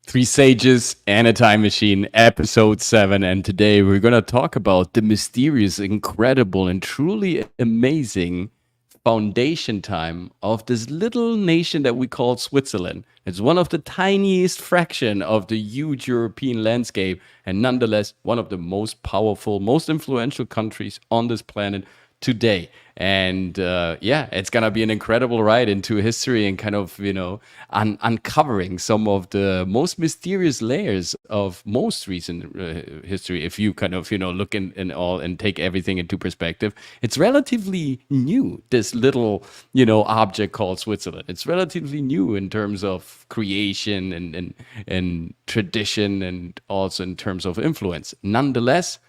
Three Sages and a Time Machine, episode 7. And today we're going to talk about the mysterious, incredible, and truly amazing foundation time of this little nation that we call Switzerland. It's one of the tiniest fraction of the huge European landscape, and nonetheless, one of the most powerful, most influential countries on this planet today. And it's gonna be an incredible ride into history and kind of uncovering some of the most mysterious layers of most recent history. If you kind of look in all and take everything into perspective, it's relatively new. This little object called Switzerland. It's relatively new in terms of creation and tradition, and also in terms of influence. Nonetheless,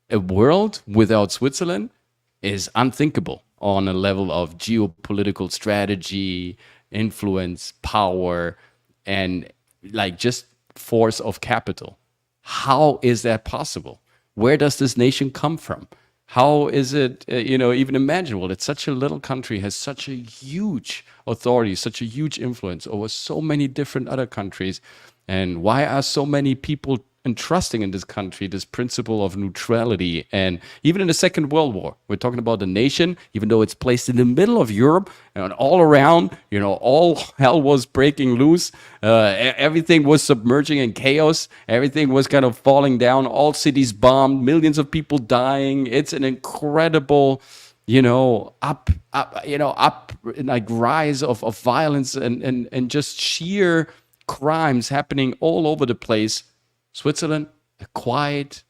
a world without Switzerland is unthinkable on a level of geopolitical strategy, influence, power, and like just force of capital. How is that possible? Where does this nation come from? How is it, even imaginable that such a little country has such a huge authority, such a huge influence over so many different other countries? And why are so many people entrusting in this country this principle of neutrality? And even in the Second World War, we're talking about the nation, even though it's placed in the middle of Europe and all around, all hell was breaking loose. Everything was submerging in chaos. Everything was kind of falling down. All cities bombed, millions of people dying. It's an incredible, up like rise of violence and just sheer crimes happening all over the place. Switzerland, a quiet,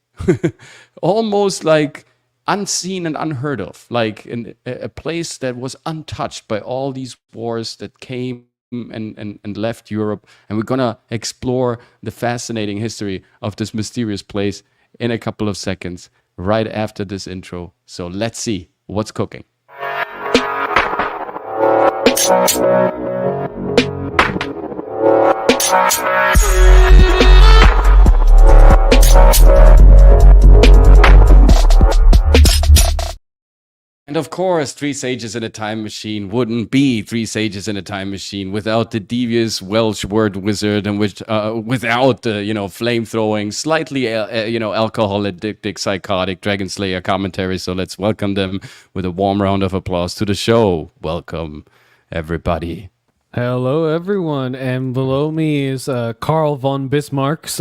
almost like unseen and unheard of, like a place that was untouched by all these wars that came and left Europe. And we're going to explore the fascinating history of this mysterious place in a couple of seconds, right after this intro. So let's see what's cooking. And of course, Three Sages in a Time Machine wouldn't be Three Sages in a Time Machine without the devious Welsh word wizard, and without the flame-throwing, slightly alcohol addicted, psychotic Dragon Slayer commentary. So let's welcome them with a warm round of applause to the show. Welcome, everybody. Hello, everyone, and below me is Karl von Bismarck's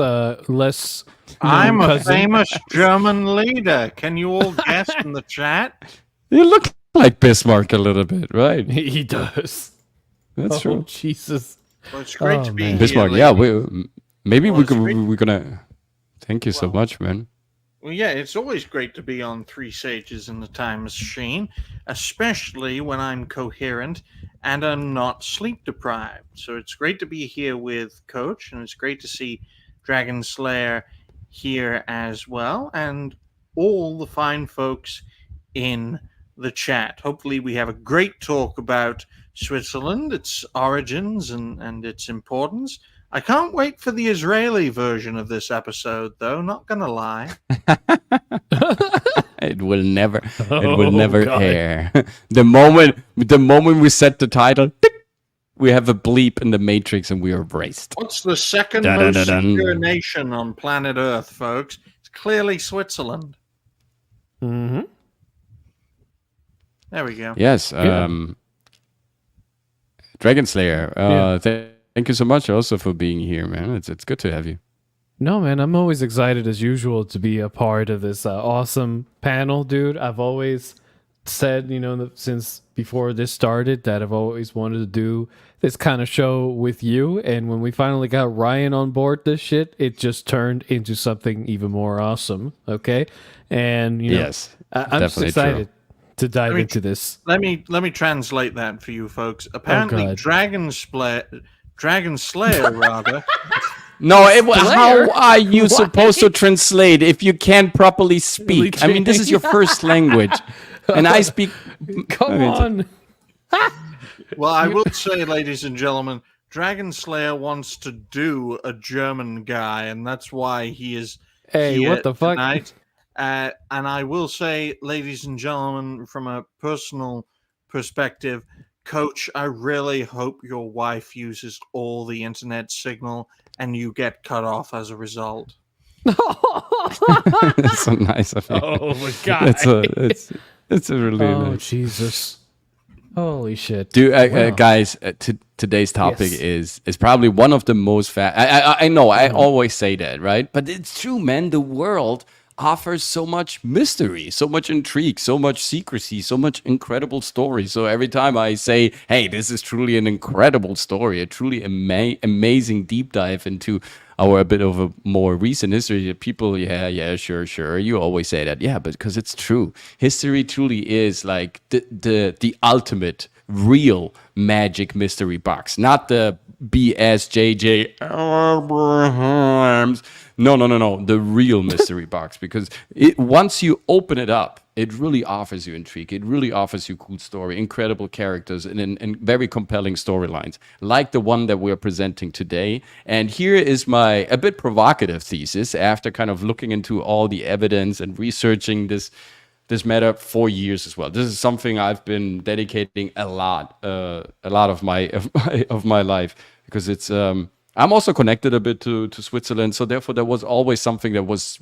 less. I'm a cousin. famous German leader. Can you all guess in the chat? You look like Bismarck a little bit, right? He does. That's true. Jesus. Well, it's great to be man. here. Bismarck, ladies. maybe Well, we're gonna. Thank you so much, man. Well, yeah, it's always great to be on Three Sages in the Time Machine, especially when I'm coherent and I'm not sleep deprived. So it's great to be here with Coach, and it's great to see Dragon Slayer here as well, and all the fine folks in the chat. Hopefully we have a great talk about Switzerland, its origins and its importance. I can't wait for the Israeli version of this episode, though, not gonna lie. It will never God. air. The moment we set the title, tick, we have a bleep in the Matrix and we are braced. What's the second Dun-dun-dun-dun. most secure nation on planet Earth, folks? It's clearly Switzerland. Mm-hmm. There we go. Yes, Dragon Slayer. Thank you so much also for being here, man. It's good to have you. No, man, I'm always excited as usual to be a part of this awesome panel, dude. I've always said, since before this started, that I've always wanted to do this kind of show with you. And when we finally got Ryan on board this shit, it just turned into something even more awesome. Okay. And, Yes, I'm just definitely excited true. to dive Let me- into this. Let me translate that for you folks. Apparently, God. Dragon Slayer, rather. No, how are you What? supposed to translate if you can't properly speak? I mean, this is your first language, and I speak. Come on. Well, I will say, ladies and gentlemen, Dragon Slayer wants to do a German guy, and that's why he is Hey, here what the fuck? tonight. And I will say, ladies and gentlemen, from a personal perspective, Coach, I really hope your wife uses all the internet signal and you get cut off as a result. That's so nice of you. Oh my god. It's a really Oh nice. Jesus. Holy shit. Dude, Wow. guys, today's topic Yes. is probably one of the most I know I always say that, right? But it's true, man. The world offers so much mystery, so much intrigue, so much secrecy, so much incredible story. So every time I say, "Hey, this is truly an incredible story, a truly amazing deep dive into our a bit of a more recent history," people, yeah, sure. You always say that, yeah, but because it's true. History truly is like the ultimate real magic mystery box, not the BSJJ Abrahams. No. The real mystery box, because once you open it up, it really offers you intrigue. It really offers you cool story, incredible characters, and very compelling storylines, like the one that we're presenting today. And here is my a bit provocative thesis after kind of looking into all the evidence and researching this matter for years as well. This is something I've been dedicating a lot of my life, because it's I'm also connected a bit to Switzerland, so therefore there was always something that was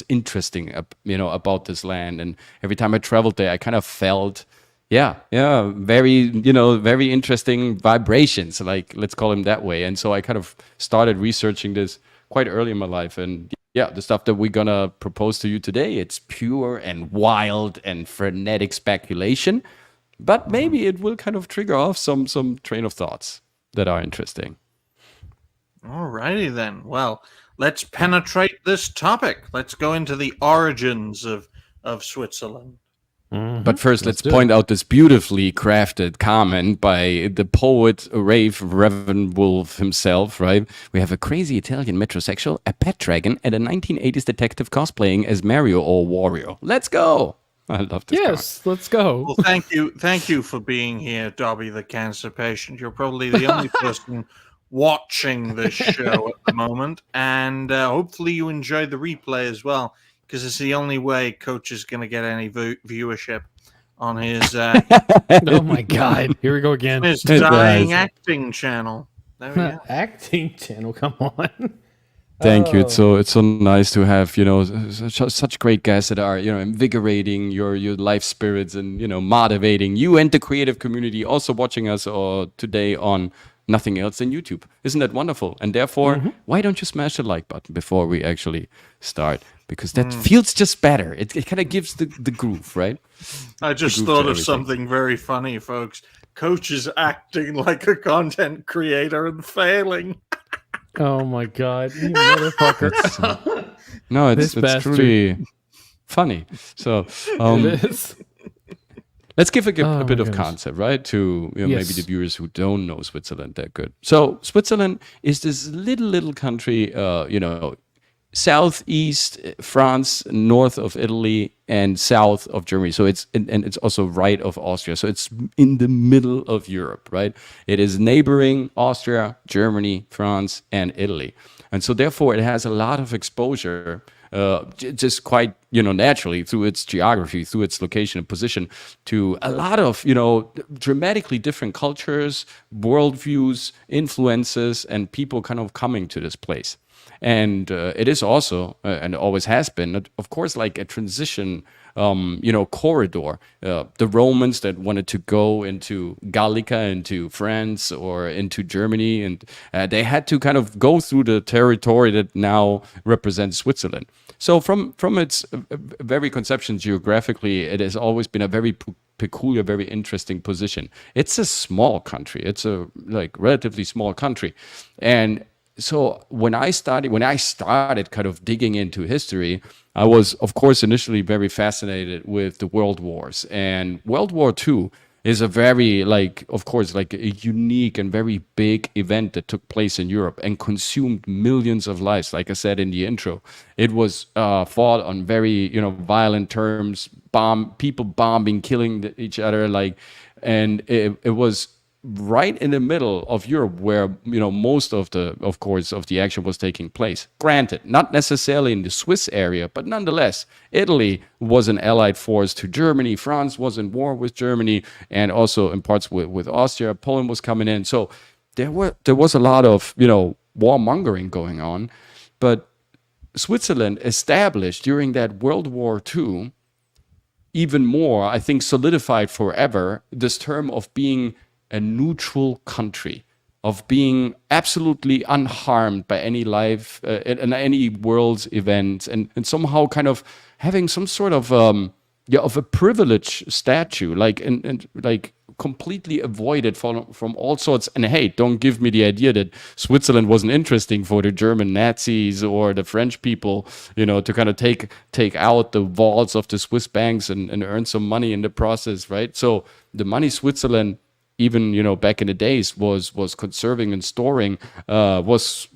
interesting, about this land. And every time I traveled there, I kind of felt, very interesting vibrations, like, let's call them that way. And so I kind of started researching this quite early in my life. And yeah, the stuff that we're gonna propose to you today, it's pure and wild and frenetic speculation, but maybe it will kind of trigger off some train of thoughts that are interesting. Alrighty then. Well, let's penetrate this topic. Let's go into the origins of Switzerland. But first, let's do point out this beautifully crafted comment by the poet Rave Ravenwolf himself, right? We have a crazy Italian metrosexual, a pet dragon, and a 1980s detective cosplaying as Mario or Wario. Let's go! I love this comment. Yes, let's go. Well, thank you for being here, Dobby the cancer patient. You're probably the only person watching this show at the moment, and hopefully you enjoy the replay as well, because it's the only way Coach is going to get any viewership on his Oh my god. Here we go again. his dying acting channel. There we go. Acting channel, come on. Thank you. It's so nice to have such great guests that are invigorating your life spirits and motivating you and the creative community. Also watching us today on nothing else than YouTube. Isn't that wonderful? And therefore, why don't you smash the like button before we actually start? Because that feels just better. It kind of gives the groove, right? I just thought of something very funny, folks. Coach is acting like a content creator and failing. Oh my god, you motherfucker. No, it's bastard. truly funny. So It is. let's give a bit my of goodness. concept, right, to maybe Yes. the viewers who don't know Switzerland that good. So Switzerland is this little country, southeast France, north of Italy, and south of Germany. So it's also right of Austria. So it's in the middle of Europe, right? It is neighboring Austria, Germany, France, and Italy. And so therefore it has a lot of exposure, just quite, naturally, through its geography, through its location and position, to a lot of, dramatically different cultures, worldviews, influences, and people kind of coming to this place. And it is also, and always has been, of course, like a transition, corridor. The Romans that wanted to go into Gallica, into France, or into Germany, and they had to kind of go through the territory that now represents Switzerland. So from its very conception geographically, it has always been a very peculiar, very interesting position. It's a small country. It's a relatively small country, and so when I started kind of digging into history, I was, of course, initially very fascinated with the World Wars. And World War II is a very, of course, a unique and very big event that took place in Europe and consumed millions of lives. Like I said in the intro, it was fought on very, violent terms, people bombing, killing each other, and it was right in the middle of Europe, where most of the action was taking place. Granted, not necessarily in the Swiss area, but nonetheless, Italy was an allied force to Germany. France was in war with Germany, and also in parts with Austria. Poland was coming in, so there was a lot of warmongering going on. But Switzerland established during that World War II, even more, I think, solidified forever this term of being a neutral country, of being absolutely unharmed by any life and any world's events, and somehow kind of having some sort of of a privilege statue, like completely avoided from all sorts. And hey, don't give me the idea that Switzerland wasn't interesting for the German Nazis or the French people, to kind of take out the vaults of the Swiss banks and earn some money in the process, right? So the money Switzerland, even back in the days, was conserving and storing, was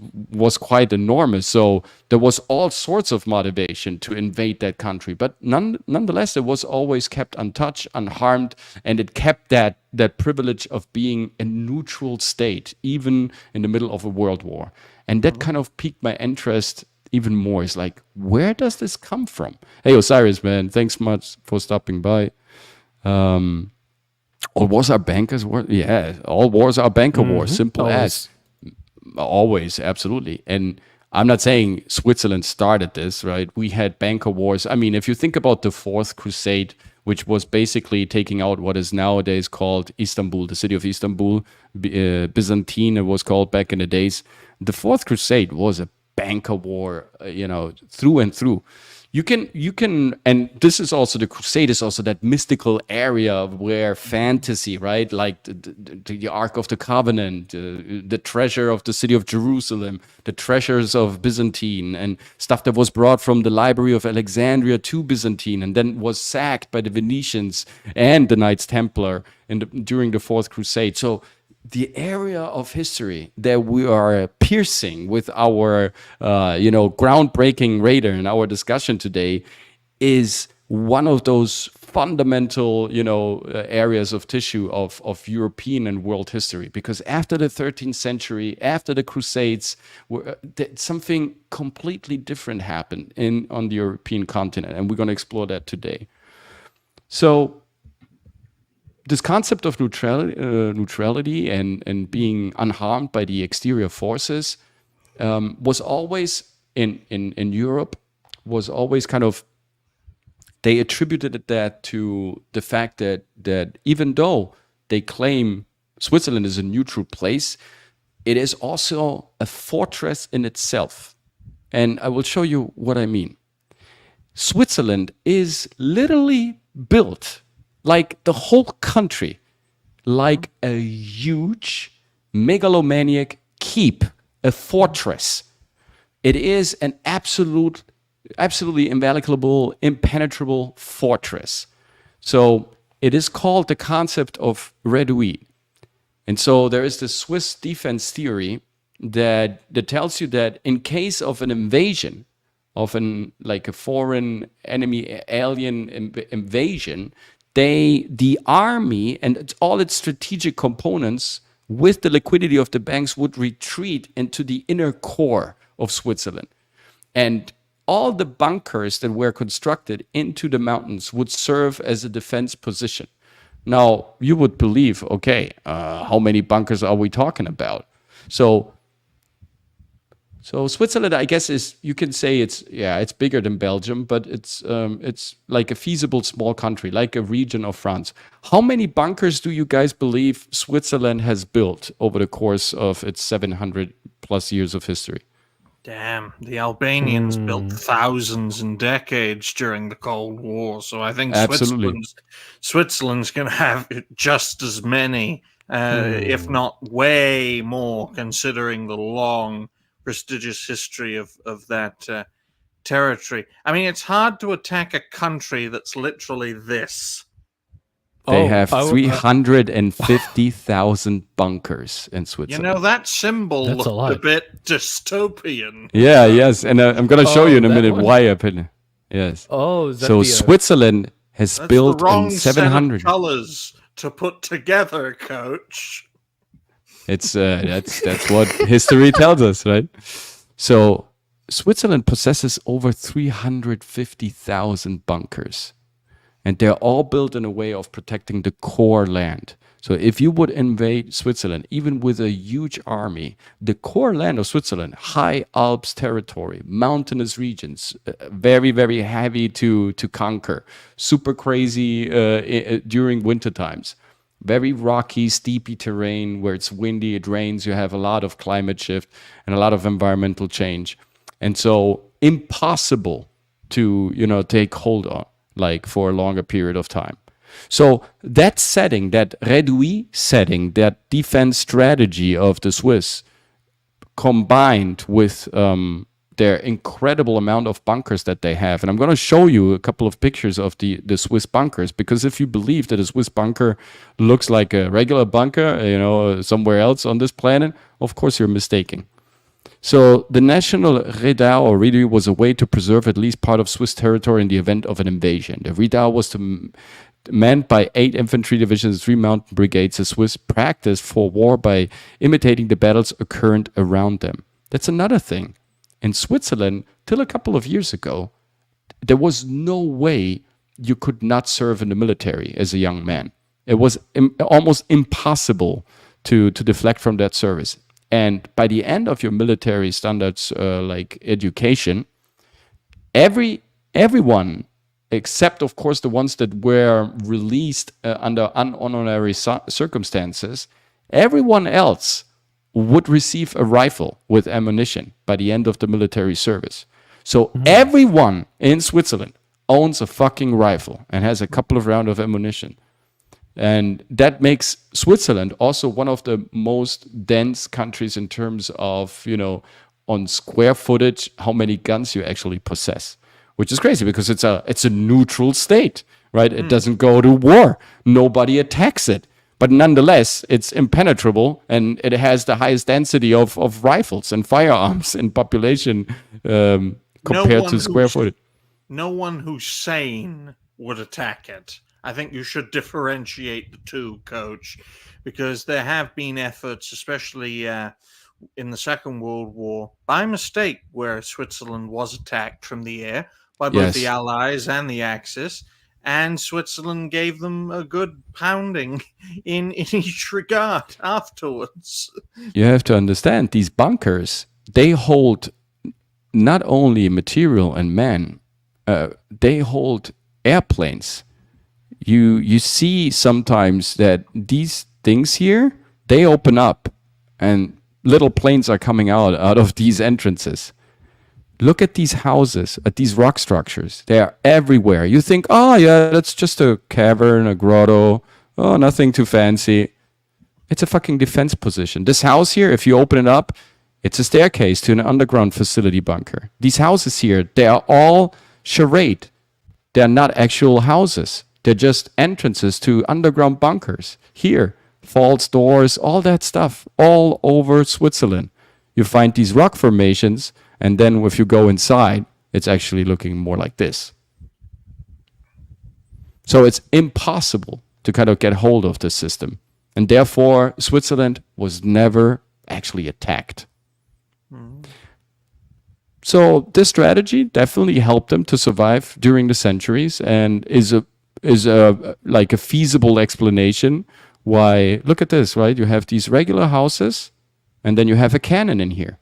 quite enormous. So there was all sorts of motivation to invade that country, but nonetheless, it was always kept untouched, unharmed, and it kept that privilege of being a neutral state, even in the middle of a world war. And that kind of piqued my interest even more. It's like, where does this come from? Hey, Osiris, man, thanks much for stopping by. All wars are bankers' wars. Yeah, all wars are banker wars. Simple as. Always, absolutely. And I'm not saying Switzerland started this, right? We had banker wars. I mean, if you think about the Fourth Crusade, which was basically taking out what is nowadays called Istanbul, the city of Istanbul, Byzantine, it was called back in the days. The Fourth Crusade was a banker war, through and through. You can, and this is also, the Crusade is also that mystical area where fantasy, right? Like the Ark of the Covenant, the treasure of the city of Jerusalem, the treasures of Byzantine, and stuff that was brought from the library of Alexandria to Byzantine, and then was sacked by the Venetians and the Knights Templar during the Fourth Crusade. So the area of history that we are piercing with our, groundbreaking radar in our discussion today is one of those fundamental, areas of tissue of European and world history. Because after the 13th century, after the Crusades, something completely different happened on the European continent, and we're going to explore that today. So this concept of neutrality and being unharmed by the exterior forces was always in Europe, was always kind of, they attributed that to the fact that even though they claim Switzerland is a neutral place, it is also a fortress in itself. And I will show you what I mean. Switzerland is literally built, like the whole country, like a huge megalomaniac keep, a fortress. It is an absolutely invaluable, impenetrable fortress. So it is called the concept of redouane. And so there is this Swiss defense theory that tells you that in case of an invasion, of a foreign enemy, alien invasion, the army and all its strategic components, with the liquidity of the banks, would retreat into the inner core of Switzerland. And all the bunkers that were constructed into the mountains would serve as a defense position. Now, you would believe, okay, how many bunkers are we talking about? So Switzerland, I guess, you can say it's bigger than Belgium, but it's like a feasible small country, like a region of France. How many bunkers do you guys believe Switzerland has built over the course of its 700 plus years of history? Damn, the Albanians built thousands in decades during the Cold War, so I think Switzerland's going to have just as many, if not way more, considering the long, prestigious history of that territory. I mean, it's hard to attack a country that's literally this. They have 350,000 bunkers in Switzerland. That symbol looked a bit dystopian. Yeah, yes. And I'm going to show you in a minute why. Yes. Oh, so Switzerland has built the wrong 700 set of colors to put together, Coach. That's what history tells us, right? So Switzerland possesses over 350,000 bunkers, and they're all built in a way of protecting the core land. So if you would invade Switzerland, even with a huge army, the core land of Switzerland, high Alps territory, mountainous regions, very, very heavy to conquer, super crazy during winter times, very rocky, steepy terrain where it's windy, it rains, you have a lot of climate shift and a lot of environmental change. And so impossible to, take hold on, like for a longer period of time. So that setting, that réduit setting, that defense strategy of the Swiss, combined with their incredible amount of bunkers that they have. And I'm going to show you a couple of pictures of the Swiss bunkers, because if you believe that a Swiss bunker looks like a regular bunker, somewhere else on this planet, of course you're mistaken. So the national redoubt or réduit was a way to preserve at least part of Swiss territory in the event of an invasion. The redoubt was manned by 8 infantry divisions and 3 mountain brigades. The Swiss practiced for war by imitating the battles occurring around them. That's another thing. In Switzerland, till a couple of years ago, there was no way you could not serve in the military as a young man. It was almost impossible to deflect from that service. And by the end of your military standards, like education, everyone, except of course the ones that were released under unhonorary circumstances, everyone else would receive a rifle with ammunition by the end of the military service. So everyone in Switzerland owns a fucking rifle and has a couple of rounds of ammunition. And that makes Switzerland also one of the most dense countries in terms of, on square footage, how many guns you actually possess, which is crazy because it's a neutral state, right? It doesn't go to war. Nobody attacks it. But nonetheless, it's impenetrable, and it has the highest density of rifles and firearms in population compared to square footage. No one who's sane would attack it. I think you should differentiate the two, Coach, because there have been efforts, especially in the Second World War, by mistake, where Switzerland was attacked from the air by both the Allies and the Axis. And Switzerland gave them a good pounding in each regard afterwards. You have to understand, these bunkers, they hold not only material and men, they hold airplanes. You see sometimes that these things here, they open up and little planes are coming out of these entrances. Look at these houses, at these rock structures. They are everywhere. You think, oh yeah, that's just a cavern, a grotto. Oh, nothing too fancy. It's a fucking defense position. This house here, if you open it up, it's a staircase to an underground facility bunker. These houses here, they are all charade. They're not actual houses. They're just entrances to underground bunkers. Here, false doors, all that stuff, all over Switzerland. You find these rock formations, and then if you go inside, it's actually looking more like this. So it's impossible to kind of get hold of this system. And therefore, Switzerland was never actually attacked. So this strategy definitely helped them to survive during the centuries, and is like a feasible explanation why. Look at this, right? You have these regular houses, and then you have a cannon in here.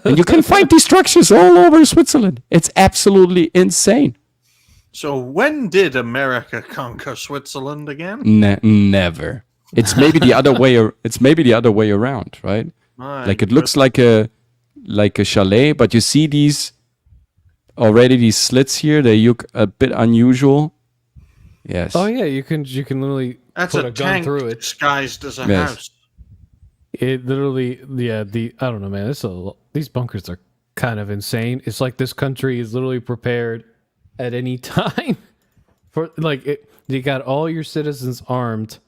And you can find these structures all over Switzerland. It's absolutely insane. So when did America conquer Switzerland again? Never. It's maybe the other way. It's maybe the other way around, right? Like it looks like a chalet, but you see these slits here. They look a bit unusual. Yes. Oh yeah, you can literally put a gun tank through it. Disguised as a house. It literally, I don't know, man. These bunkers are kind of insane. It's like this country is literally prepared at any time for you got all your citizens armed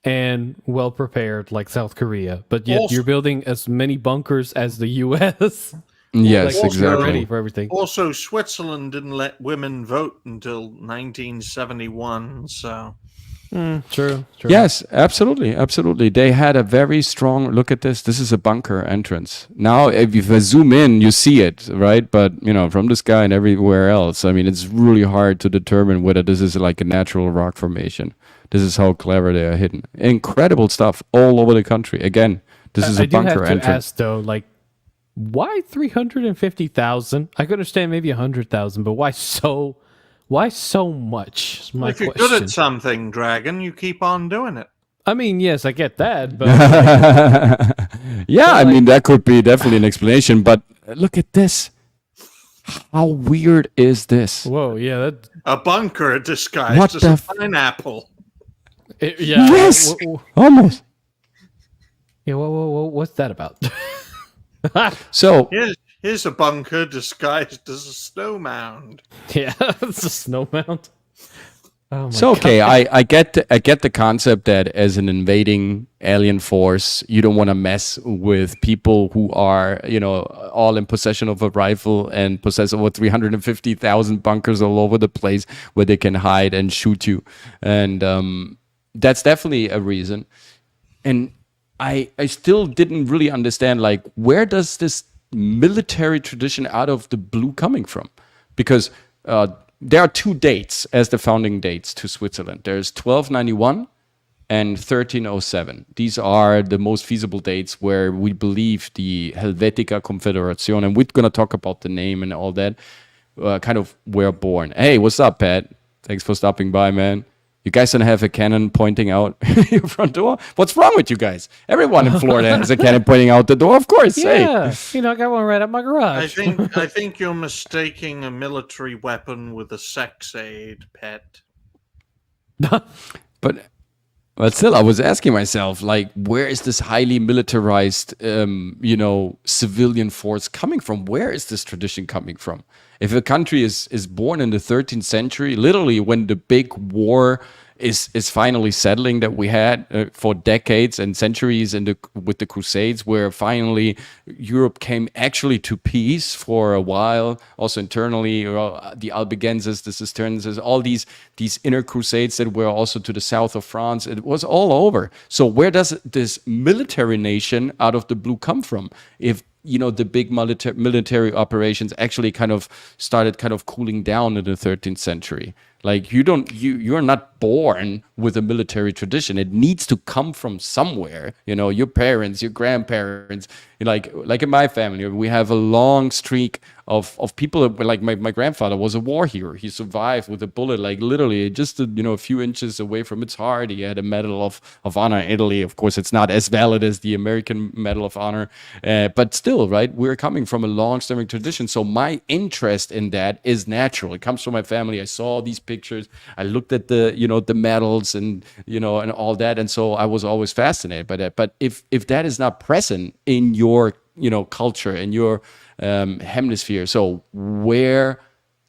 and well prepared, like South Korea, but yet you're building as many bunkers as the U.S. Yes, exactly. Ready for everything. Also, Switzerland didn't let women vote until 1971, so True. Yes, absolutely, absolutely. They had a very strong look at this. This is a bunker entrance. Now, if you zoom in, you see it, right? But from the sky and everywhere else, I mean, it's really hard to determine whether this is like a natural rock formation. This is how clever they are hidden. Incredible stuff all over the country. Again, this is a bunker I do have to entrance. ask though, like, why 350,000? I could understand maybe 100,000, but why so? Why so much? Is my If you're question. good at something, Dragon, you keep on doing it. I mean, yes, I get that, but Yeah, I mean, that could be definitely an explanation. But look at this. How weird is this? whoa, yeah, that, A bunker disguised What as the a f- pineapple. yeah, Yes, almost. yeah. What's that about? So Here's a bunker disguised as a snow mound. Yeah, it's a snow mount. Oh my So God. okay, I get the concept that as an invading alien force, you don't want to mess with people who are all in possession of a rifle and possess over 350,000 bunkers all over the place where they can hide and shoot you, and that's definitely a reason. And I still didn't really understand, like, where does this military tradition out of the blue coming from? Because there are two dates as the founding dates to Switzerland. There's 1291 and 1307. These are the most feasible dates where we believe the Helvetica Confederation, and we're going to talk about the name and all that, kind of were born. Hey, what's up, Pat? Thanks for stopping by, man. You guys don't have a cannon pointing out your front door? What's wrong with you guys? Everyone in Florida has a cannon pointing out the door, of course. Yeah, Hey. I got one right at my garage. I think you're mistaking a military weapon with a sex aid, Pet. But still, I was asking myself, like, where is this highly militarized, civilian force coming from? Where is this tradition coming from? If a country is born in the 13th century, literally when the big war is finally settling that we had for decades and centuries with the Crusades, where finally Europe came actually to peace for a while, also internally, the Albigenses, the Cistercians, all these inner crusades that were also to the south of France. It was all over. So where does this military nation out of the blue come from? If the big military operations actually kind of started kind of cooling down in the 13th century. Like, you're not born with a military tradition. It needs to come from somewhere. Your parents, your grandparents. Like in my family, we have a long streak of people. Like my grandfather was a war hero. He survived with a bullet, like literally just a few inches away from its heart. He had a Medal of Honor in Italy. Of course, it's not as valid as the American Medal of Honor, but still, right? We're coming from a long-standing tradition. So my interest in that is natural. It comes from my family. I saw these pictures. I looked at the the medals and and all that, and so I was always fascinated by that. But if that is not present in your culture, in your hemisphere, so where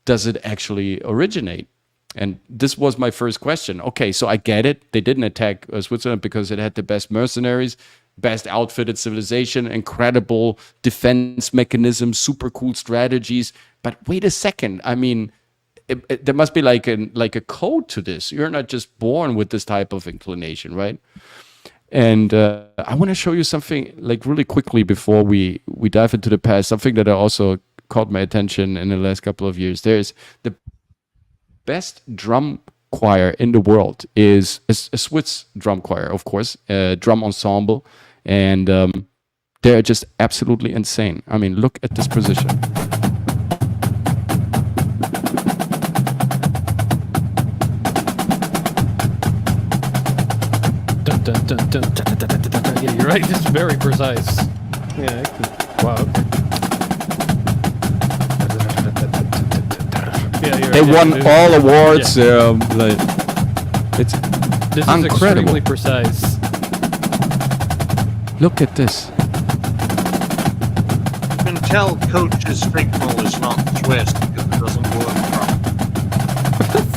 does it actually originate? And this was my first question. Okay, so I get it. They didn't attack Switzerland because it had the best mercenaries, best outfitted civilization, incredible defense mechanisms, super cool strategies. But wait a second. I mean, there must be like a code to this. You're not just born with this type of inclination, right? And I want to show you something, like, really quickly before we dive into the past. Something that I also caught my attention in the last couple of years. There's the best drum choir in the world is a Swiss drum choir, of course, a drum ensemble, and they're just absolutely insane. I mean, look at this position. Dun, dun, dun, dun, dun, dun, dun, dun, dun. Yeah, you're right. It's very precise. Yeah. Wow. Okay. Yeah, you're They right. won Yeah, all awards. It's This is incredible. extremely precise. Look at this. You can tell Coach's signal is not Swiss because it doesn't work properly.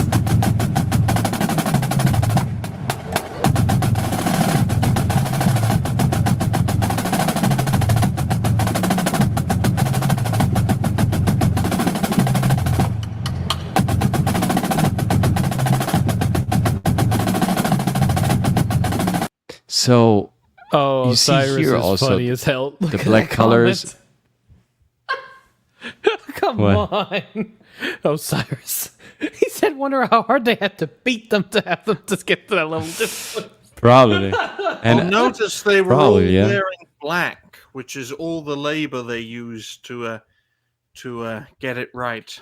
So Oh, you see Cyrus here is also funny as hell. the Look at black that colors. comment. Come What? on. Oh, Cyrus. He said, wonder how hard they had to beat them to have them to get to that level. Probably. Well, And notice they were all probably, yeah. wearing black, which is all the labor they used to get it right.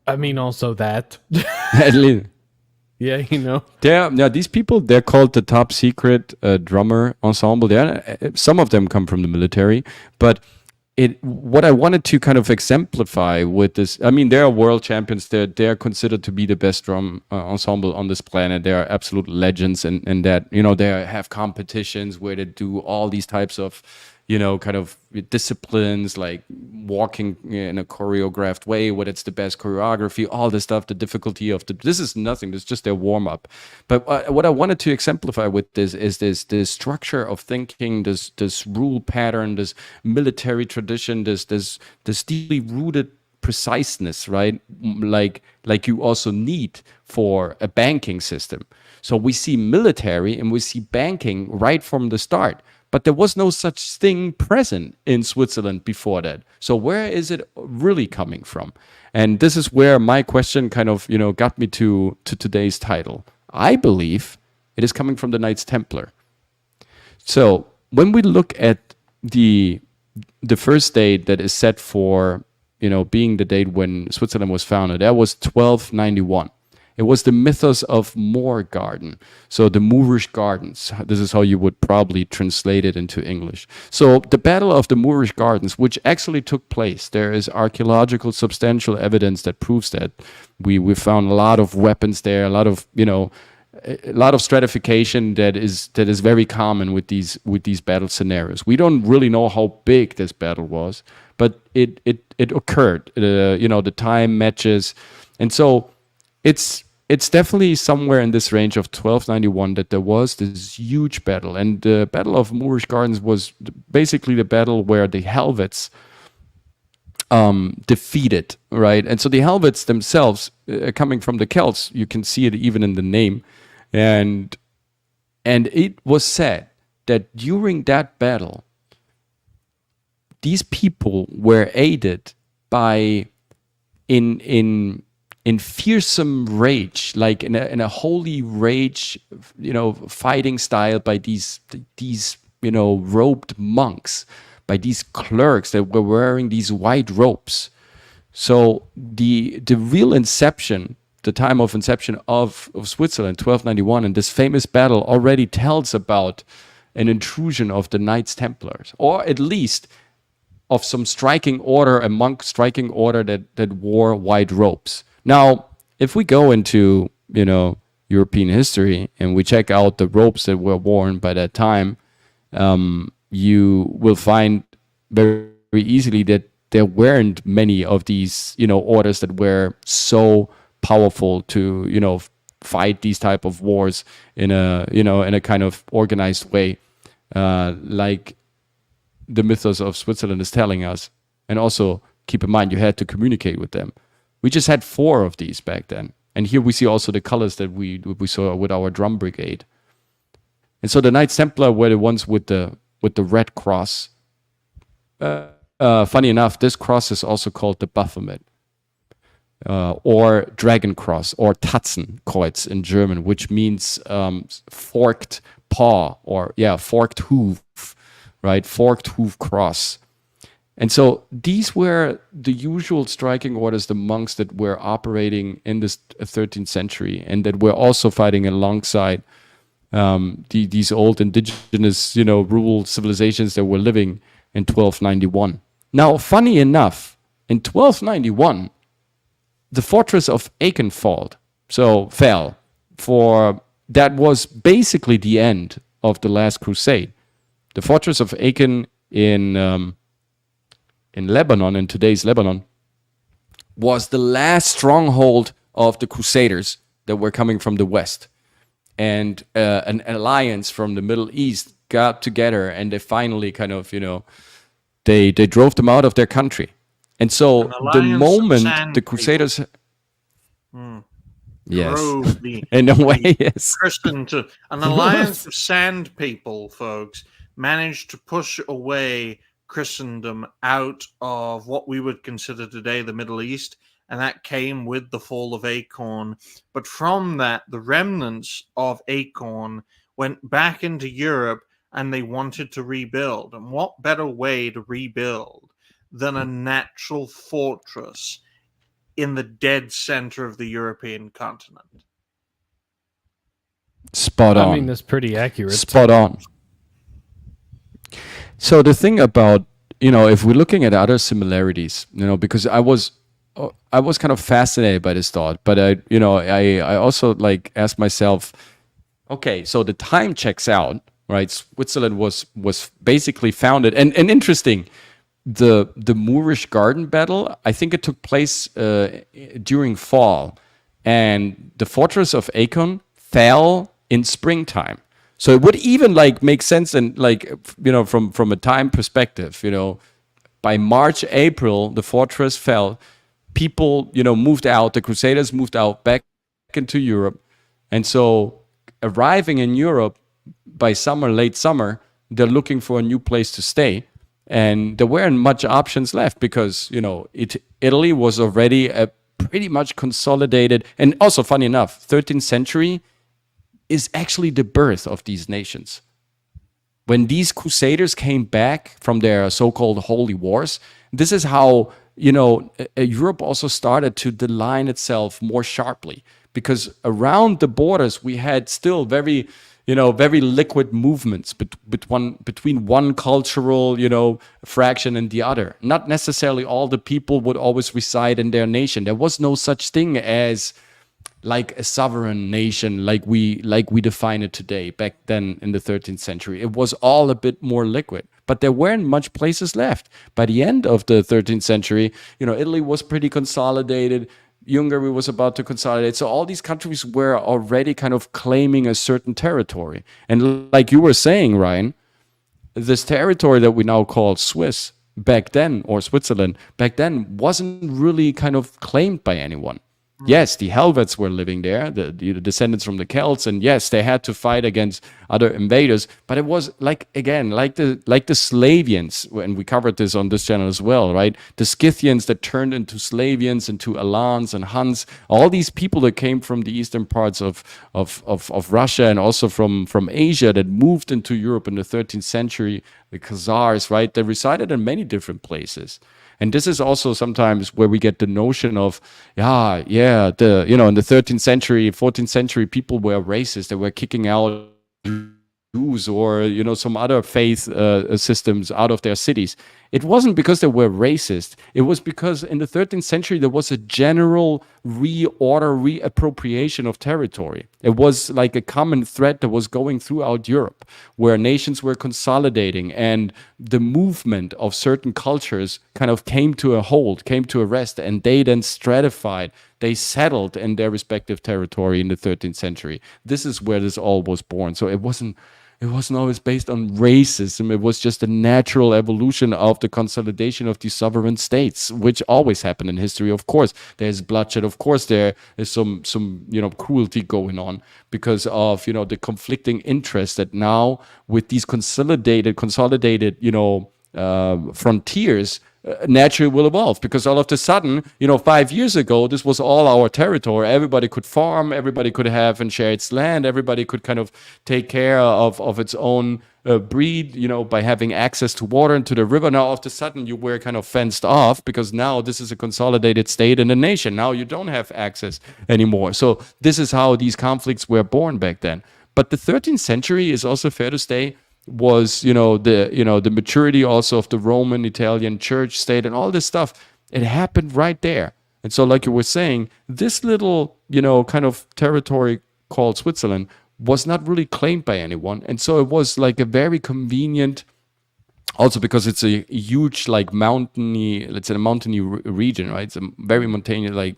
I mean, also that. At least. Yeah, you know. These people, they're called the top secret drummer ensemble. Some of them come from the military, but what I wanted to kind of exemplify with this, I mean, they are world champions. They're considered to be the best drum ensemble on this planet. They are absolute legends, and that, you know, they have competitions where they do all these types of, you know, kind of disciplines, like walking in a choreographed way, what it's the best choreography, all this stuff, the difficulty of this is nothing. This is just their warm up. But what I wanted to exemplify with this is this structure of thinking, this rule pattern, this military tradition, this deeply rooted preciseness, right? Like you also need for a banking system. So we see military and we see banking right from the start. But there was no such thing present in Switzerland before that. So where is it really coming from? And this is where my question kind of, you know, got me to today's title. I believe it is coming from the Knights Templar. So when we look at the first date that is set for, you know, being the date when Switzerland was founded, that was 1291. It was the mythos of Moor Garden. So the Moorish Gardens. This is how you would probably translate it into English. So the Battle of the Moorish Gardens, which actually took place, there is archaeological substantial evidence that proves that. We found a lot of weapons there, a lot of, you know, a lot of stratification that is very common with these battle scenarios. We don't really know how big this battle was, but it occurred. You know, the time matches, and so it's definitely somewhere in this range of 1291 that there was this huge battle. And the Battle of Moorish Gardens was basically the battle where the Helvets defeated, right? And so the Helvets themselves, coming from the Celts, you can see it even in the name. And it was said that during that battle, these people were aided by in fearsome rage, like in a holy rage, you know, fighting style by these you know, robed monks, by these clerks that were wearing these white robes. So the real inception, the time of inception of Switzerland, 1291, and this famous battle already tells about an intrusion of the Knights Templars, or at least of some striking order, a monk striking order that wore white robes. Now, if we go into, you know, European history and we check out the robes that were worn by that time, you will find very, very easily that there weren't many of these, you know, orders that were so powerful to, you know, fight these type of wars in a, you know, in a kind of organized way, like the mythos of Switzerland is telling us. And also keep in mind, you had to communicate with them. We just had 4 of these back then. And here we see also the colors that we saw with our drum brigade. And so the Knights Templar were the ones with the red cross. Funny enough, this cross is also called the Baphomet, or Dragon Cross, or Tatzenkreuz in German, which means forked paw, or forked hoof, right? Forked hoof cross. And so these were the usual striking orders, the monks that were operating in this 13th century and that were also fighting alongside these old indigenous, you know, rural civilizations that were living in 1291. Now, funny enough, in 1291, the fortress of Aachen fell. For that was basically the end of the last crusade. The fortress of Aachen in Lebanon, in today's Lebanon, was the last stronghold of the Crusaders that were coming from the West. And an alliance from the Middle East got together and they finally kind of, you know, they drove them out of their country. And so the moment the Crusaders... Yes. drove the In a way, yes. Christian to an alliance of sand people, folks, managed to push away Christendom out of what we would consider today the Middle East, and that came with the fall of Acorn. But from that, the remnants of Acorn went back into Europe, and they wanted to rebuild. And what better way to rebuild than a natural fortress in the dead center of the European continent? Spot on. I mean, that's pretty accurate. Spot on. So the thing about, if we're looking at other similarities, because I was kind of fascinated by this thought, but I also like asked myself, okay, so the time checks out, right? Switzerland was basically founded, and interesting, the Moorish Garden Battle, I think it took place during fall, and the fortress of Akon fell in springtime. So it would even like make sense, and like from a time perspective, by March, April, the fortress fell. People moved out. The Crusaders moved out back into Europe, and so arriving in Europe by summer, late summer, they're looking for a new place to stay, and there weren't much options left because Italy was already a pretty much consolidated, and also funny enough, 13th century is actually the birth of these nations. When these crusaders came back from their so-called holy wars, this is how Europe also started to align itself more sharply, because around the borders we had still very liquid movements between one cultural fraction and the other. Not necessarily all the people would always reside in their nation. There was no such thing as like a sovereign nation like we define it today. Back then in the 13th century, it was all a bit more liquid, but there weren't much places left. By the end of the 13th century, Italy was pretty consolidated. Hungary was about to consolidate. So all these countries were already kind of claiming a certain territory. And like you were saying, Ryan, this territory that we now call Swiss back then, or Switzerland back then, wasn't really kind of claimed by anyone. Yes, the Helvets were living there, the descendants from the Celts, and yes, they had to fight against other invaders. But it was like the Slavians, and we covered this on this channel as well, right? The Scythians that turned into Slavians, into Alans and Huns, all these people that came from the eastern parts of Russia and also from Asia that moved into Europe in the 13th century, the Khazars, right? They resided in many different places. And this is also sometimes where we get the notion of, in the 13th century, 14th century, people were racist. They were kicking out Jews or, some other faith systems out of their cities. It wasn't because they were racist. It was because in the 13th century, there was a general reappropriation of territory. It was like a common thread that was going throughout Europe, where nations were consolidating, and the movement of certain cultures kind of came to a hold, came to a rest, and they then stratified. They settled in their respective territory in the 13th century. This is where this all was born. So it wasn't always based on racism. It was just a natural evolution of the consolidation of these sovereign states, which always happened in history. Of course, there's bloodshed. Of course, there is some cruelty going on because of the conflicting interests that now with these consolidated frontiers naturally will evolve, because all of a sudden 5 years ago this was all our territory. Everybody could farm, everybody could have and share its land, everybody could kind of take care of its own breed by having access to water and to the river. Now all of a sudden you were kind of fenced off, because now this is a consolidated state and a nation. Now you don't have access anymore. So this is how these conflicts were born back then. But the 13th century is also fair to say was the maturity also of the Roman Italian church state and all this stuff. It happened right there. And so like you were saying, this little kind of territory called Switzerland was not really claimed by anyone, and so it was like a very convenient, also because it's a huge mountainy region, right? It's a very mountainous,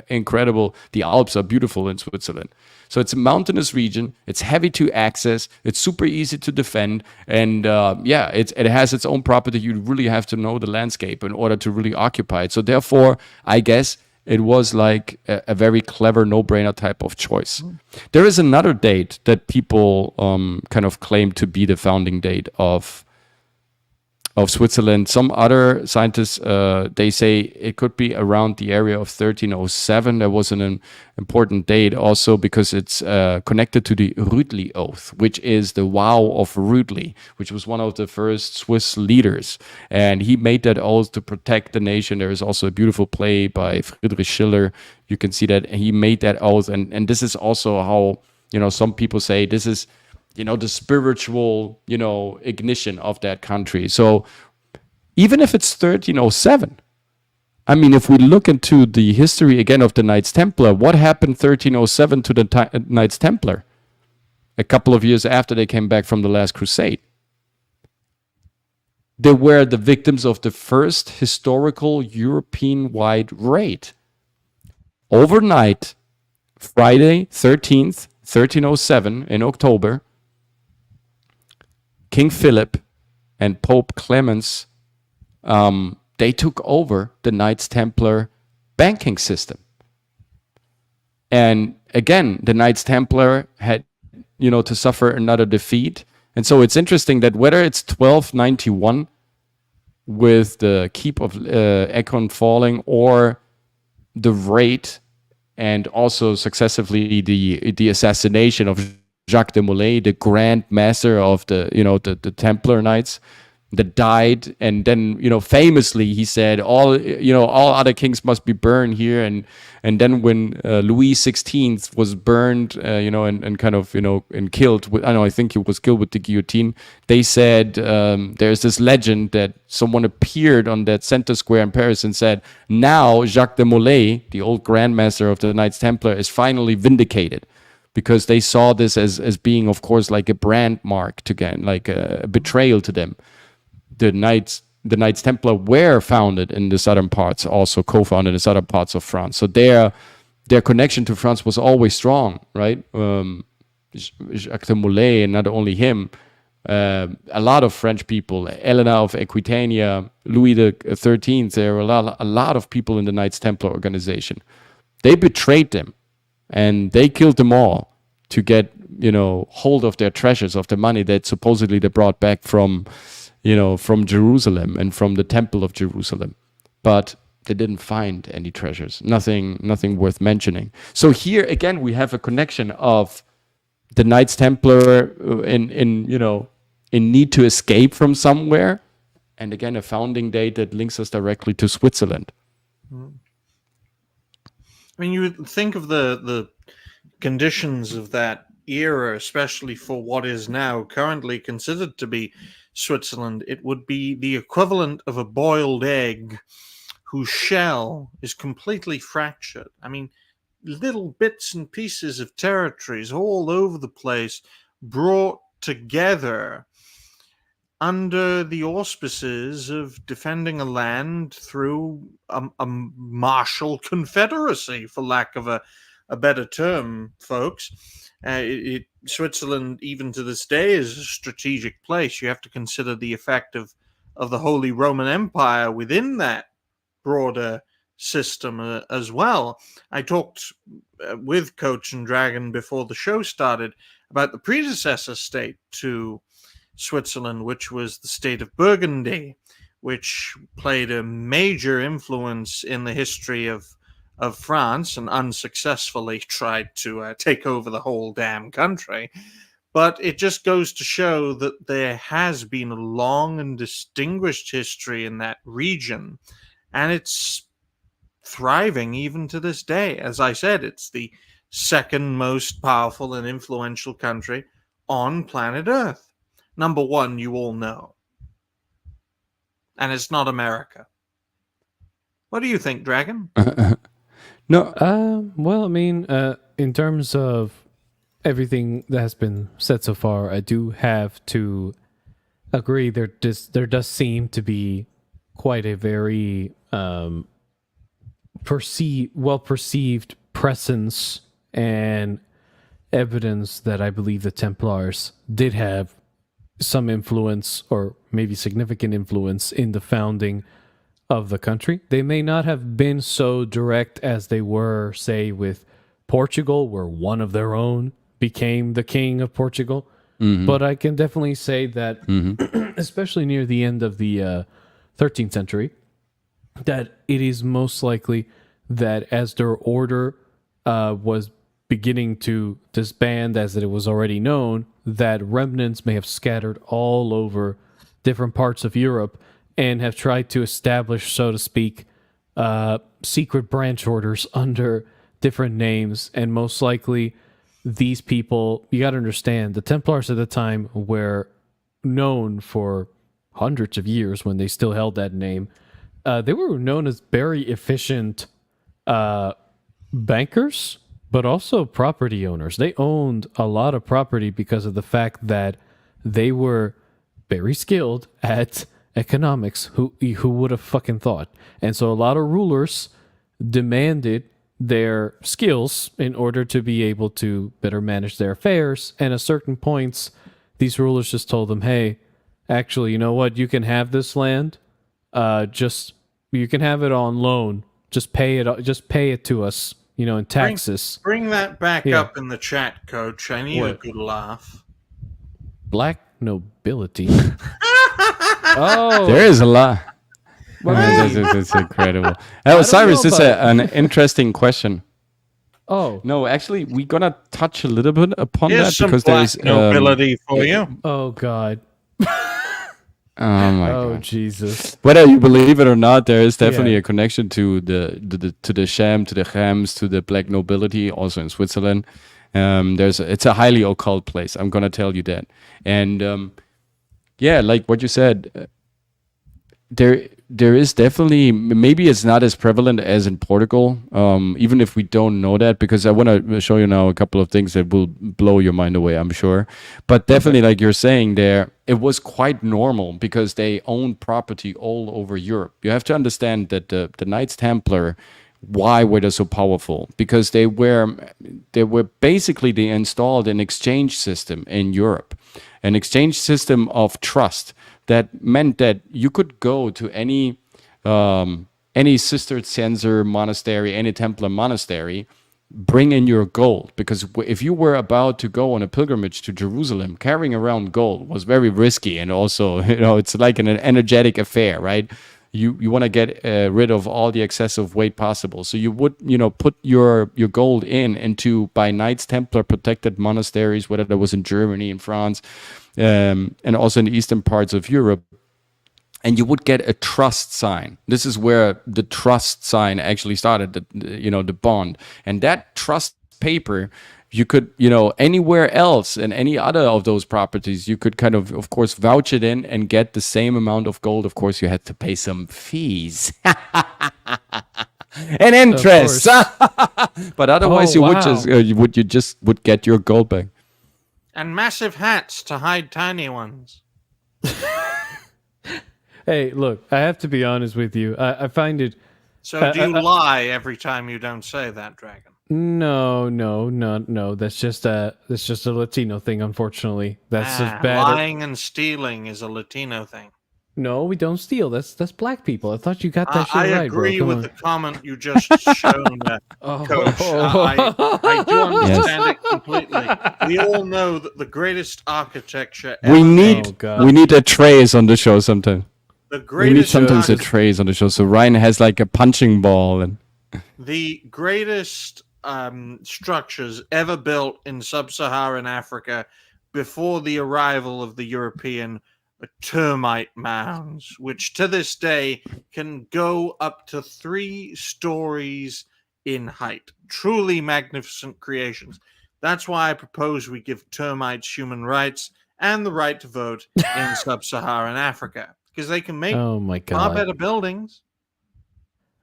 incredible. The Alps are beautiful in Switzerland. So it's a mountainous region. It's heavy to access. It's super easy to defend. And it has its own property. You really have to know the landscape in order to really occupy it. So therefore, I guess it was like a very clever no-brainer type of choice. There is another date that people kind of claim to be the founding date of Switzerland. Some other scientists, they say it could be around the area of 1307. There was an important date also because it's connected to the Rütli Oath, which is the vow of Rütli, which was one of the first Swiss leaders. And he made that oath to protect the nation. There is also a beautiful play by Friedrich Schiller. You can see that he made that oath. And this is also how, some people say this is, the spiritual, ignition of that country. So even if it's 1307, I mean, if we look into the history again of the Knights Templar, what happened 1307 to the Knights Templar? A couple of years after they came back from the last crusade. They were the victims of the first historical European-wide raid. Overnight, Friday 13th, 1307 in October, King Philip and Pope Clemens, they took over the Knights Templar banking system. And again, the Knights Templar had, to suffer another defeat. And so it's interesting that whether it's 1291 with the keep of Econ falling or the raid and also successively the assassination of Jacques de Molay, the Grand Master of the Templar Knights, that died, and then famously he said all other kings must be burned here, and then when Louis XVI was burned, and kind of and killed with, I think he was killed with the guillotine. They said there's this legend that someone appeared on that center square in Paris and said, now Jacques de Molay, the old Grand Master of the Knights Templar, is finally vindicated. Because they saw this as being, of course, like a brand mark to again, like a betrayal to them. The Knights Templar were founded in the southern parts, also co-founded in the southern parts of France. So their connection to France was always strong, right? Jacques de Molay, and not only him, a lot of French people, Eleanor of Aquitania, Louis XIII, there were a lot of people in the Knights Templar organization. They betrayed them. And they killed them all to get, hold of their treasures, of the money that supposedly they brought back from Jerusalem and from the Temple of Jerusalem. But they didn't find any treasures, nothing worth mentioning. So here again, we have a connection of the Knights Templar in need to escape from somewhere, and again a founding date that links us directly to Switzerland. I mean, you would think of the conditions of that era, especially for what is now currently considered to be Switzerland. It would be the equivalent of a boiled egg whose shell is completely fractured. I mean, little bits and pieces of territories all over the place brought together under the auspices of defending a land through a martial confederacy, for lack of a better term, folks. Switzerland, even to this day, is a strategic place. You have to consider the effect of the Holy Roman Empire within that broader system as well. I talked with Coach and Dragon before the show started about the predecessor state to Switzerland, which was the state of Burgundy, which played a major influence in the history of France and unsuccessfully tried to take over the whole damn country. But it just goes to show that there has been a long and distinguished history in that region, and it's thriving even to this day. As I said, it's the second most powerful and influential country on planet Earth. Number one, you all know. And it's not America. What do you think, Dragon? No. Well, I mean, in terms of everything that has been said so far, I do have to agree. There does seem to be quite a very well-perceived presence and evidence that I believe the Templars did have some influence, or maybe significant influence, in the founding of the country. They may not have been so direct as they were, say, with Portugal, where one of their own became the king of Portugal. But I can definitely say that, especially near the end of the 13th century, that it is most likely that as their order was beginning to disband, as it was already known, that remnants may have scattered all over different parts of Europe and have tried to establish, so to speak, secret branch orders under different names. And most likely, these people, you got to understand, the Templars at the time were known for hundreds of years when they still held that name. They were known as very efficient bankers, but also property owners. They owned a lot of property because of the fact that they were very skilled at economics. Who would have fucking thought? And so a lot of rulers demanded their skills in order to be able to better manage their affairs. And at certain points, these rulers just told them, hey, actually, you know what? You can have this land. You can have it on loan. Just pay it to us, in taxes. Bring that back up in the chat, Coach. I need a good laugh. Black nobility. Oh, There is a lot. That's incredible. Oh, Cyrus, this is an interesting question. Oh. No, actually, we're going to touch a little bit upon Here's that some because black there's nobility for you. Oh, God. Oh my Oh, God. Jesus. Whether you believe it or not, there is definitely a connection to the sham, to the Hams, to the black nobility, also in Switzerland. It's a highly occult place. I'm gonna tell you that. And like what you said, there is definitely, maybe it's not as prevalent as in Portugal, even if we don't know that, because I want to show you now a couple of things that will blow your mind away, I'm sure. But definitely, like you're saying there, it was quite normal because they owned property all over Europe. You have to understand that the Knights Templar, why were they so powerful? Because they were basically, they installed an exchange system in Europe, an exchange system of trust. That meant that you could go to any Cistercian monastery, any Templar monastery, bring in your gold. Because if you were about to go on a pilgrimage to Jerusalem, carrying around gold was very risky, and also, it's like an energetic affair, right? You want to get rid of all the excessive weight possible. So you would, put your gold into by Knights Templar protected monasteries, whether that was in Germany, in France, and also in the eastern parts of Europe. And you would get a trust sign. This is where the trust sign actually started, the bond. And that trust paper, you could, anywhere else in any other of those properties, you could kind of course, vouch it in and get the same amount of gold. Of course, you had to pay some fees and interest. But otherwise, you would get your gold back. And massive hats to hide tiny ones. Hey, look, I have to be honest with you. I find it... So do you lie every time you don't say that, Dragon? No. That's just a Latino thing, unfortunately. That's just bad. Lying and stealing is a Latino thing. No, we don't steal. That's black people. I thought you got that shit I right, bro. agree with the comment you just shown, Coach. I do understand it completely. We all know that the greatest architecture ever We need a trace on the show sometime. We need sometimes a trace on the show. So Ryan has like a punching ball and the greatest structures ever built in sub-Saharan Africa before the arrival of the European termite mounds, which to this day can go up to 3 stories in height. Truly magnificent creations. That's why I propose we give termites human rights and the right to vote in sub-Saharan Africa, because they can make far better buildings.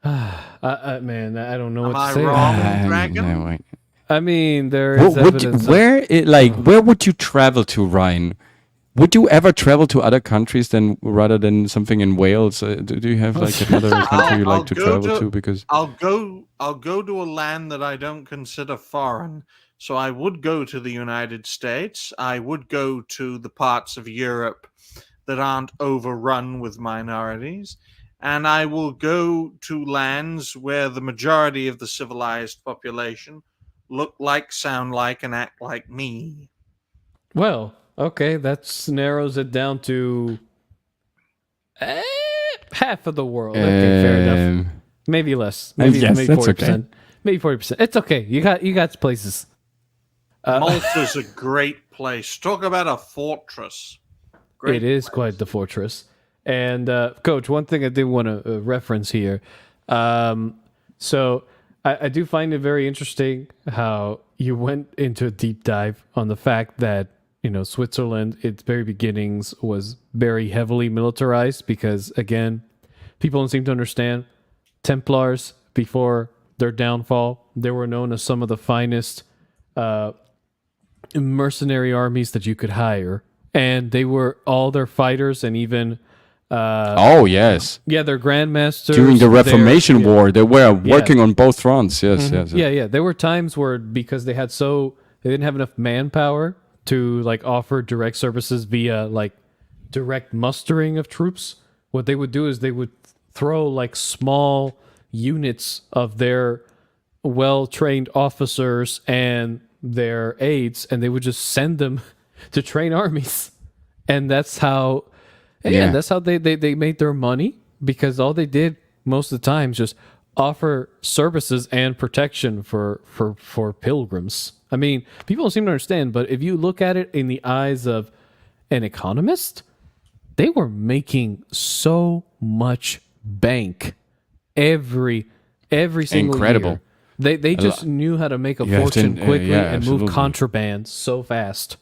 Man, I don't know Am what to I say. wrong, Dragon? wait. I mean, there is evidence. Where would you travel to, Ryan? Would you ever travel to other countries rather than something in Wales? Do you have like another country you like to travel to? Because I'll go to a land that I don't consider foreign. So I would go to the United States. I would go to the parts of Europe that aren't overrun with minorities. and I will go to lands where the majority of the civilized population look like, sound like, and act like me. Well, okay, that narrows it down to half of the world. Okay, fair enough. Maybe less. Maybe yes, maybe that's 40%. okay. Maybe 40%. It's okay. You got places. Malta's a great place. Talk about a fortress. Great It is place. quite the fortress. And Coach, one thing I did want to reference here. So I do find it very interesting how you went into a deep dive on the fact that Switzerland, its very beginnings, was very heavily militarized because, again, people don't seem to understand. Templars, before their downfall, they were known as some of the finest mercenary armies that you could hire, and they were all their fighters and even Oh yes, their grandmasters during the Reformation their- War, they were working on both fronts. Yes, yes. yeah there were times where, because they didn't have enough manpower to like offer direct services via like direct mustering of troops, what they would do is they would throw like small units of their well-trained officers and their aides, and they would just send them to train armies. And that's how that's how they made their money, because all they did most of the time is just offer services and protection for pilgrims. I mean, people don't seem to understand, but if you look at it in the eyes of an economist, they were making so much bank every single Incredible. year. They just knew how to make a You have to- fortune quickly yeah, and move absolutely. contraband so fast.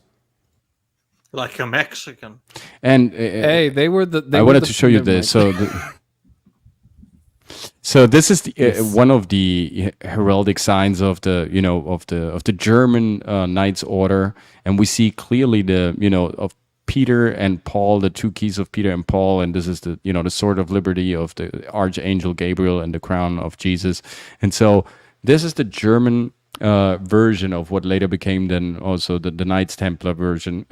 Like a Mexican. And Hey, they were the. They I were wanted the- to show you never this. mind. So this is one of the heraldic signs of the of the German Knights Order, and we see clearly the of Peter and Paul, the two keys of Peter and Paul, and this is the the sword of liberty of the Archangel Gabriel and the crown of Jesus, and so this is the German version of what later became then also the Knights Templar version.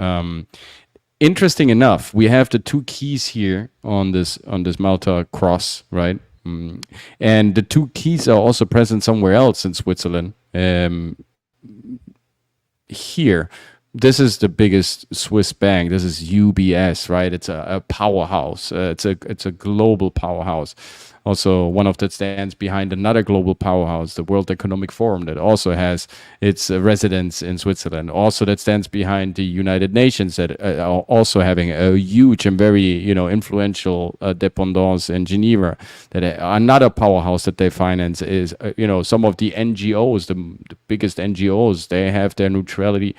Interesting enough, we have the two keys here on this Malta cross, right? And the two keys are also present somewhere else in Switzerland. Here, this is the biggest Swiss bank. This is UBS, right? It's a powerhouse. It's a global powerhouse. Also, one of that stands behind another global powerhouse, the World Economic Forum, that also has its residence in Switzerland. Also, that stands behind the United Nations, that are also having a huge and very influential dependance in Geneva. That another powerhouse that they finance is some of the NGOs, the biggest NGOs. They have their neutrality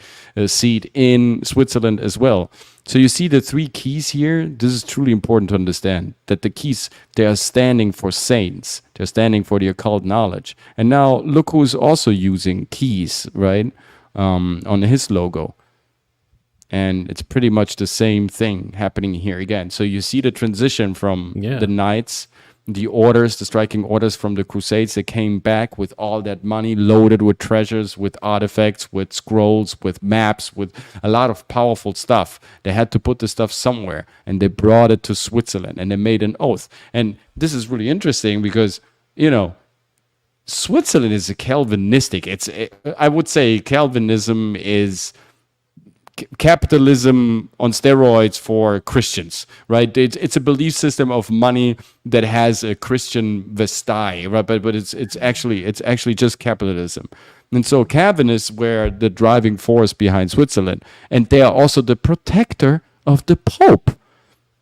seat in Switzerland as well. So you see the three keys here. This is truly important to understand, that the keys, they are standing for saints. They're standing for the occult knowledge. And now look who's also using keys, right, on his logo. And it's pretty much the same thing happening here again. So you see the transition from the knights, the orders, the striking orders from the Crusades. They came back with all that money loaded with treasures, with artifacts, with scrolls, with maps, with a lot of powerful stuff. They had to put the stuff somewhere, and they brought it to Switzerland, and they made an oath. And this is really interesting because, Switzerland is a Calvinistic. I would say Calvinism is capitalism on steroids for Christians, right? It's a belief system of money that has a Christian vestai, right? But it's actually just capitalism. And so Calvinists were the driving force behind Switzerland, and they are also the protector of the Pope,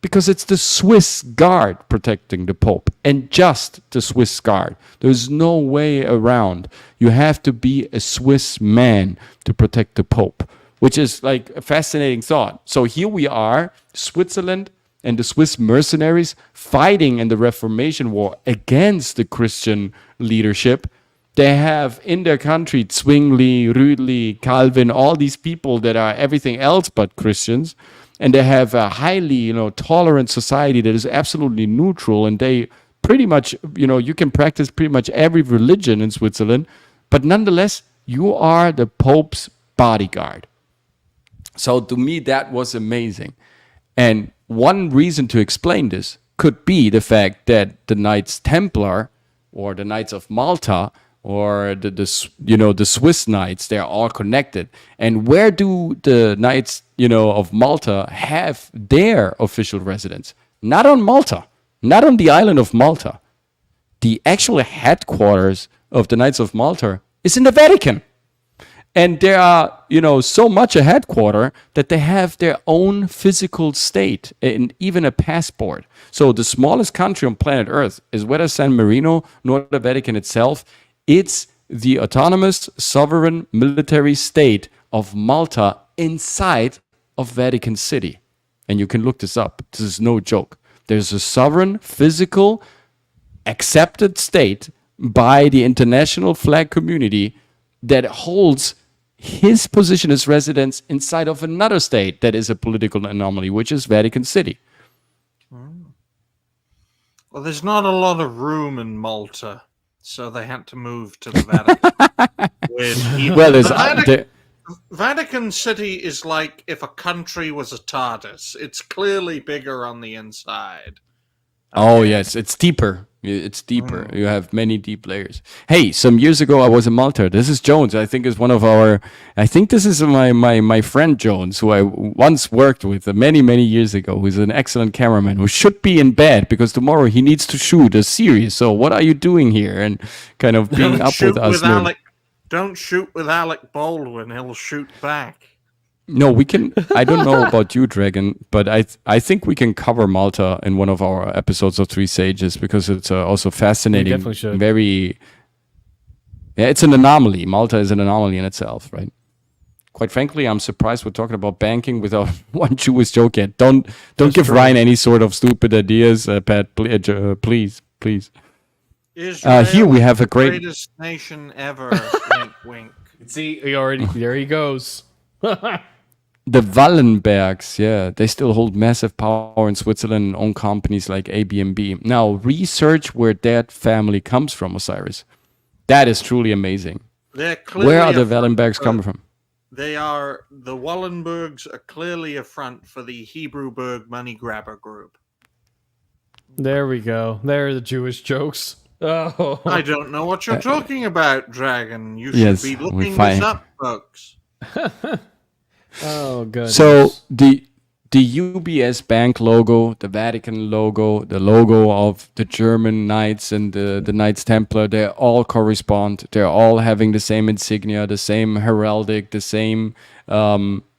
because it's the Swiss guard protecting the Pope, and just the Swiss guard. There's no way around. You have to be a Swiss man to protect the Pope, which is like a fascinating thought. So here we are, Switzerland and the Swiss mercenaries fighting in the Reformation War against the Christian leadership. They have in their country Zwingli, Rüdli, Calvin, all these people that are everything else but Christians. And they have a highly, tolerant society that is absolutely neutral. And they pretty much, you can practice pretty much every religion in Switzerland. But nonetheless, you are the Pope's bodyguard. So to me, that was amazing. And one reason to explain this could be the fact that the Knights Templar or the Knights of Malta or the Swiss Knights, they're all connected. And where do the Knights, of Malta have their official residence? Not on Malta, not on the island of Malta. The actual headquarters of the Knights of Malta is in the Vatican. And there are, so much a headquarter that they have their own physical state and even a passport. So the smallest country on planet Earth is whether San Marino nor the Vatican itself. It's the autonomous sovereign military state of Malta inside of Vatican City. And you can look this up. This is no joke. There's a sovereign, physical, accepted state by the international flag community that holds his position as residence inside of another state that is a political anomaly, which is Vatican City. Well, there's not a lot of room in Malta, so they had to move to the Vatican. Well, there's Vatican City is like if a country was a TARDIS. It's clearly bigger on the inside. Oh, yes, it's deeper. It's deeper. You have many deep layers. Hey, some years ago I was in Malta. This is Jones. I think this is my friend Jones, who I once worked with many years ago, who's an excellent cameraman, who should be in bed because tomorrow he needs to shoot a series. So what are you doing here? And kind of being up with us. Don't shoot with Alec Baldwin. He'll shoot back. No, we can. I don't know about you, Dragon, but I think we can cover Malta in one of our episodes of Three Sages because it's also fascinating. We definitely should. It's an anomaly. Malta is an anomaly in itself, right? Quite frankly, I'm surprised we're talking about banking without one Jewish joke yet. Don't give Ryan any sort of stupid ideas, Pat. Please. Israel here we have a greatest nation ever. Wink, wink. See, there he goes. The Wallenbergs, they still hold massive power in Switzerland and own companies like ABMB. Now, research where that family comes from, Osiris. That is truly amazing. Where are the Wallenbergs coming from? The Wallenbergs are clearly a front for the Hebrewberg money grabber group. There we go. There are the Jewish jokes. Oh. I don't know what you're talking about, Dragon. You should be looking this up, folks. Oh, goodness. So the UBS bank logo, the Vatican logo, the logo of the German Knights and the Knights Templar, they all correspond. They're all having the same insignia, the same heraldic, the same Vestaya.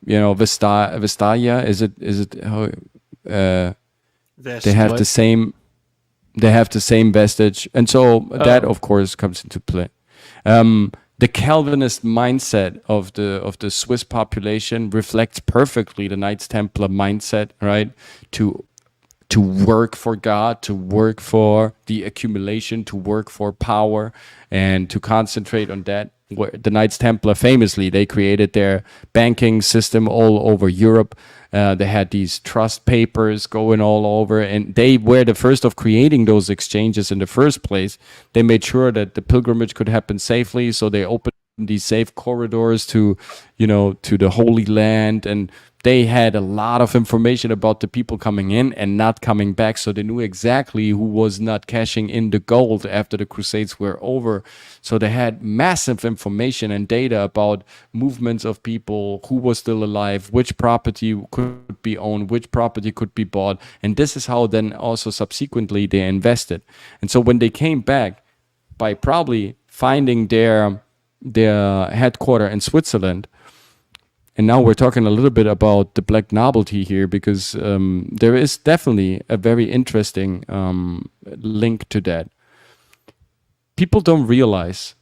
Is it they have the same. They have the same vestige, and so that, of course, comes into play. The Calvinist mindset of the Swiss population reflects perfectly the Knights Templar mindset, right? To work for God, to work for the accumulation, to work for power, and to concentrate on that. The Knights Templar, famously, they created their banking system all over Europe. They had these trust papers going all over, and they were the first of creating those exchanges in the first place. They made sure that the pilgrimage could happen safely, so they opened these safe corridors to the Holy Land, and they had a lot of information about the people coming in and not coming back, so they knew exactly who was not cashing in the gold after the Crusades were over. So they had massive information and data about movements of people, who was still alive, which property could be owned, which property could be bought, and this is how then also subsequently they invested. And so when they came back, by probably finding their headquarter in Switzerland. And now we're talking a little bit about the black nobility here, because there is definitely a very interesting link to that. People don't realize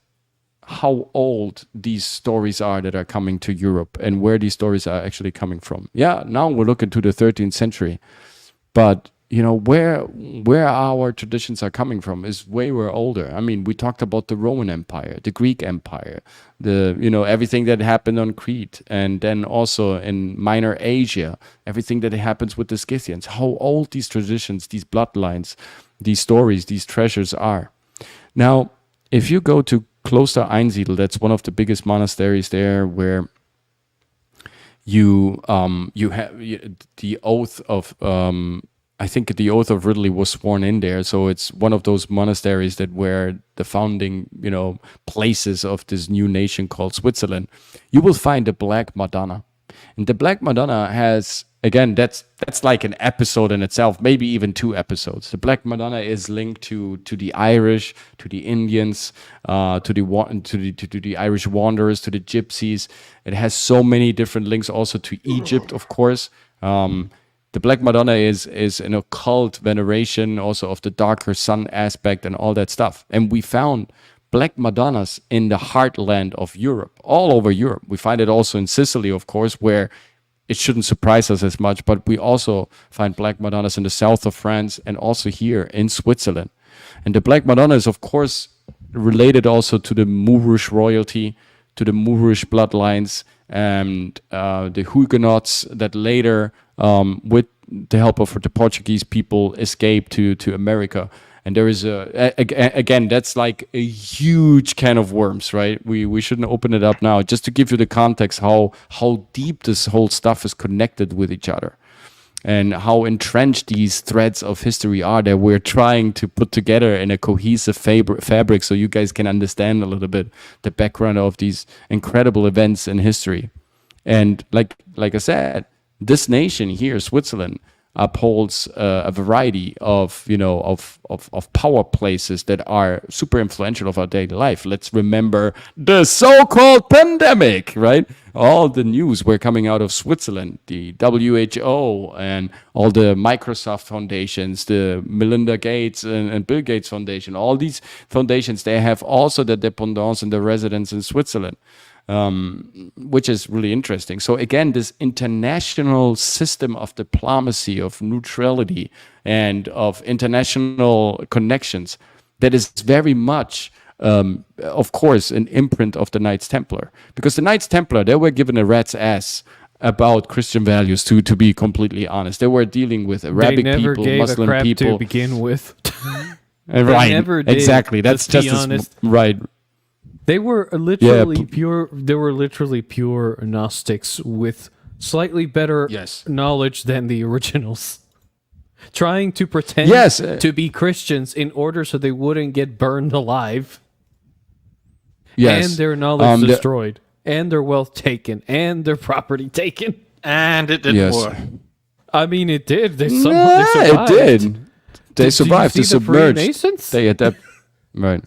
how old these stories are that are coming to Europe and where these stories are actually coming from. Yeah, now we're looking to the 13th century, but where our traditions are coming from is way older. I mean, we talked about the Roman Empire, the Greek Empire, everything that happened on Crete, and then also in Minor Asia, everything that happens with the Scythians, how old these traditions, these bloodlines, these stories, these treasures are. Now, if you go to Kloster Einsiedel, that's one of the biggest monasteries there, where you have the oath of I think the oath of Ridley was sworn in there. So it's one of those monasteries that were the founding, places of this new nation called Switzerland. You will find the Black Madonna. And the Black Madonna has, again, that's like an episode in itself, maybe even 2 episodes. The Black Madonna is linked to the Irish, to the Indians, to the Irish wanderers, to the gypsies. It has so many different links also to Egypt, of course. The Black Madonna is an occult veneration also of the darker sun aspect and all that stuff. And we found Black Madonnas in the heartland of Europe, all over Europe. We find it also in Sicily, of course, where it shouldn't surprise us as much, but we also find Black Madonnas in the south of France and also here in Switzerland. And the Black Madonna is, of course, related also to the Moorish royalty, to the Moorish bloodlines, and the Huguenots that later, with the help of the Portuguese people, escaped to America. And there is again, that's like a huge can of worms, right? We shouldn't open it up now. Just to give you the context, how deep this whole stuff is connected with each other, and how entrenched these threads of history are that we're trying to put together in a cohesive fabric, so you guys can understand a little bit the background of these incredible events in history. And like I said, this nation here, Switzerland, upholds a variety of power places that are super influential of our daily life. Let's remember the so-called pandemic, right? All the news were coming out of Switzerland, the WHO and all the Microsoft foundations, the Melinda Gates and Bill Gates Foundation. All these foundations, they have also the dependance and the residence in Switzerland. Which is really interesting. So again, this international system of diplomacy, of neutrality, and of international connections, that is very much, of course, an imprint of the Knights Templar. Because the Knights Templar, they were given a rat's ass about Christian values, to be completely honest. They were dealing with Arabic people, Muslim a crap people. to begin with. Right, never did, exactly. That's just honest. Right. They were literally pure. They were literally pure Gnostics with slightly better knowledge than the originals, trying to pretend to be Christians in order so they wouldn't get burned alive. Yes, and their knowledge destroyed, and their wealth taken, and their property taken. And it didn't work. I mean, it did. They survived. It did. They survived. They submerged. Freemasons? They adapt. Right.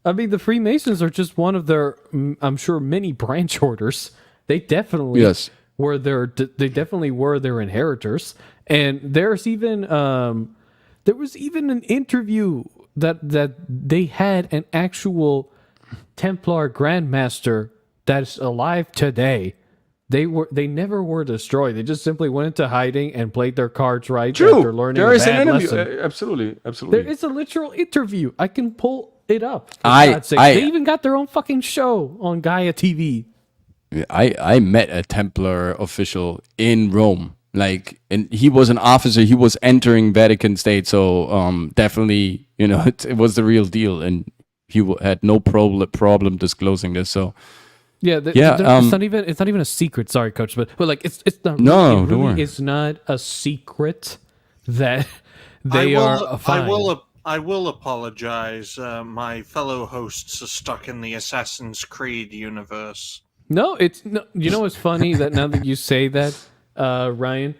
I mean, the Freemasons are just one of their, I'm sure, many branch orders. They definitely were their inheritors. And there's even there was even an interview that they had an actual Templar Grandmaster that's alive today. They never were destroyed. They just simply went into hiding and played their cards right after learning a bad lesson. Absolutely. There is a literal interview. I can pull it up. They even got their own fucking show on Gaia TV. I met a Templar official in Rome. And he was an officer. He was entering Vatican State, so definitely, it was the real deal, and he had no problem disclosing this. So. It's not even a secret. Sorry, Coach, but it's not. No, it really is not a secret that they are fine. I will apologize. My fellow hosts are stuck in the Assassin's Creed universe. No, you know what's funny that now that you say that, Ryan,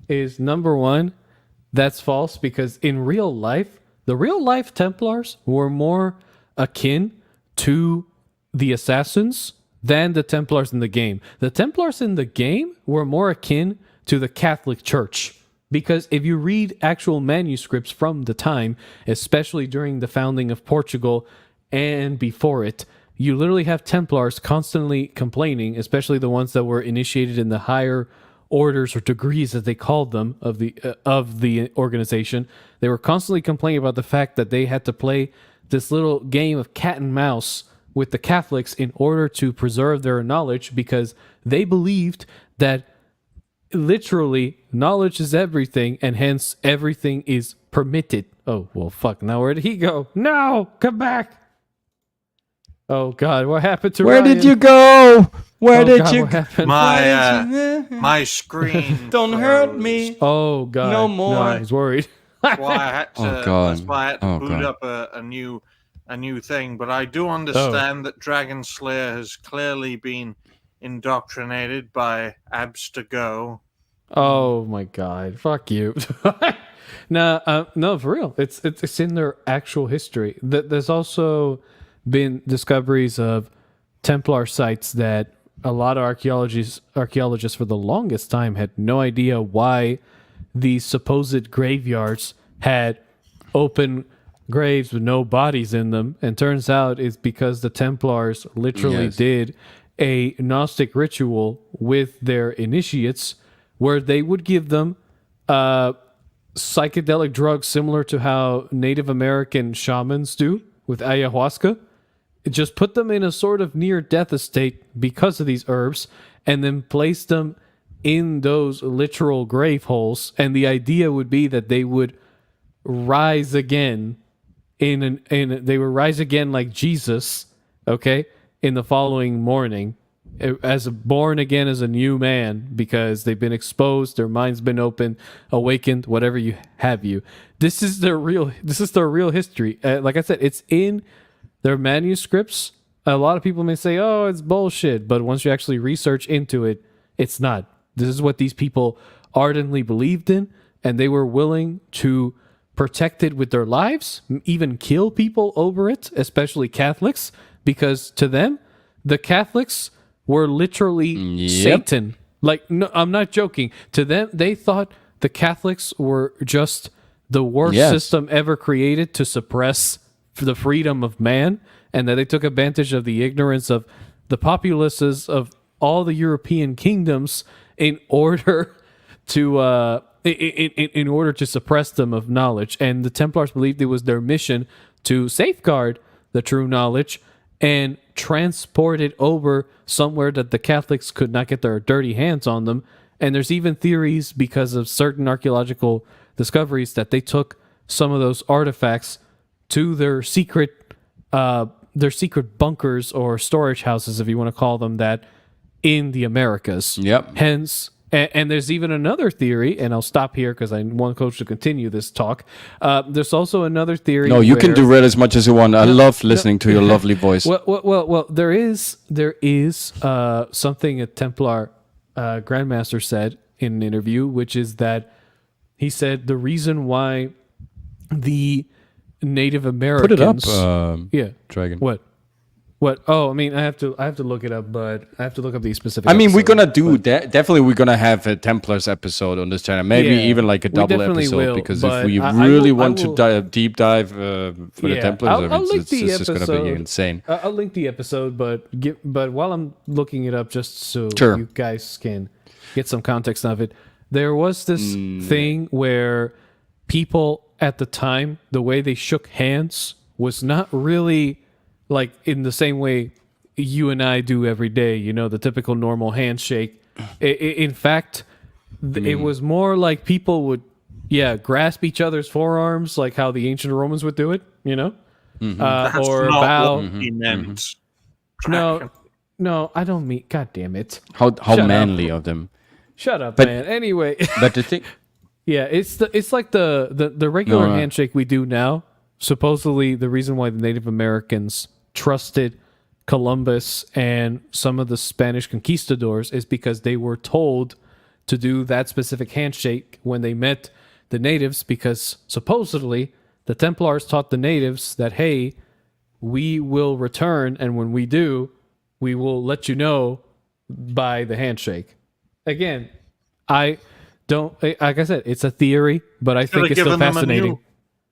is number one, that's false, because in real life, the real life Templars were more akin to the Assassins than the Templars in the game. The Templars in the game were more akin to the Catholic Church. Because if you read actual manuscripts from the time, especially during the founding of Portugal and before it, you literally have Templars constantly complaining, especially the ones that were initiated in the higher orders or degrees, as they called them, of the organization. They were constantly complaining about the fact that they had to play this little game of cat and mouse with the Catholics in order to preserve their knowledge, because they believed that literally knowledge is everything, and hence everything is permitted. Oh, well, fuck. Now where did he go? No! Come back! Oh, God. What happened to Where Ryan? did you go? Where Oh, did God, you? what happened? My screen. Don't hurt froze. me. Oh God, No more. No, I was worried. That's why I had to. Oh, God. That's why I had to Oh, boot God. up a new thing. But I do understand that Dragon Slayer has clearly been indoctrinated by Abs to Go. Oh my God, fuck you. No, for real. It's in their actual history. There's also been discoveries of Templar sites that a lot of archaeologists for the longest time had no idea why these supposed graveyards had open graves with no bodies in them, and turns out it's because the Templars literally Yes. did a Gnostic ritual with their initiates where they would give them psychedelic drugs similar to how Native American shamans do with ayahuasca. Just put them in a sort of near-death state because of these herbs, and then place them in those literal grave holes. And the idea would be that they would rise again they would rise again like Jesus, okay, in the following morning, as born again as a new man, because they've been exposed, their mind's been opened, awakened, whatever you have. This is their real history. Like I said, it's in their manuscripts. A lot of people may say, oh, it's bullshit, but once you actually research into it, it's not. This is what these people ardently believed in, and they were willing to protect it with their lives, even kill people over it, especially Catholics, because to them, the Catholics were literally Satan. Like, no, I'm not joking. To them, they thought the Catholics were just the worst system ever created to suppress the freedom of man, and that they took advantage of the ignorance of the populaces of all the European kingdoms in order to in order to suppress them of knowledge. And the Templars believed it was their mission to safeguard the true knowledge and transport it over somewhere that the Catholics could not get their dirty hands on them. And there's even theories, because of certain archaeological discoveries, that they took some of those artifacts to their secret bunkers or storage houses, if you want to call them that, in the Americas. Yep. Hence, and there's even another theory, and I'll stop here because I want Coach to continue this talk. There's also another theory. No, you can derail as much as you want. I love listening to your lovely voice. Well, there is something a Templar Grandmaster said in an interview, which is that he said the reason why the Native Americans... Put it up, yeah. Dragon. What? Oh, I mean, I have to look it up, but I have to look up these specific. I mean, we're episodes, gonna do that. Definitely, we're gonna have a Templars episode on this channel. Maybe even like a double episode, will, because if but we I really will- want to deep dive for the Templars, I'll link it's the just gonna be episode. insane. I'll link the episode, but while I'm looking it up, just so Sure. you guys can get some context of it, there was this thing where people at the time, the way they shook hands was not really like in the same way you and I do every day, you know, the typical normal handshake. In fact, it was more like people would, grasp each other's forearms, like how the ancient Romans would do it, you know, That's or not bow. what he meant. No, I don't mean. God damn it! How Shut manly of them. Shut up, But- man. Anyway, But the thing, it's like the regular No. handshake we do now. Supposedly, the reason why the Native Americans trusted Columbus and some of the Spanish conquistadors is because they were told to do that specific handshake when they met the natives, because supposedly the Templars taught the natives that, hey, we will return, and when we do, we will let you know by the handshake. Again, I don't, like I said, it's a theory, but I think it's still fascinating.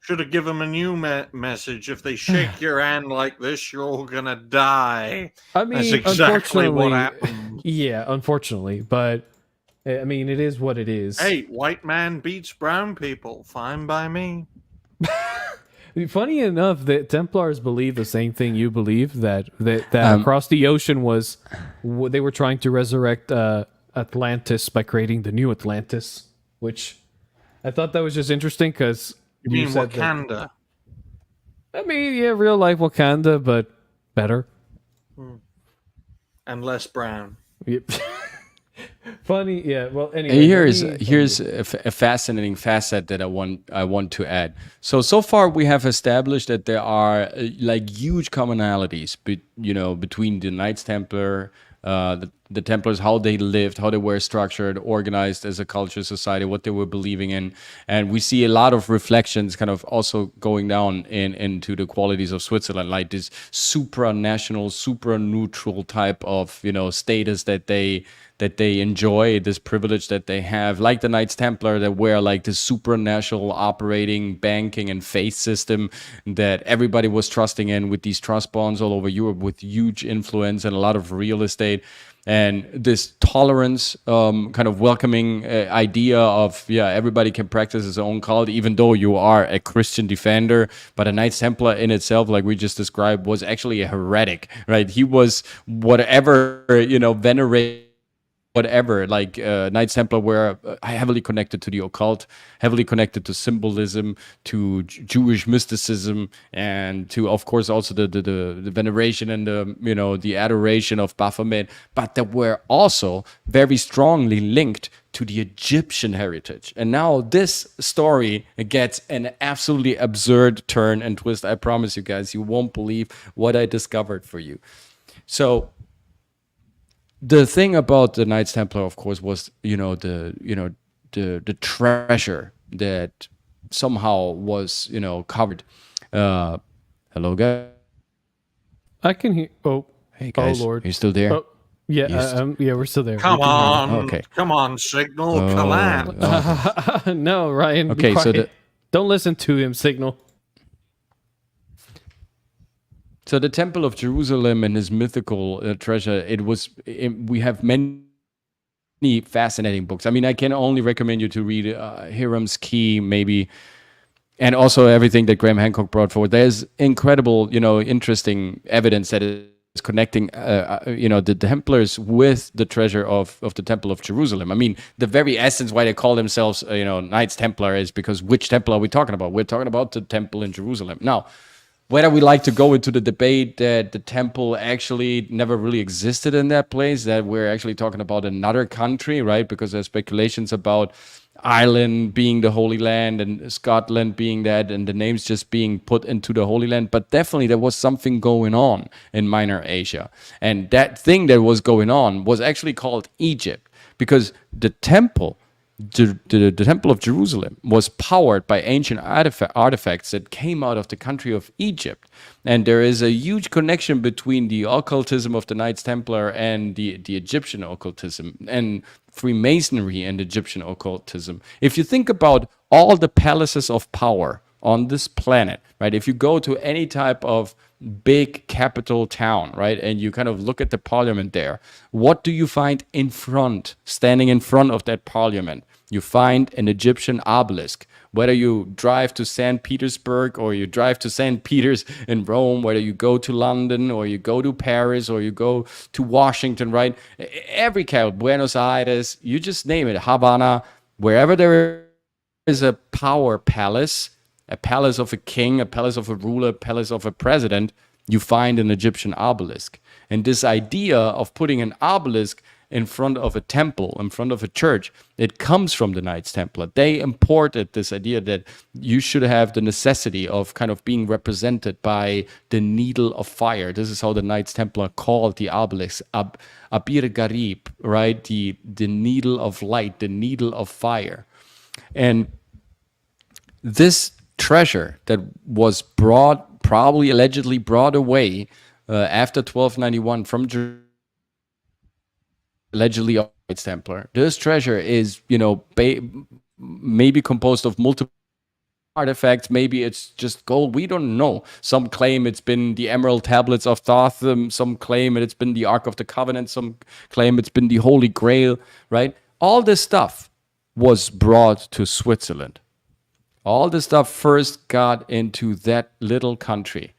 Should have given them a new message. If they shake your hand like this, you're all gonna die. I mean, That's exactly what unfortunately, happened. yeah, unfortunately, but I mean, it is what it is. Hey, white man beats brown people. Fine by me. Funny enough, the Templars believe the same thing you believe, that across the ocean was they were trying to resurrect Atlantis by creating the new Atlantis, which I thought that was just interesting because You mean said that- Wakanda? I mean, yeah, real life Wakanda, but better. and less brown. Yep. Funny, yeah. Well, And anyway, here's a fascinating facet that I want to add. So far we have established that there are like huge commonalities, between the Knights Templar, the Templars, how they lived, how they were structured, organized as a culture, society, what they were believing in, and we see a lot of reflections, kind of also going down into the qualities of Switzerland, like this supranational, supra-neutral type of status that they enjoy, this privilege that they have, like the Knights Templar, that were like this supranational operating banking and faith system that everybody was trusting in, with these trust bonds all over Europe, with huge influence and a lot of real estate. And this tolerance, kind of welcoming idea of, everybody can practice his own cult, even though you are a Christian defender. But a Knights Templar in itself, like we just described, was actually a heretic, right? He was whatever, venerated, whatever, like Knights Templar were heavily connected to the occult, heavily connected to symbolism, to Jewish mysticism, and to, of course, also the veneration and the adoration of Baphomet, but that were also very strongly linked to the Egyptian heritage. And now this story gets an absolutely absurd turn and twist. I promise you guys, you won't believe what I discovered for you. So the thing about the Knights Templar, of course, was the treasure that somehow was covered. Hello, guys. I can hear. Oh, Hey, guys. Oh, Lord. You still there? Oh, yeah, yeah, we're still there. Come on, Okay. come on, Signal, collapse. No, Ryan. Okay, be so quiet. Don't listen to him, Signal. So the Temple of Jerusalem and his mythical treasure, we have many fascinating books. I mean, I can only recommend you to read Hiram's Key, maybe, and also everything that Graham Hancock brought forward. There's incredible, interesting evidence that is connecting, the Templars with the treasure of the Temple of Jerusalem. I mean, the very essence why they call themselves, Knights Templar is because which temple are we talking about? We're talking about the temple in Jerusalem. Now, whether we like to go into the debate that the temple actually never really existed in that place, that we're actually talking about another country, right? Because there's speculations about Ireland being the Holy Land and Scotland being that, and the names just being put into the Holy Land. But definitely there was something going on in Minor Asia. And that thing that was going on was actually called Egypt, because the temple, the Temple of Jerusalem, was powered by ancient artifacts that came out of the country of Egypt. And there is a huge connection between the occultism of the Knights Templar and the Egyptian occultism, and Freemasonry and Egyptian occultism. If you think about all the palaces of power on this planet, right? If you go to any type of big capital town, right, and you kind of look at the parliament there, what do you find standing in front of that parliament? You find an Egyptian obelisk. Whether you drive to St. Petersburg or you drive to St. Peter's in Rome, whether you go to London or you go to Paris or you go to Washington, right? Every capital, Buenos Aires, you just name it, Havana, wherever there is a power palace, a palace of a king, a palace of a ruler, a palace of a president, you find an Egyptian obelisk. And this idea of putting an obelisk in front of a temple, in front of a church, it comes from the Knights Templar. They imported this idea that you should have the necessity of kind of being represented by the needle of fire. This is how the Knights Templar called the obelisk, Abir Garib, right? The needle of light, the needle of fire. And this treasure that was probably allegedly brought away after 1291 from Jerusalem, allegedly of Knights Templar. This treasure is, maybe composed of multiple artifacts. Maybe it's just gold. We don't know. Some claim it's been the Emerald Tablets of Thoth. Some claim it's been the Ark of the Covenant. Some claim it's been the Holy Grail, right? All this stuff was brought to Switzerland. All this stuff first got into that little country,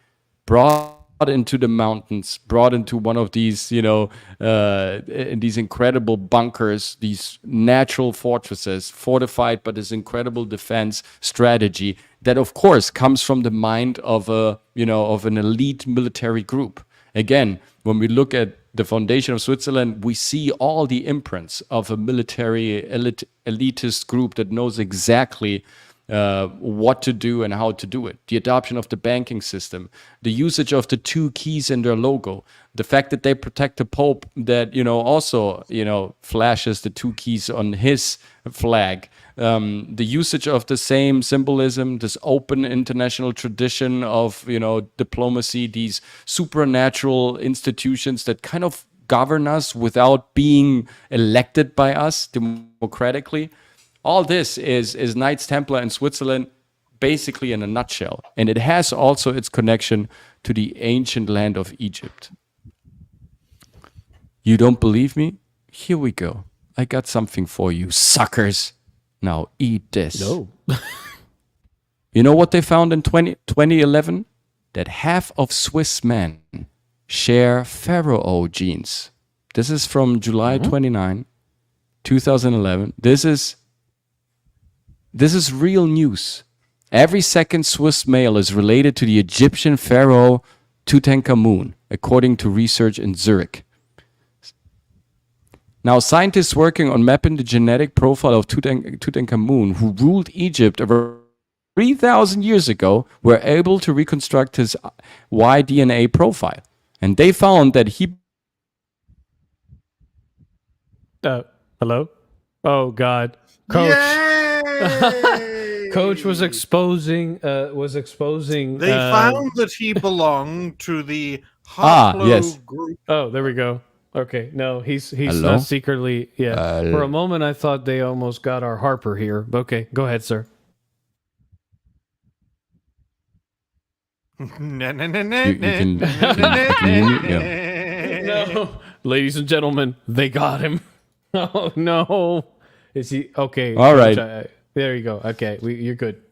brought into the mountains, brought into one of these, these incredible bunkers, these natural fortresses, fortified by this incredible defense strategy that, of course, comes from the mind of an elite military group. again, when we look at the foundation of Switzerland, we see all the imprints of a military elitist group that knows exactly what to do and how to do it. The adoption of the banking system, the usage of the 2 keys in their logo, the fact that they protect the Pope that, also, flashes the 2 keys on his flag, the usage of the same symbolism, this open international tradition of, diplomacy, these supernatural institutions that kind of govern us without being elected by us democratically. All this is Knights Templar in Switzerland, basically in a nutshell. And it has also its connection to the ancient land of Egypt. You don't believe me? Here we go. I got something for you, suckers. Now eat this. No. You know what they found in 2011? That half of Swiss men share Pharaoh genes. This is from July 29, 2011. This is real news. Every second Swiss male is related to the Egyptian pharaoh Tutankhamun, according to research in Zurich. Now, scientists working on mapping the genetic profile of Tutankhamun, who ruled Egypt over 3,000 years ago, were able to reconstruct his Y-DNA profile. And they found that he... Hello? Oh, God. Coach. Yay! Coach was exposing. They found that he belonged to the yes. group. Oh, there we go. Okay, no, he's Hello? not secretly. Yeah, for a moment I thought they almost got our Harper here. Okay, go ahead, sir. You can yeah. No, ladies and gentlemen, they got him. Oh no, is he okay? All right. There you go. Okay, you're good.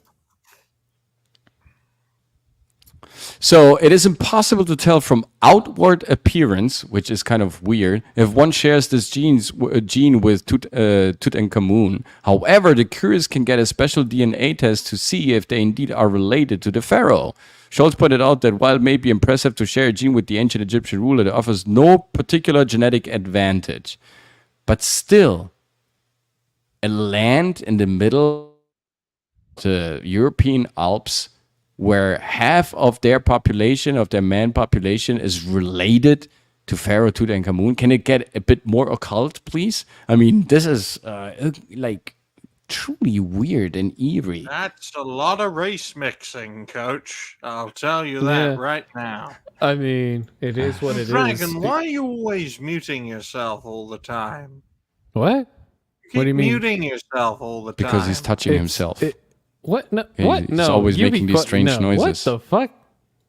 So it is impossible to tell from outward appearance, which is kind of weird, if one shares this gene with Tutankhamun. However, the curious can get a special DNA test to see if they indeed are related to the pharaoh. Scholz pointed out that while it may be impressive to share a gene with the ancient Egyptian ruler, it offers no particular genetic advantage. But still, a land in the middle of the European Alps where half of their population, of their man population, is related to Pharaoh Tutankhamun. Can it get a bit more occult, please? I mean, this is like truly weird and eerie. That's a lot of race mixing, Coach. I'll tell you that right now. I mean, it is what it is. Dragon, why are you always muting yourself all the time? What? Keep What do you mean? muting yourself all the time. Because he's touching himself. What? No, what? He's No, always you making these strange noises. What the fuck?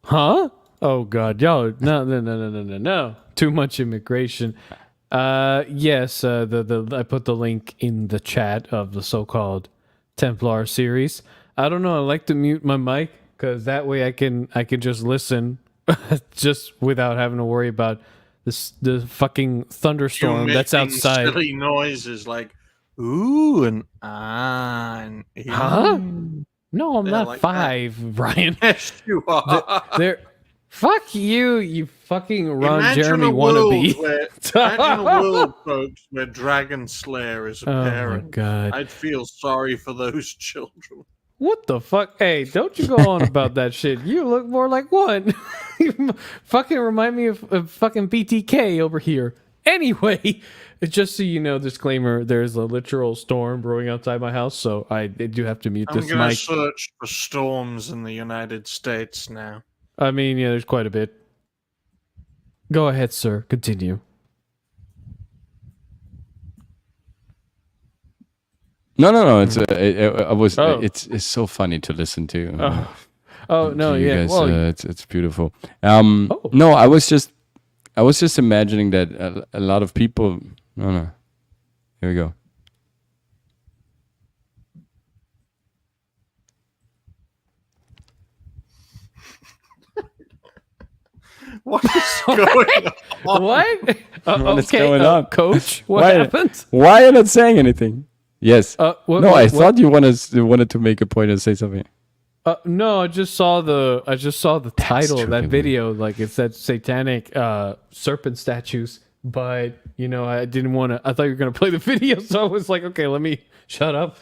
Huh? Oh God, yo, no. Too much immigration. Yes. I put the link in the chat of the so-called Templar series. I don't know. I like to mute my mic because that way I can just listen, just without having to worry about the fucking thunderstorm that's outside. Silly noises like ooh and ah and Huh? No, I'm Yeah, not like 5, Brian. yes, you are. They're fuck you fucking Ron Imagine Jeremy a world wannabe. imagine a world, folks, where Dragon Slayer is a Oh my parent. God. I'd feel sorry for those children. What the fuck? Hey, don't you go on about that shit. You look more like one. You fucking remind me of fucking BTK over here. Anyway, just so you know, disclaimer, there's a literal storm brewing outside my house, so I do have to mute I'm this gonna mic. search for storms in the United States now. I mean, yeah, there's quite a bit. Go ahead, sir. Continue. No. It's Oh. it's so funny to listen to. Oh no, to you yeah. guys, Well, it's beautiful. No, I was just imagining that a lot of people. No. Here we go. What is going on? what? What is going on? Coach? What Why- happened? Why are you not saying anything? Yes. What- no, I what- thought you wanted to make a point and say something. No, I just saw the title of that tripping me. video. Like it said satanic serpent statues, but I didn't want to. I thought you were gonna play the video, so I was like, okay, let me shut up.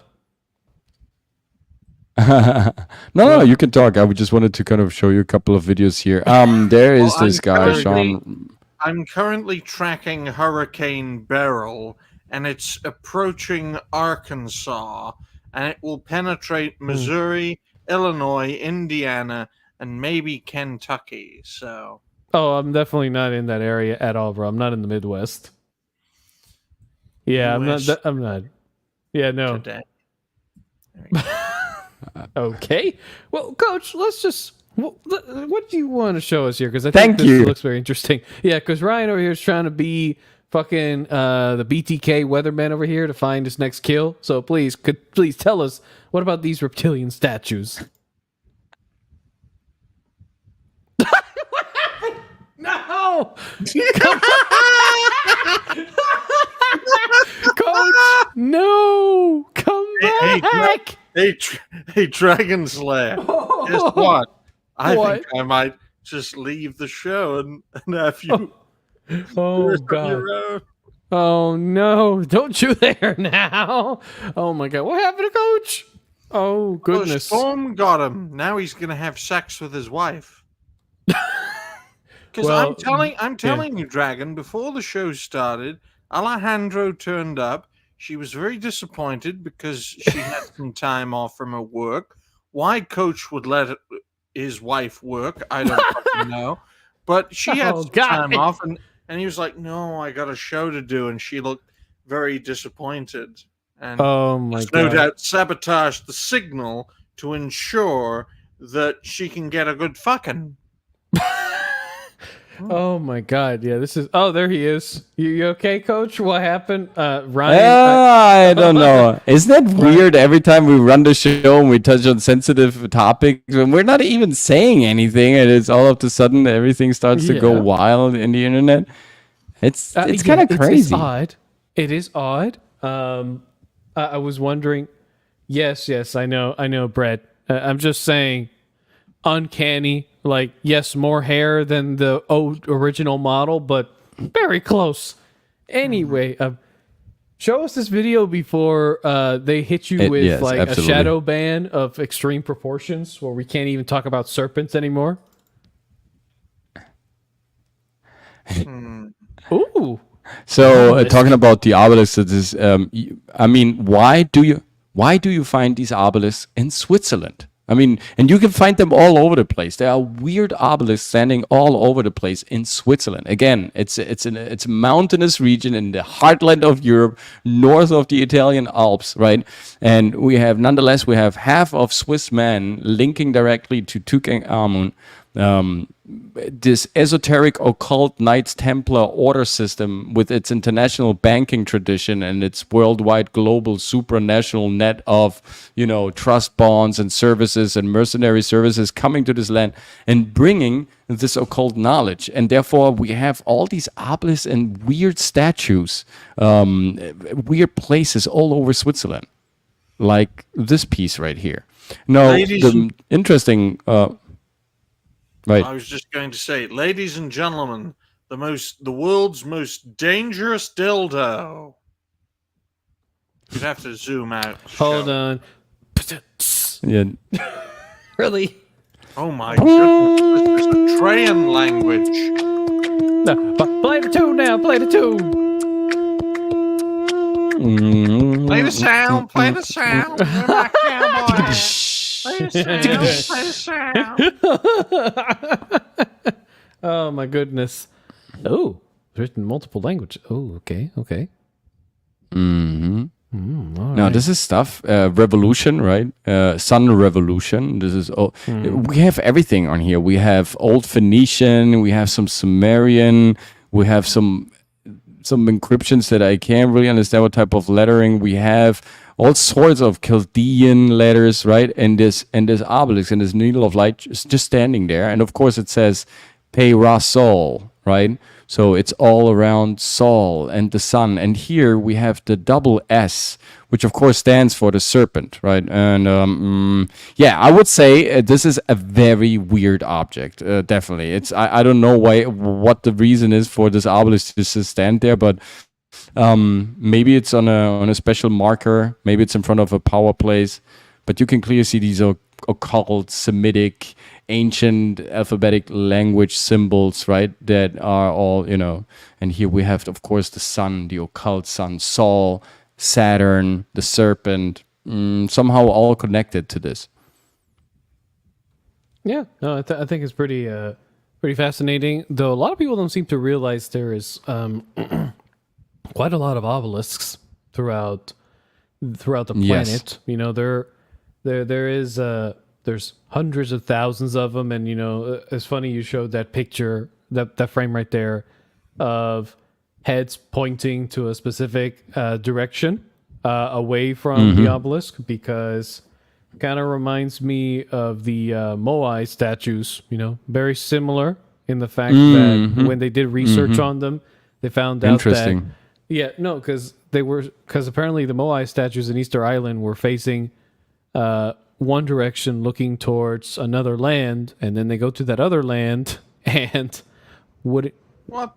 No, you can talk. I just wanted to kind of show you a couple of videos here. There is Well, this guy, Sean. I'm currently tracking Hurricane Beryl, and it's approaching Arkansas, and it will penetrate Missouri, Illinois, Indiana, and maybe Kentucky. So, Oh, I'm definitely not in that area at all, bro. I'm not in the Midwest. Yeah, US I'm not. Yeah, no. today. There we go. Okay. Well, Coach, let's just. What do you want to show us here? Because I Thank think this you. looks very interesting. Yeah, because Ryan over here is trying to be fucking the BTK weatherman over here to find his next kill. So please tell us, what about these reptilian statues? What happened? No! Coach, no! Come back! Hey, Dragon Slayer. Guess what? I What? think I might just leave the show and have you Oh, do it on God. your own. Oh, no. Don't you there now. Oh, my God. What happened to Coach? Oh, Well, goodness. Storm got him. Now he's gonna have sex with his wife. Because Well, I'm telling you, Dragon. Before the show started, Alejandro turned up. She was very disappointed because she had some time off from her work. Why Coach would let his wife work, I don't fucking know. But she had Oh, some God. time off, and he was like, "No, I got a show to do," and she looked very disappointed. And Oh, my has no God. doubt sabotaged the signal to ensure that she can get a good fucking. Oh, my God. Yeah, this is... Oh, there he is. You okay, Coach? What happened? Ryan... I don't know. Isn't that weird every time we run the show and we touch on sensitive topics and we're not even saying anything and it's all of a sudden everything starts to go Yeah. wild in the internet? It's yeah, kind of It's crazy. odd. It is odd. I was wondering... Yes, I know, Brett. I'm just saying... Uncanny, like, yes, more hair than the original model, but very close. Anyway, show us this video before they hit you with yes, like absolutely. a shadow ban of extreme proportions where we can't even talk about serpents anymore. Ooh. So talking about the obelisks, it is, I mean, why do you find these obelisks in Switzerland? I mean, and you can find them all over the place. There are weird obelisks standing all over the place in Switzerland. Again, it's a mountainous region in the heartland of Europe, north of the Italian Alps, right? And we have half of Swiss men linking directly to Tutankhamun. This esoteric occult Knights Templar order system with its international banking tradition and its worldwide global supranational net of, trust bonds and services and mercenary services coming to this land and bringing this occult knowledge. And therefore we have all these obelisks and weird statues, weird places all over Switzerland, like this piece right here. Now, the interesting... Right. I was just going to say, ladies and gentlemen, the world's most dangerous dildo. You'd have to zoom out. Hold on. Yeah. Really? Oh my goodness, this is a Trayan language. No, play the tune now. Play the tune. Play the sound. Play the sound. We're back now, boy. Play the sound. Oh my goodness. Oh, written in multiple languages. Oh, okay. Now this is stuff. Revolution, right? Sun Revolution. This is. We have everything on here. We have Old Phoenician. We have some Sumerian. We have some encryptions that I can't really understand what type of lettering. We have all sorts of Chaldean letters, right? And this obelisk and this needle of light just standing there. And of course it says Pei Rasol, right? So it's all around Sol and the sun. And here we have the double S, which of course stands for the serpent, right? And yeah, I would say this is a very weird object. Definitely, I don't know what the reason is for this obelisk to just stand there, but maybe it's on a special marker. Maybe it's in front of a power place, but you can clearly see these occult, Semitic, ancient alphabetic language symbols, right? That are all, and here we have, of course, the sun, the occult sun, Sol, Saturn, the serpent, somehow all connected to this. Yeah, no, I think it's pretty fascinating. Though a lot of people don't seem to realize there is quite a lot of obelisks throughout the planet. Yes. There is there's hundreds of thousands of them, and it's funny you showed that picture, that frame right there, of heads pointing to a specific direction away from the obelisk, because it kind of reminds me of the Moai statues. Very similar in the fact that when they did research on them, they found out that because apparently the Moai statues in Easter Island were facing one direction, looking towards another land, and then they go to that other land, and what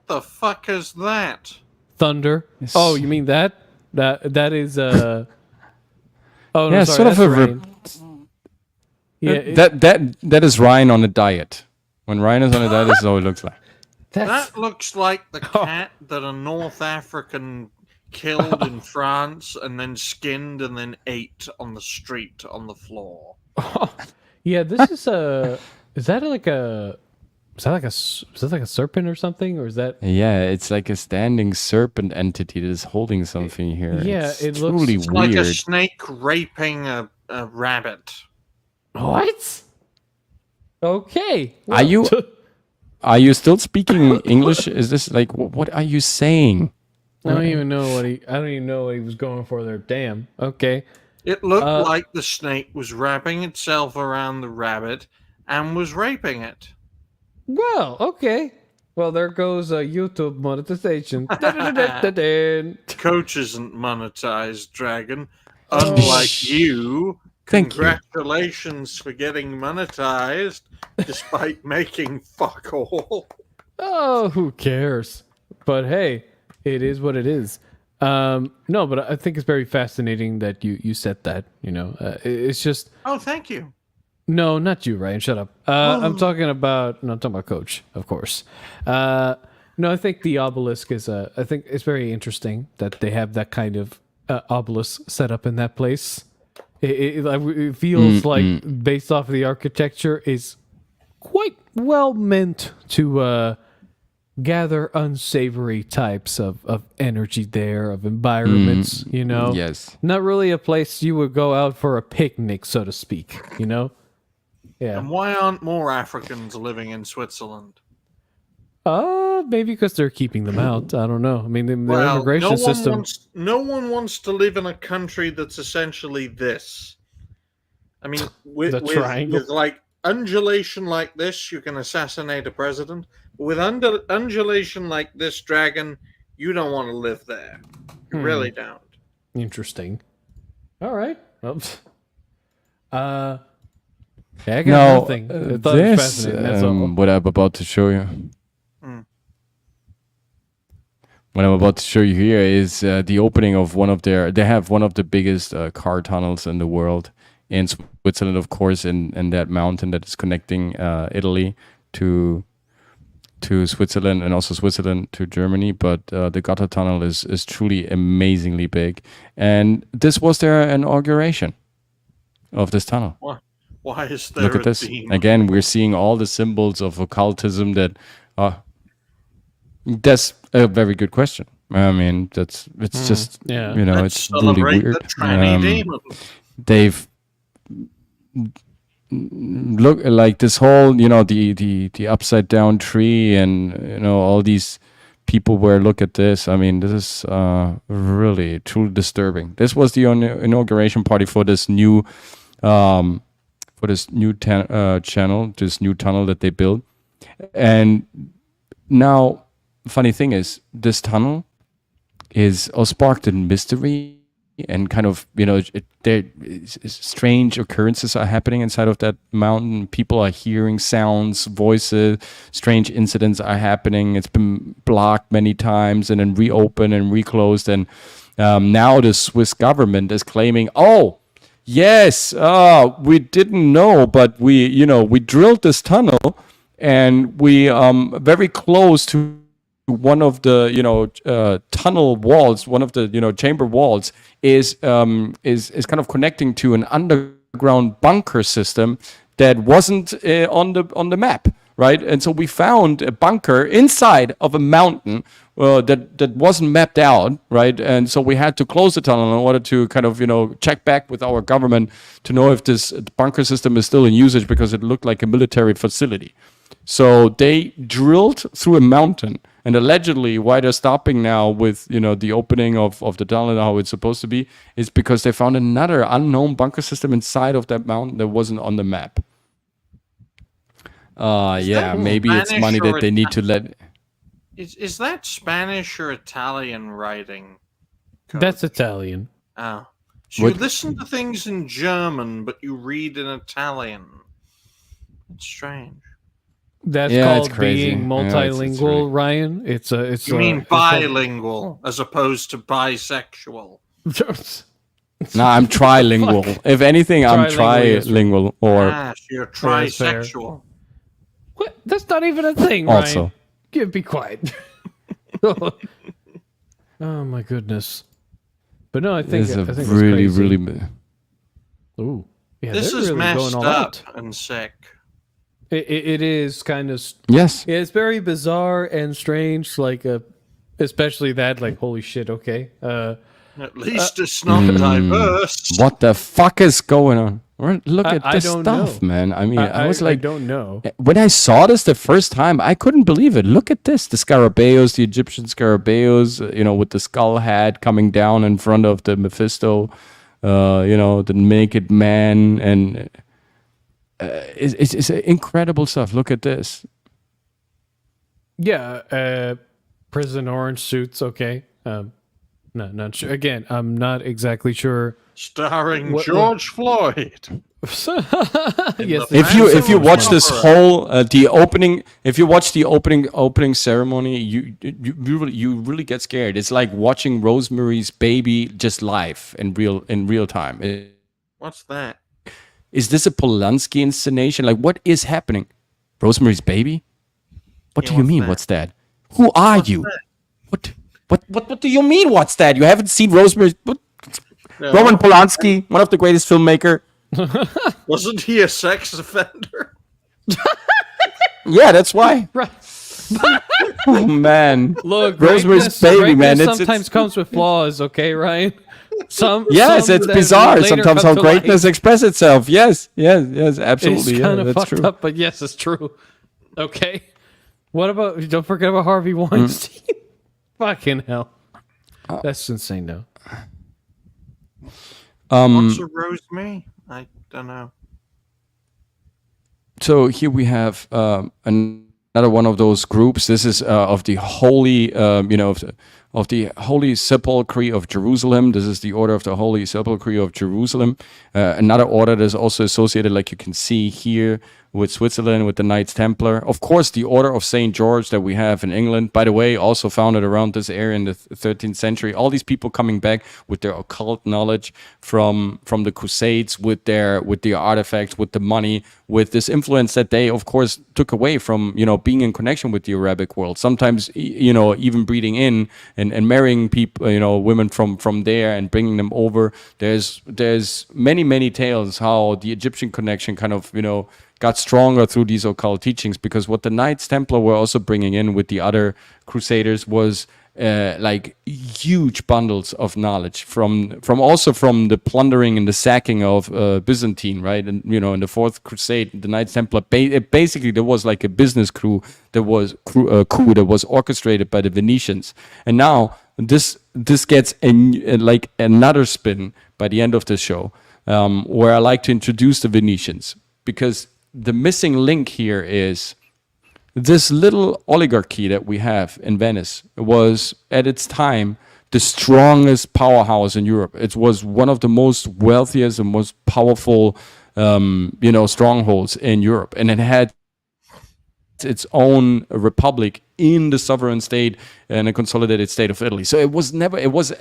the fuck is that? Thunder. Yes. Oh, you mean that is oh no, Yeah, sorry, sort of that's rain. that is Ryan on a diet. When Ryan is on a diet, this is how it looks like. That looks like the cat that a North African killed in France and then skinned and then ate on the street on the floor. Yeah, this is is that like a serpent or something, or is that? Yeah, it's like a standing serpent entity that is holding something here. Yeah, it's it looks truly It's weird. like a snake raping a rabbit. What? Okay. Are you still speaking English? Is this like what are you saying? I don't even know what he was going for there. Damn. Okay. It looked like the snake was wrapping itself around the rabbit and was raping it. Well, okay. Well, there goes YouTube monetization. Coach isn't monetized, Dragon. Unlike you. Thank you. Congratulations for getting monetized despite making fuck all. Oh, who cares? But hey, it is what it is. No, but I think it's very fascinating that you said that. It's just. Oh, thank you. No, not you, Ryan. Shut up. I'm talking about Coach, of course. No, I think the obelisk is. I think it's very interesting that they have that kind of obelisk set up in that place. It feels like, based off of the architecture, is quite well meant to gather unsavory types of energy there, of environments. Yes. Not really a place you would go out for a picnic, so to speak. Yeah. And why aren't more Africans living in Switzerland? Maybe because they're keeping them out. I don't know. I mean, their immigration system. No one wants to live in a country that's essentially this. I mean, with like undulation like this, you can assassinate a president. With undulation like this, Dragon, you don't want to live there. You really don't. Interesting. All right. Well, I got nothing. I thought it was fascinating. That's all. What I'm about to show you. What I'm about to show you here is the opening of they have one of the biggest car tunnels in the world in Switzerland, of course, in that mountain that is connecting Italy to Switzerland, and also Switzerland to Germany. But the Gotthard Tunnel is truly amazingly big. And this was their inauguration of this tunnel. Why is there Look at this. theme? Again, we're seeing all the symbols of occultism that that's a very good question. I mean, it's just, Let's it's really weird. The tranny demon. They've look like this whole, the upside down tree, and, all these people where look at this. I mean, this is really truly disturbing. This was the inauguration party for this new channel, this new tunnel that they built. And now, funny thing is, this tunnel is all sparked in mystery and kind of, strange occurrences are happening inside of that mountain. People are hearing sounds, voices, strange incidents are happening. It's been blocked many times and then reopened and reclosed. And now the Swiss government is claiming, oh, yes, we didn't know, but we drilled this tunnel and we very close to one of the tunnel walls, one of the chamber walls is kind of connecting to an underground bunker system that wasn't on the map, right? And so we found a bunker inside of a mountain that wasn't mapped out, right? And so we had to close the tunnel in order to kind of check back with our government to know if this bunker system is still in usage, because it looked like a military facility. So they drilled through a mountain, and allegedly why they're stopping now with the opening of the tunnel and how it's supposed to be is because they found another unknown bunker system inside of that mountain that wasn't on the map. Maybe it's money that they need to let. Is that Spanish or Italian writing? That's Italian. Oh, so you listen to things in German, but you read in Italian. It's strange. That's called being multilingual, Ryan. It's you mean bilingual as opposed to bisexual? No, I'm trilingual. If anything, I'm trilingual or you're trisexual. What? That's not even a thing, also. Ryan. Be quiet. Oh my goodness. But no, I think it's really. Ooh, yeah, this is really messed going all up out. and sick. It is kind of yes. It's very bizarre and strange, especially that. Like, holy shit! Okay. At least it's not diverse. What the fuck is going on? Look at this stuff, know. Man. I mean, I was like, I don't know. When I saw this the first time, I couldn't believe it. Look at this. The scarabæus, the Egyptian scarabæus, with the skull hat coming down in front of the Mephisto, the naked man. And it's incredible stuff. Look at this. Yeah. Prison orange suits. Okay. Not sure. Again, I'm not exactly sure. Starring George Floyd. Yes. If you watch this whole if you watch the opening ceremony, you really get scared. It's like watching Rosemary's Baby just live in real time. What's that? Is this a Polanski installation? Like, what is happening? Rosemary's Baby? What do you mean? That? What's that? Who are you? That? What do you mean? What's that? You haven't seen Rosemary's? No. Roman Polanski, one of the greatest filmmaker. Wasn't he a sex offender? Yeah, that's why. Right. Oh man, look, Rosemary's Baby, man. It sometimes comes with flaws, okay, Ryan? Yes, it's bizarre sometimes how greatness expresses itself. Yes, absolutely. It's kind of that's fucked true. up, but yes, it's true. Okay. What about? Don't forget about Harvey Weinstein. Fucking hell, that's insane, though. What's a Rosemary? I don't know. So here we have another one of those groups. This is of the Holy, of the Holy Sepulchre of Jerusalem. This is the Order of the Holy Sepulchre of Jerusalem. Another order that is also associated, like you can see here, with Switzerland, with the Knights Templar. Of course, the Order of St. George that we have in England, by the way, also founded around this area in the 13th century. All these people coming back with their occult knowledge from the Crusades, with their artifacts, with the money, with this influence that they, of course, took away from, being in connection with the Arabic world. Sometimes, even breeding in and marrying people, women from there and bringing them over. There's many tales how the Egyptian connection kind of, got stronger through these occult teachings, because what the Knights Templar were also bringing in with the other Crusaders was like huge bundles of knowledge from the plundering and the sacking of Byzantine, right? And in the Fourth Crusade, the Knights Templar basically there was like a business coup that was orchestrated by the Venetians, and now this gets like another spin by the end of the show, where I like to introduce the Venetians, because the missing link here is this little oligarchy that we have in Venice was at its time the strongest powerhouse in Europe. It was one of the most wealthiest and most powerful, strongholds in Europe, and it had its own republic in the sovereign state and a consolidated state of Italy. So it was never, it was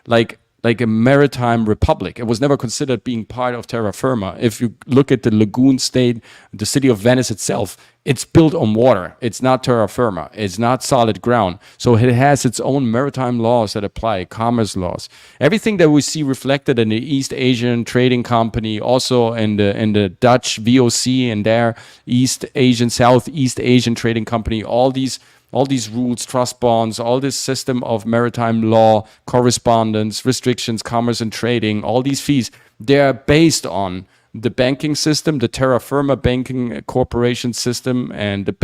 like a maritime republic. It was never considered being part of terra firma. If you look at the lagoon state, the city of Venice itself, it's built on water. It's not terra firma. It's not solid ground. So it has its own maritime laws that apply, commerce laws. Everything that we see reflected in the East Asian Trading Company, also in the Dutch VOC and their Southeast Asian Trading Company, all these rules, trust bonds, all this system of maritime law, correspondence, restrictions, commerce and trading, all these fees, they're based on the banking system, the terra firma banking corporation system, and the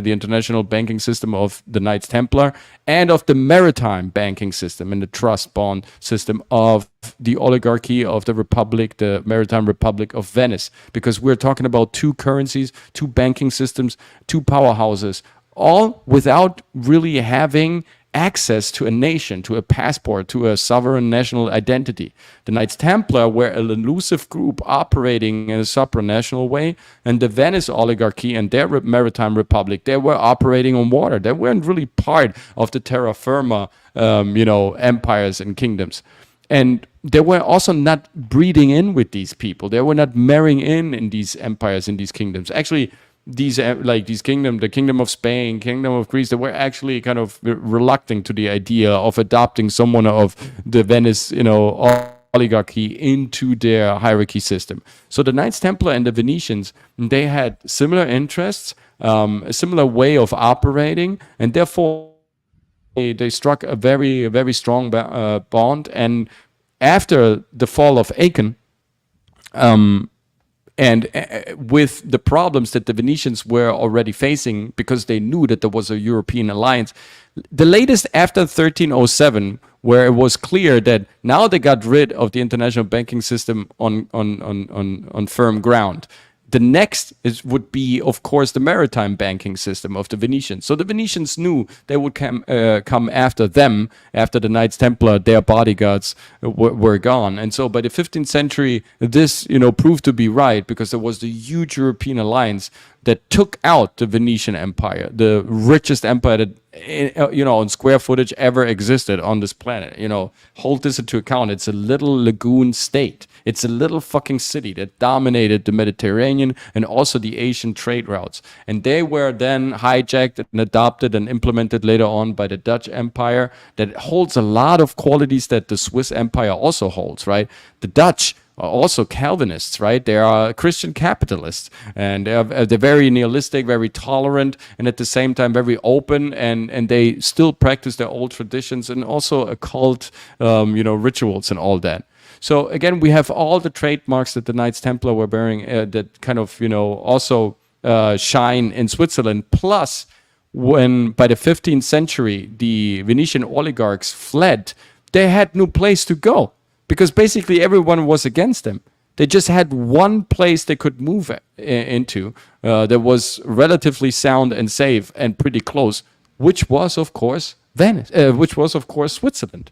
international banking system of the Knights Templar, and of the maritime banking system and the trust bond system of the oligarchy of the republic, the maritime republic of Venice. Because we're talking about two currencies, two banking systems, two powerhouses, all without really having access to a nation, to a passport, to a sovereign national identity. The Knights Templar were an elusive group operating in a supranational way, and the Venice oligarchy and their maritime republic, they were operating on water. They weren't really part of the terra firma, empires and kingdoms. And they were also not breeding in with these people. They were not marrying in these empires, in these kingdoms. Actually, these kingdom, the kingdom of Spain, kingdom of Greece, they were actually kind of reluctant to the idea of adopting someone of the Venice, oligarchy into their hierarchy system. So the Knights Templar and the Venetians, they had similar interests, a similar way of operating, and therefore they struck a very, very strong bond. And after the fall of Aachen, and with the problems that the Venetians were already facing, because they knew that there was a European alliance, the latest after 1307, where it was clear that now they got rid of the international banking system on firm ground. The next would be, of course, the maritime banking system of the Venetians. So the Venetians knew they would come after them, after the Knights Templar, their bodyguards were gone. And so by the 15th century, this proved to be right, because there was the huge European alliance that took out the Venetian Empire, the richest empire that in square footage ever existed on this planet. Hold this into account. It's a little lagoon state. It's a little fucking city that dominated the Mediterranean and also the Asian trade routes. And they were then hijacked and adopted and implemented later on by the Dutch Empire, that holds a lot of qualities that the Swiss Empire also holds, right? The Dutch are also Calvinists, right? They are Christian capitalists, and they're very nihilistic, very tolerant, and at the same time very open, and they still practice their old traditions and also occult, rituals and all that. So again, we have all the trademarks that the Knights Templar were bearing that kind of, also shine in Switzerland. Plus, when by the 15th century, the Venetian oligarchs fled, they had no place to go, because basically everyone was against them. They just had one place they could move into that was relatively sound and safe and pretty close, which was, of course, Switzerland.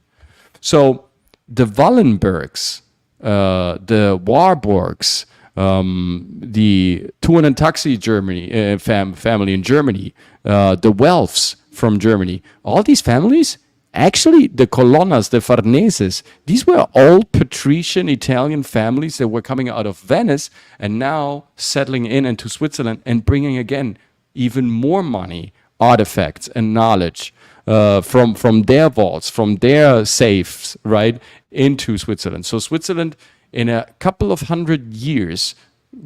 So the Wallenbergs, the Warburgs, the Thurn and Taxi Germany family in Germany, the Welfs from Germany, all these families, actually the Colonnas, the Farneses, these were old patrician Italian families that were coming out of Venice and now settling into Switzerland and bringing, again, even more money, artifacts and knowledge from their vaults, from their safes, right, into Switzerland. So Switzerland, in a couple of 100 years,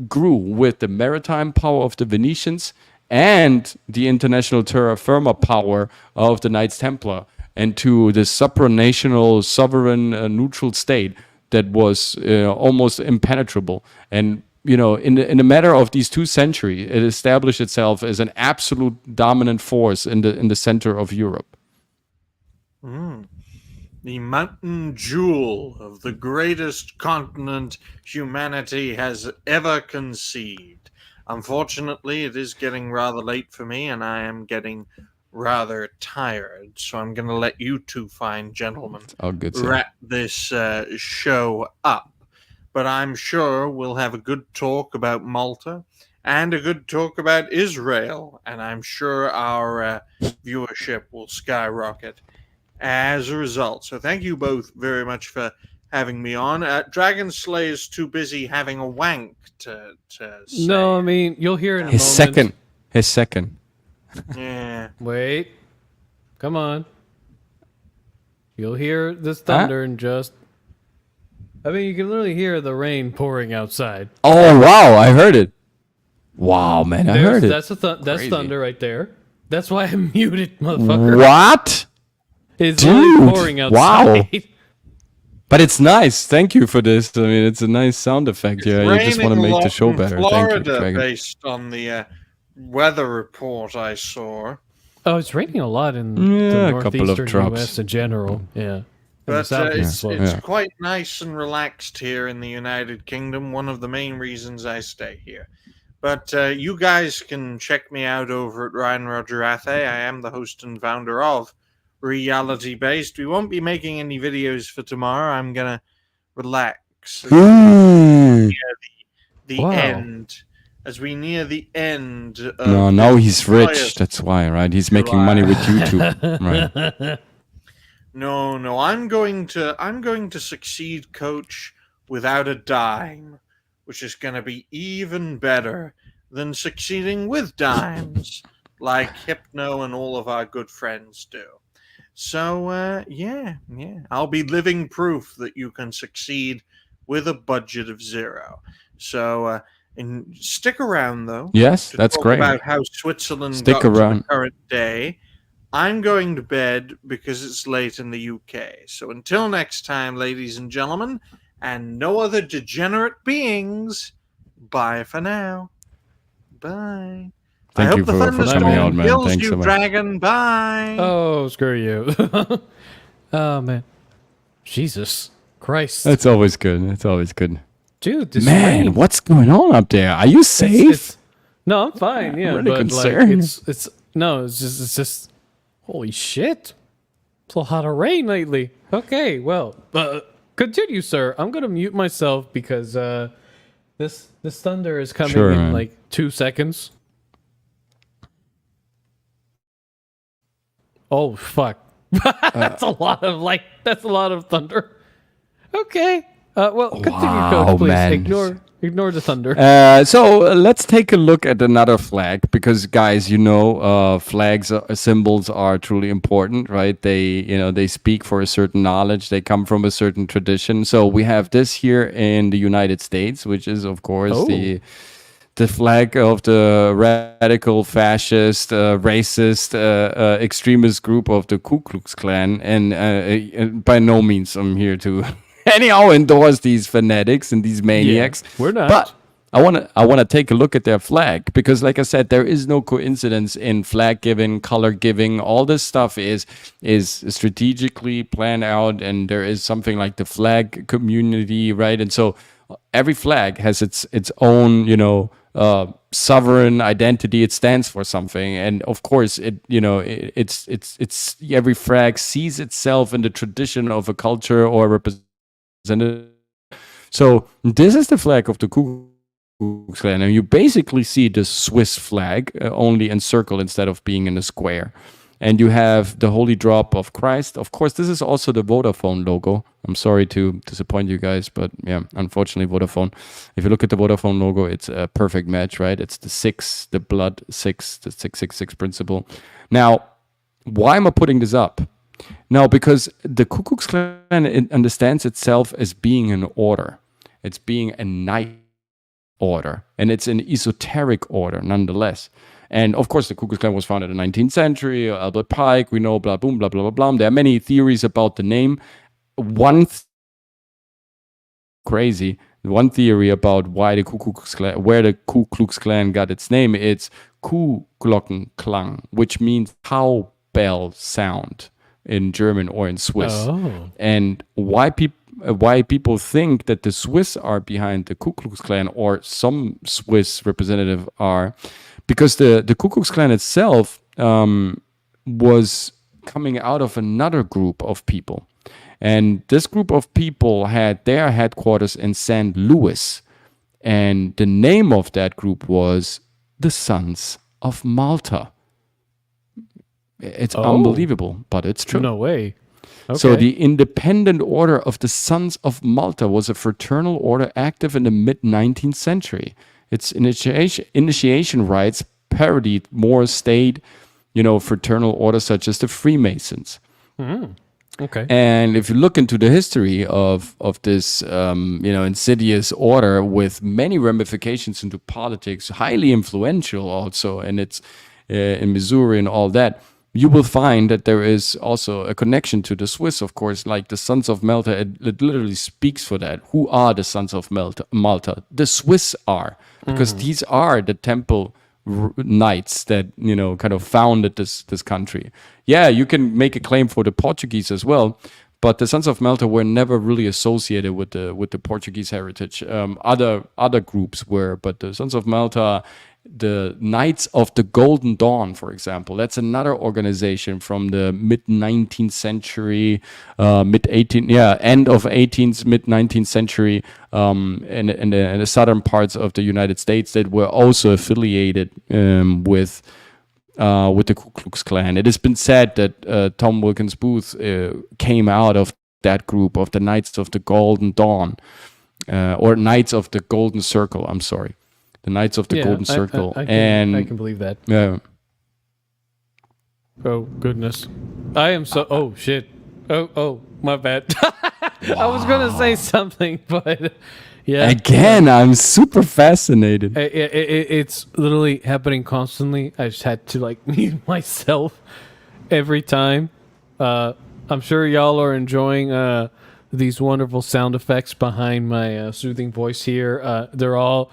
grew with the maritime power of the Venetians and the international terra firma power of the Knights Templar, and to the supranational, sovereign, neutral state that was almost impenetrable. And in a matter of these 2 centuries, it established itself as an absolute dominant force in the center of Europe. The mountain jewel of the greatest continent humanity has ever conceived. Unfortunately, it is getting rather late for me, and I am getting rather tired. So I'm going to let you two fine gentlemen Oh, good, sir. wrap this show up. But I'm sure we'll have a good talk about Malta and a good talk about Israel, and I'm sure our viewership will skyrocket as a result. So thank you both very much for having me on. Dragon Slayer's too busy having a wank to say. No, I mean, you'll hear in a His moment. second. Yeah. Wait. Come on. You'll hear this thunder and just... I mean, you can literally hear the rain pouring outside. Oh, wow, I heard it. Wow, man, I heard it. That's thunder right there. That's why I muted, motherfucker. What? It's Dude, literally pouring outside. wow. But it's nice. Thank you for this. I mean, it's a nice sound effect. It's Yeah, you just want to raining a make the lot show in better. Florida, Thank you, Dragon. based on the weather report I saw. Oh, it's raining a lot in Yeah, the a couple of northeastern drops. U.S. in general. Yeah. But it's Yeah. quite nice and relaxed here in the United Kingdom. One of the main reasons I stay here. But you guys can check me out over at Ryan Roger Athe. I am the host and founder of Reality Based. We won't be making any videos for tomorrow. I'm gonna relax Mm. the Wow. end. As we near the end of No, now this he's rich. joyous- That's why, right? He's making money with YouTube. Right. No, I'm going to succeed, Coach, without a dime, which is going to be even better than succeeding with dimes, like Hypno and all of our good friends do. So, yeah, I'll be living proof that you can succeed with a budget of zero. So, and stick around though. Yes, to that's talk great. About how Switzerland Stick got to around. the current day. I'm going to bed because it's late in the UK. So until next time, ladies and gentlemen, and no other degenerate beings, bye for now. Bye. Thank I you hope the for thunderstorm coming out, man. kills Thanks you, so much. dragon. Bye. Oh, screw you. Oh, man. Jesus Christ. That's always good. It's always good. Dude, this Man, rain. what's going on up there? Are you safe? No, I'm fine. Yeah, really but concerned. like it's just holy shit. It's a lot of rain lately. Okay, well, continue, sir. I'm gonna mute myself because this thunder is coming Sure, in man. like 2 seconds. Oh fuck. That's a lot of thunder. Okay. Well, continue, Wow, Coach, please. man. Ignore the thunder. So let's take a look at another flag because, guys, flags, symbols are truly important, right? They speak for a certain knowledge. They come from a certain tradition. So we have this here in the United States, which is, of course, the flag of the radical, fascist, racist, extremist group of the Ku Klux Klan. And by no means I'm here to anyhow endorse these fanatics and these maniacs. we're not. But I want to take a look at their flag because, like I said, there is no coincidence in flag giving, color giving. All this stuff is strategically planned out, and there is something like the flag community, right? And so every flag has its own, sovereign identity. It stands for something, and of course, it's every flag sees itself in the tradition of a culture or representative. So this is the flag of the Ku Klux Klan, and you basically see the Swiss flag only encircled instead of being in a square. And you have the Holy Drop of Christ. Of course, this is also the Vodafone logo. I'm sorry to disappoint you guys, but yeah, unfortunately, Vodafone. If you look at the Vodafone logo, it's a perfect match, right? It's the 6, the blood 6, the 666 principle. Now, why am I putting this up? No, because the Ku Klux Klan understands itself as being an order. It's being a knight order, and it's an esoteric order nonetheless. And of course, the Ku Klux Klan was founded in the 19th century. Albert Pike, we know, blah, boom, blah, blah, blah, blah. There are many theories about the name. One theory about why the Ku Klux Klan, where the Ku Klux Klan got its name, it's Kuhglockenklang, which means cowbell sound in German or in Swiss. Oh. And why people why people think that the Swiss are behind the Ku Klux Klan, or some Swiss representative are, because the Ku Klux Klan itself was coming out of another group of people. And this group of people had their headquarters in St. Louis. And the name of that group was the Sons of Malta. It's unbelievable, but it's true. No way. Okay. So the Independent Order of the Sons of Malta was a fraternal order active in the mid-19th century. Its initiation rites parodied more state, fraternal orders such as the Freemasons. Okay. And if you look into the history of this, insidious order with many ramifications into politics, highly influential also, and it's in Missouri and all that, you will find that there is also a connection to the Swiss, of course, like the Sons of Malta. It literally speaks for that. Who are the Sons of Malta? The Swiss are, because these are the temple knights that kind of founded this country. Yeah, you can make a claim for the Portuguese as well, but the Sons of Malta were never really associated with the Portuguese heritage. Other groups were, but the Sons of Malta, the Knights of the Golden Dawn, for example, that's another organization from the mid-19th century, end of 18th, mid-19th century, in the southern parts of the United States, that were also affiliated with the Ku Klux Klan. It has been said that Tom Wilkins Booth came out of that group of the Knights of the Golden Dawn, or Knights of the Golden Circle. I'm sorry. The Knights of the Golden Circle. I can believe that. Yeah. Oh, goodness. I am so... Oh, shit. Oh, my bad. I was going to say something, but... Yeah. Again, I'm super fascinated. It's literally happening constantly. I just had to, mute myself every time. I'm sure y'all are enjoying these wonderful sound effects behind my soothing voice here. They're all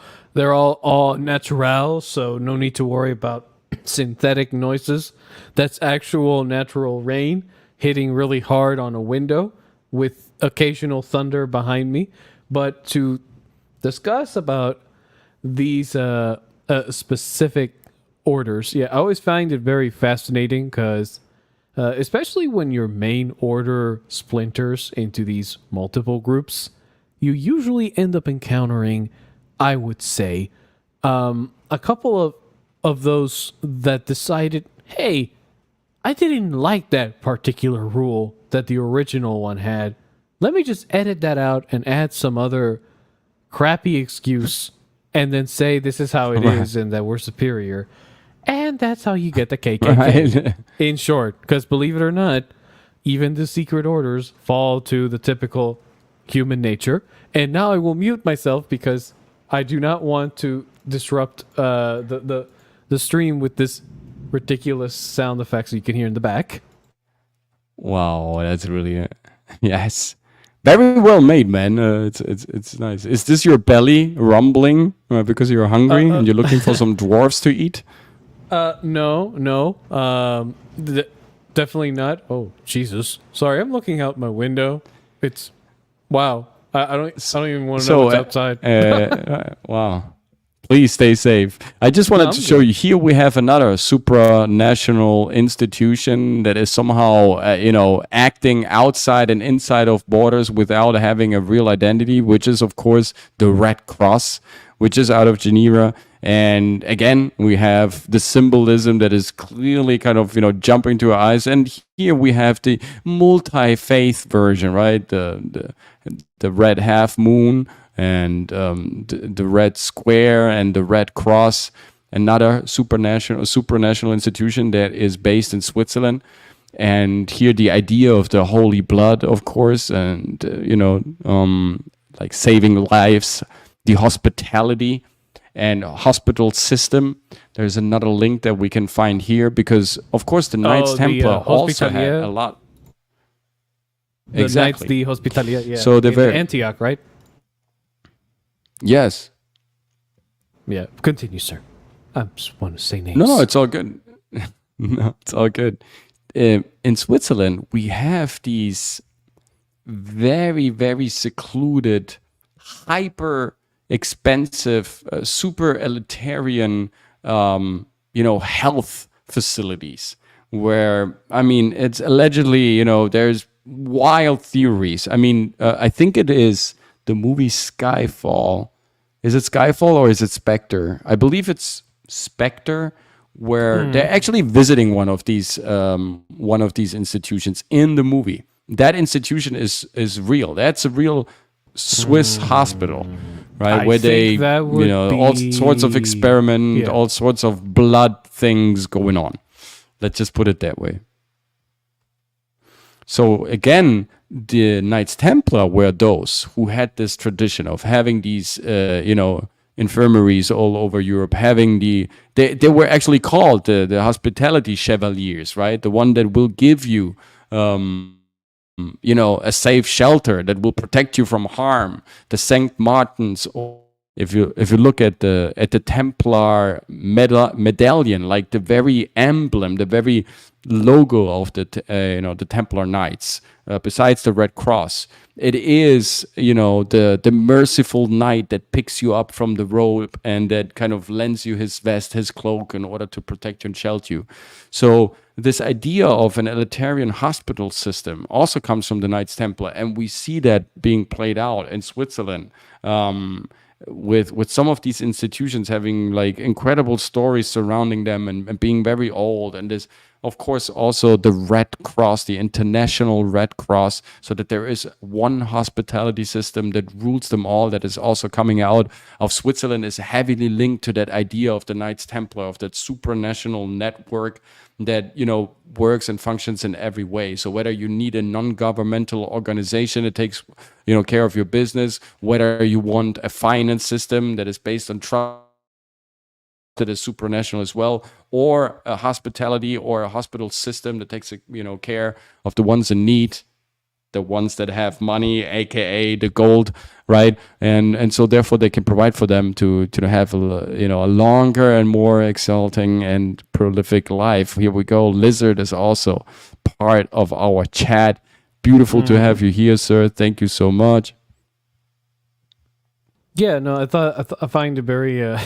natural, so no need to worry about synthetic noises. That's actual natural rain hitting really hard on a window with occasional thunder behind me. But to discuss about these specific orders, I always find it very fascinating because especially when your main order splinters into these multiple groups, you usually end up encountering, I would say, a couple of those that decided, hey, I didn't like that particular rule that the original one had. Let me just edit that out and add some other crappy excuse and then say this is how it is and that we're superior. And that's how you get the KKK. Right. In short, because believe it or not, even the secret orders fall to the typical human nature. And now I will mute myself because I do not want to disrupt the stream with this ridiculous sound effects you can hear in the back. Wow, that's really yes, very well made, man. It's nice. Is this your belly rumbling because you're hungry and you're looking for some dwarves to eat? No. Definitely not. Oh, Jesus. Sorry, I'm looking out my window. It's wow. I don't even want to know what's outside. Wow. Please stay safe. I just wanted to show you here we have another supranational institution that is somehow, acting outside and inside of borders without having a real identity, which is, of course, the Red Cross, which is out of Geneva. And again, we have the symbolism that is clearly kind of, jumping to our eyes. And here we have the multi-faith version, right? The red half moon and the red square and the red cross, another supranational institution that is based in Switzerland. And here the idea of the holy blood, of course, and, like saving lives, the hospitality and hospital system. There's another link that we can find here because, of course, the Knights Templar also had a lot. The Knights, the Hospitalia, yeah. So they're very Antioch, right? Yes. Yeah. Continue, sir. I just want to say names. No, it's all good. No, it's all good. In Switzerland, we have these very, very secluded, hyper expensive, super elitarian, health facilities where, I mean, it's allegedly, there's wild theories. I mean, I think it is the movie Skyfall. Is it Skyfall or is it Spectre? I believe it's Spectre, where they're actually visiting one of these institutions in the movie. That institution is real. That's a real Swiss hospital, right? I Where they, think that would all sorts of be- experiment, yeah. all sorts of blood things going on. Let's just put it that way. So again, the Knights Templar were those who had this tradition of having these, infirmaries all over Europe, having they were actually called the hospitality chevaliers, right? The one that will give you, a safe shelter that will protect you from harm. The Saint Martins. Or if you look at the Templar medallion, like the very emblem, the very logo of the Templar Knights, besides the Red Cross, it is the merciful knight that picks you up from the rope and that kind of lends you his vest, his cloak, in order to protect you and shelter you. So this idea of an elitarian hospital system also comes from the Knights Templar, and we see that being played out in Switzerland. With some of these institutions having like incredible stories surrounding them and being very old, and this, of course, also the Red Cross, the International Red Cross, so that there is one hospitality system that rules them all, that is also coming out of Switzerland, is heavily linked to that idea of the Knights Templar, of that supranational network that works and functions in every way. So whether you need a non-governmental organization that takes care of your business, whether you want a finance system that is based on trust, that is supranational as well, or a hospitality or a hospital system that takes care of the ones in need, the ones that have money, aka the gold, right? And so therefore they can provide for them to have a longer and more exalting and prolific life. Here we go. Lizard is also part of our chat. Beautiful to have you here, sir. Thank you so much. Yeah, no, I find it very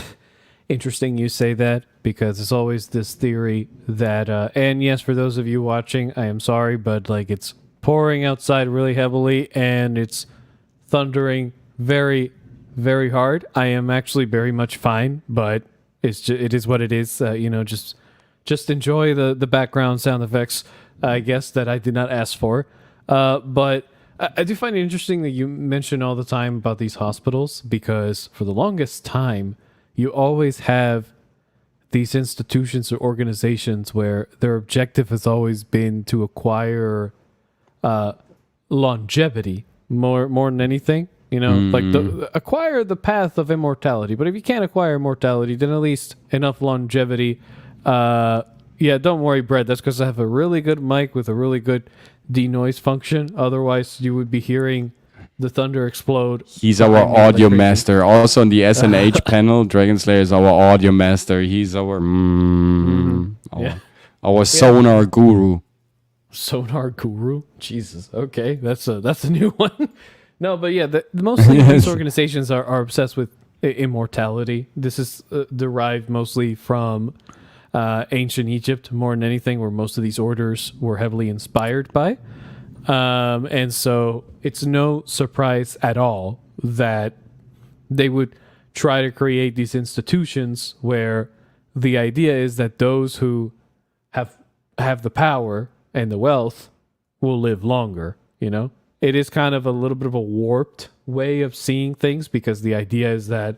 interesting you say that, because it's always this theory that, and yes, for those of you watching, I am sorry, but like it's pouring outside really heavily and it's thundering very, very hard. I am actually very much fine, but it is what it is. Just enjoy the background sound effects, I guess, that I did not ask for. But I do find it interesting that you mention all the time about these hospitals, because for the longest time, you always have these institutions or organizations where their objective has always been to acquire longevity more than anything. Like acquire the path of immortality. But if you can't acquire immortality, then at least enough longevity. Yeah, don't worry, Brett. That's because I have a really good mic with a really good denoise function. Otherwise, you would be hearing the thunder explode. He's our audio master. Also on the SNH panel, Dragon Slayer is our audio master. He's our our sonar guru. Sonar guru? Jesus. Okay, that's a new one. No, but yeah, mostly these organizations are obsessed with immortality. This is derived mostly from ancient Egypt more than anything, where most of these orders were heavily inspired by. And so it's no surprise at all that they would try to create these institutions where the idea is that those who have the power and the wealth will live longer. It is kind of a little bit of a warped way of seeing things, because the idea is that,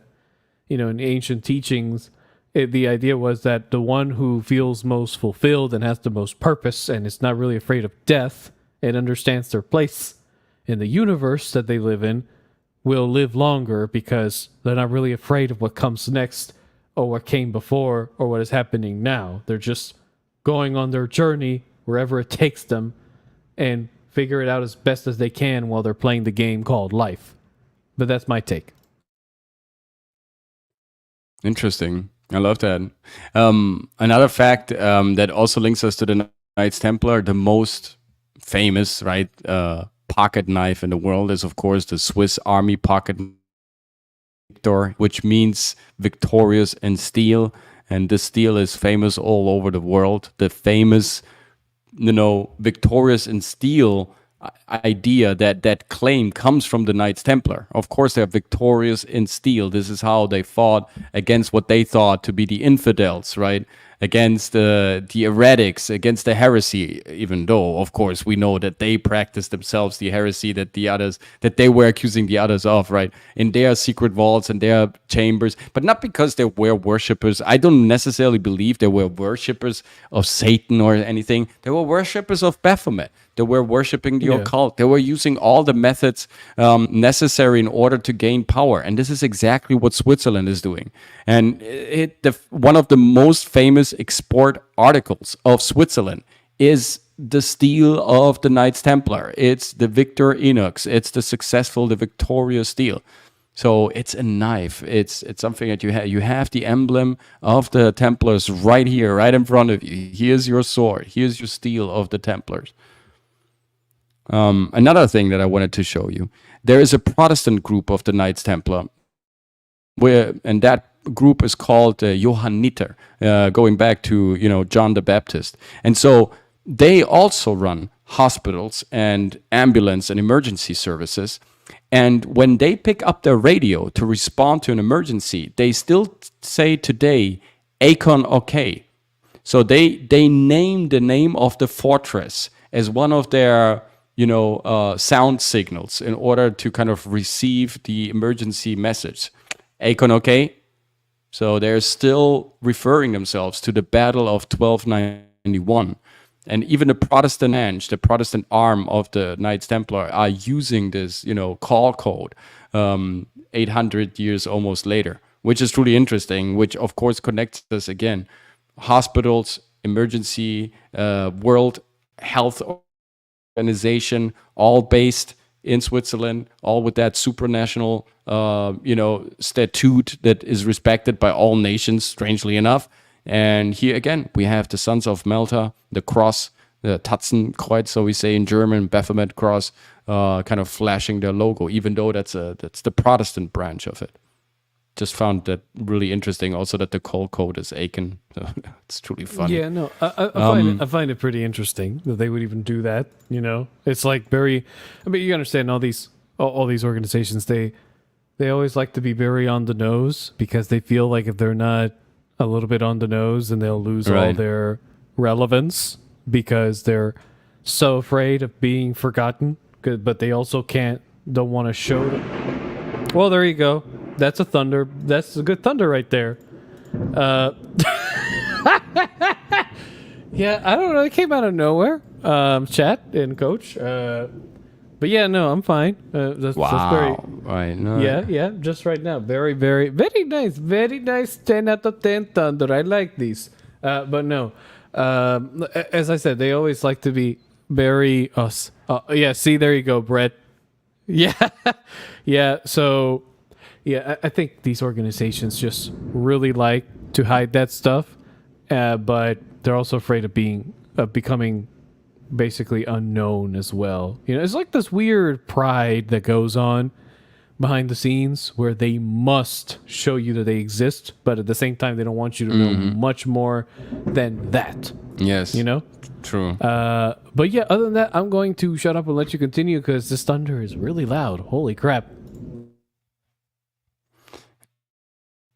in ancient teachings, the idea was that the one who feels most fulfilled and has the most purpose and is not really afraid of death and understands their place in the universe that they live in will live longer, because they're not really afraid of what comes next or what came before or what is happening now. They're just going on their journey wherever it takes them and figure it out as best as they can while they're playing the game called life. But that's my take. Interesting. I love that. Another fact that also links us to the Knights Templar, the most famous, right, pocket knife in the world is, of course, the Swiss Army pocket Victor, which means victorious in steel. And this steel is famous all over the world. The famous, victorious in steel idea, that claim comes from the Knights Templar. Of course, they're victorious in steel. This is how they fought against what they thought to be the infidels, right? Against the heretics, against the heresy, even though, of course, we know that they practiced themselves the heresy that they were accusing the others of, right? In their secret vaults and their chambers, but not because they were worshippers. I don't necessarily believe they were worshippers of Satan or anything. They were worshippers of Baphomet. They were worshiping the occult. They were using all the methods necessary in order to gain power. And this is exactly what Switzerland is doing. And one of the most famous export articles of Switzerland is the steel of the Knights Templar. It's the Victor Inox. It's the victorious steel. So it's a knife. It's something that you have. You have the emblem of the Templars right here, right in front of you. Here's your sword. Here's your steel of the Templars. Another thing that I wanted to show you, there is a Protestant group of the Knights Templar, and that group is called Johanniter, going back to John the Baptist. And so they also run hospitals and ambulance and emergency services. And when they pick up their radio to respond to an emergency, they still say today, Akon OK. So they name the name of the fortress as one of their sound signals in order to kind of receive the emergency message. Akon OK. So they're still referring themselves to the Battle of 1291. And even the Protestant arm of the Knights Templar are using this, call code 800 years almost later, which is truly interesting, which of course connects us again. Hospitals, emergency, World Health Organization, all based in Switzerland, all with that supranational, statute that is respected by all nations, strangely enough. And here again, we have the Sons of Malta, the cross, the Tatzenkreuz, so we say in German, Baphomet cross, kind of flashing their logo, even though that's the Protestant branch of it. Just found that really interesting. Also, that the call code is Akon. So it's truly funny. Yeah, no, I find it pretty interesting that they would even do that. It's like very. I mean, you understand all these organizations. They always like to be very on the nose because they feel like if they're not a little bit on the nose, then they'll lose all their relevance because they're so afraid of being forgotten. But they also don't want to show them. Well, there you go. That's a thunder. That's a good thunder right there. Yeah, I don't know. It came out of nowhere. Chat and coach. But yeah, no, I'm fine. That's very, right, no. Yeah, just right now. Very, very, very nice. Very nice 10 out of 10 thunder. I like these. But no. As I said, they always like to be very us. Yeah, see, there you go, Brett. Yeah. Yeah, so... Yeah, I think these organizations just really like to hide that stuff, but they're also afraid of becoming basically unknown as well. It's like this weird pride that goes on behind the scenes where they must show you that they exist, but at the same time, they don't want you to know much more than that. Yes. True. But yeah, other than that, I'm going to shut up and let you continue because this thunder is really loud. Holy crap.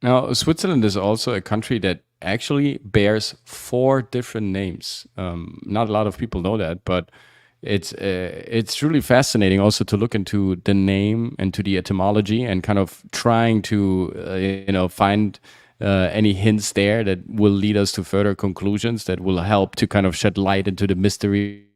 Now, Switzerland is also a country that actually bears 4 different names. Not a lot of people know that, but it's really fascinating also to look into the name and to the etymology and kind of trying to find any hints there that will lead us to further conclusions that will help to kind of shed light into the mystery.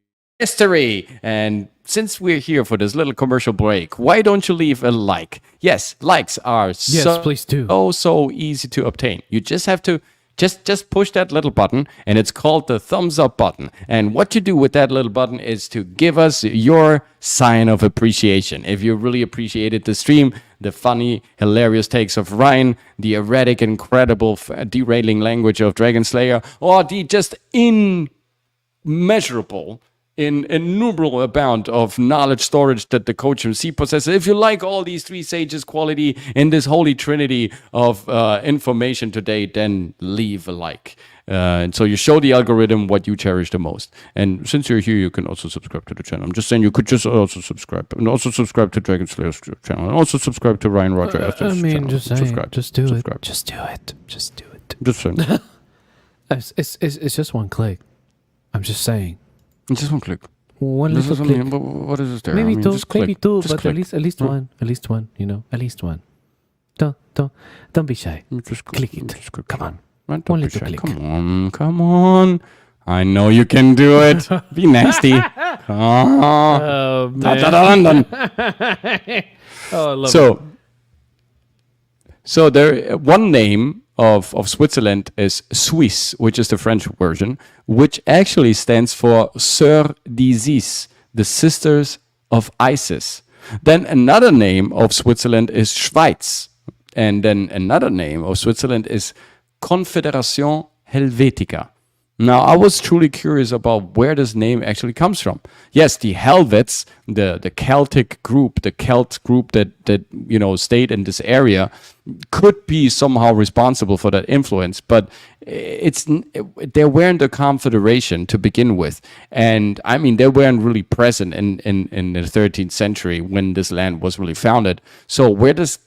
And since we're here for this little commercial break, why don't you leave a like? Yes, likes are please do. so easy to obtain. You just have to just push that little button, and it's called the thumbs up button. And what you do with that little button is to give us your sign of appreciation. If you really appreciated the stream, the funny, hilarious takes of Ryan, the erratic, incredible, derailing language of Dragon Slayer, or the just immeasurable in innumerable amount of knowledge storage that the COACHMC possesses. If you like all these three sages quality in this holy trinity of information today, then leave a like. And so you show the algorithm what you cherish the most. And since you're here, you can also subscribe to the channel. I'm just saying you could just also subscribe. And also subscribe to Dragon Slayer's channel. And also subscribe to Ryan Roger Estes' channel. Just saying. Subscribe. Just do Subscribe. it. Just do it. Just do it. Just saying. It's just one click. I'm just saying. Just one click. One This little is, click. I mean, what is this there? Maybe I mean, two, just click. maybe two, Just but click. at least one, at least one. You know, at least one. Don't be shy. Just Click it. Just click. Come on. Right, One don't be little shy. click. Come on. I know you can do it. Be nasty. Oh, Oh London. Oh, I love it. So there, one name of Switzerland is Suisse, which is the French version, which actually stands for Sœurs d'Isis, the Sisters of Isis. Then another name of Switzerland is Schweiz, and then another name of Switzerland is Confédération Helvética. Now, I was truly curious about where this name actually comes from. Yes, the Helvets, the Celtic group, the Celt group that stayed in this area, could be somehow responsible for that influence, but they weren't a confederation to begin with. And I mean, they weren't really present in the 13th century when this land was really founded. So where does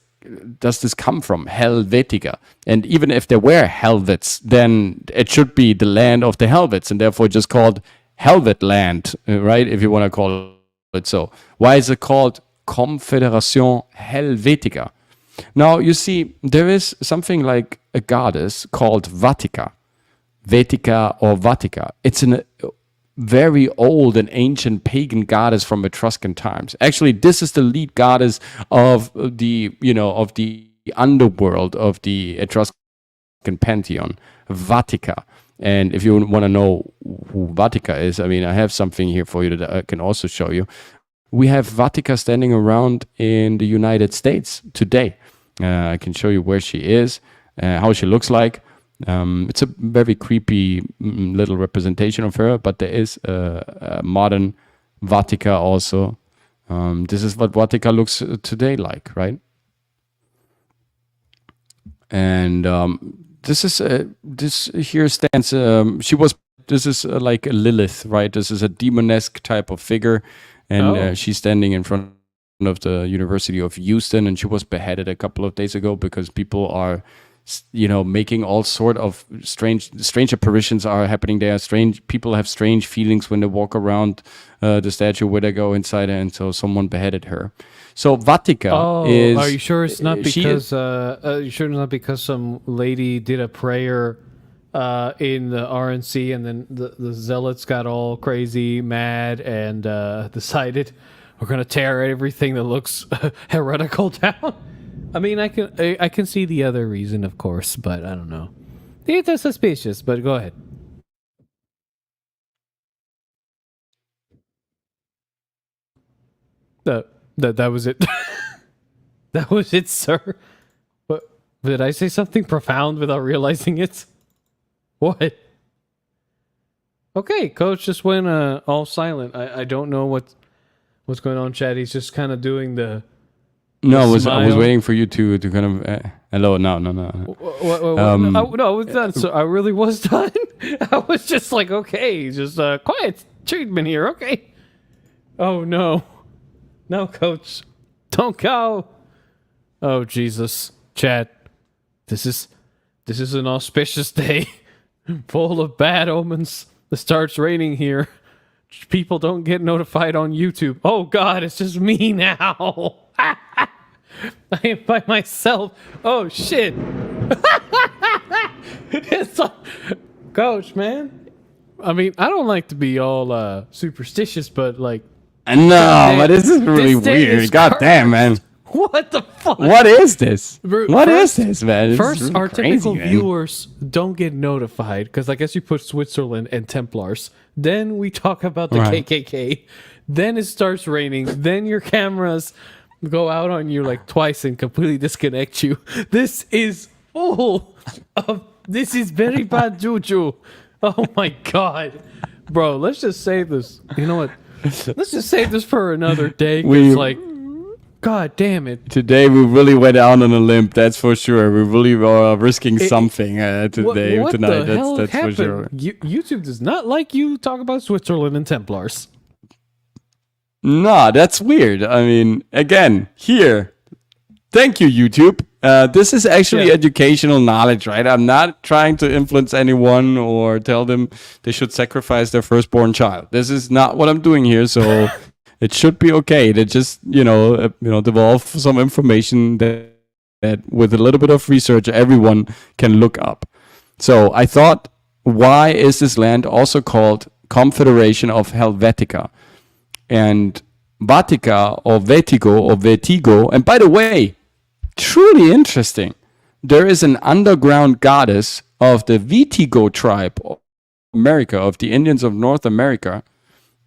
this come from? Helvetica. And even if there were Helvets, then it should be the land of the Helvets, and therefore just called Helvet land, right? If you want to call it so. Why is it called Confédération Helvética? Now, you see, there is something like a goddess called Vatica. Vetica or Vatica. It's a very old and ancient pagan goddess from Etruscan times. Actually, this is the lead goddess of the underworld of the Etruscan pantheon, Vatica. And if you want to know who Vatica is, I mean, I have something here for you that I can also show you. We have Vatica standing around in the United States today. I can show you where she is, how she looks like. It's a very creepy little representation of her, but there is a modern Vatica also. This is what Vatica looks today like, right? And this here stands. This is like a Lilith, right? This is a demonesque type of figure, and she's standing in front of the University of Houston, and she was beheaded a couple of days ago because people are making all sort of strange apparitions are happening there. Strange people have strange feelings when they walk around the statue where they go inside, and so someone beheaded her. So Vatica is. Are you sure it's not because? Are you sure it's not because some lady did a prayer in the RNC, and then the zealots got all crazy, mad, and decided we're gonna tear everything that looks heretical down? I mean, I can see the other reason, of course, but I don't know. It's suspicious, but go ahead. That was it. That was it, sir. What, did I say something profound without realizing it? What? Okay, Coach just went all silent. I don't know what's going on, Chad. He's just kind of doing the. No, I was waiting for you to kind of hello. No. No, I was done. So I really was done. I was just like, okay, just quiet treatment here. Okay. Oh no, Coach, don't go. Oh Jesus, Chad, this is an auspicious day, full of bad omens. It starts raining here. People don't get notified on YouTube. Oh God, it's just me now. I am by myself. Oh shit. It's like, Coach, man. I mean, I don't like to be all superstitious, but like. No, but this is really weird. God damn, man. What the fuck? What is this? What is this, man? First, really our crazy, typical man. viewers don't get notified because I guess you put Switzerland and Templars. Then we talk about the KKK. Then it starts raining. Then your cameras go out on you like twice and completely disconnect you. This is full of. This is very bad juju. Oh my God. Bro, let's just save this. You know what? Let's just save this for another day. We- Cause like, God damn it. Today we really went out on a limb, that's for sure. We really are risking something today, What tonight. the hell That's for happened? sure. YouTube does not like you talk about Switzerland and Templars. Nah, that's weird. I mean, again, here. Thank you, YouTube. This is actually Yeah. educational knowledge, right? I'm not trying to influence anyone or tell them they should sacrifice their firstborn child. This is not what I'm doing here, so it should be okay to just, devolve some information that with a little bit of research, everyone can look up. So I thought, why is this land also called Confederation of Helvetica? And Vatica or Vertigo, and by the way, truly interesting, there is an underground goddess of the Vertigo tribe of America, of the Indians of North America,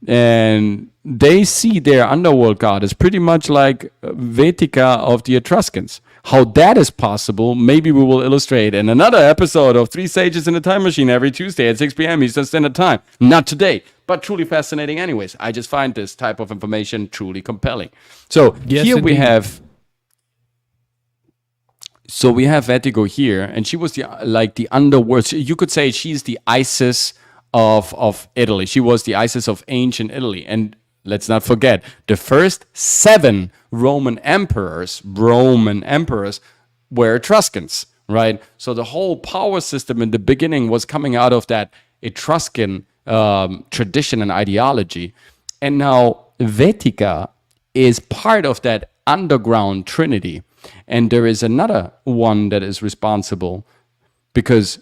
and they see their underworld goddess pretty much like Vetica of the Etruscans. How that is possible, maybe we will illustrate in another episode of Three Sages in a Time Machine every Tuesday at 6 p.m. Eastern Standard Time. Not today, but truly fascinating anyways. I just find this type of information truly compelling. So Yes, here we indeed. have... So we have Vertigo here, and she was the underworld. You could say she's the Isis of Italy. She was the Isis of ancient Italy. And let's not forget, the first 7 Roman emperors were Etruscans, right? So the whole power system in the beginning was coming out of that Etruscan tradition and ideology. And now Vetica is part of that underground trinity. And there is another one that is responsible, because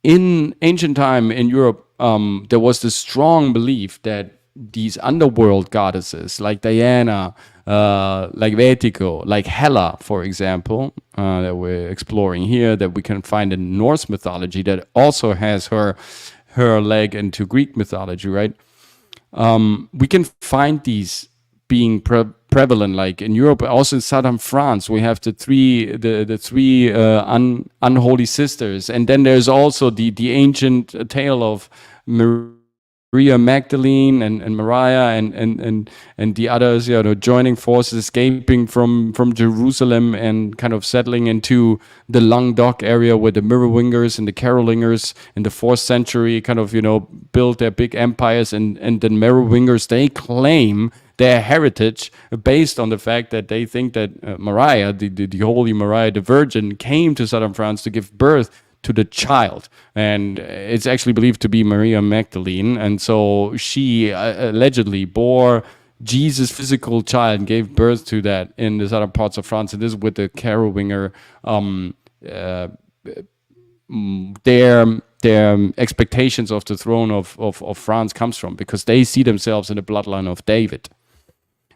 in ancient time in Europe, there was this strong belief that these underworld goddesses like Diana, like Vertigo, like Hela, for example, that we're exploring here, that we can find in Norse mythology, that also has her leg into Greek mythology, right? We can find these being prevalent, like in Europe, also in southern France, we have the three unholy sisters, and then there's also the ancient tale of Maria Magdalene and Mariah and the others, joining forces, escaping from Jerusalem and kind of settling into the Languedoc area where the Merovingers and the Carolingers in the 4th century kind of, built their big empires, and the Merovingers, they claim their heritage based on the fact that they think that Mariah, the holy Mariah, the Virgin, came to southern France to give birth to the child, and it's actually believed to be Maria Magdalene, and so she allegedly bore Jesus' physical child and gave birth to that in the southern parts of France, and this is with the Carowinger, their expectations of the throne of France comes from, because they see themselves in the bloodline of David.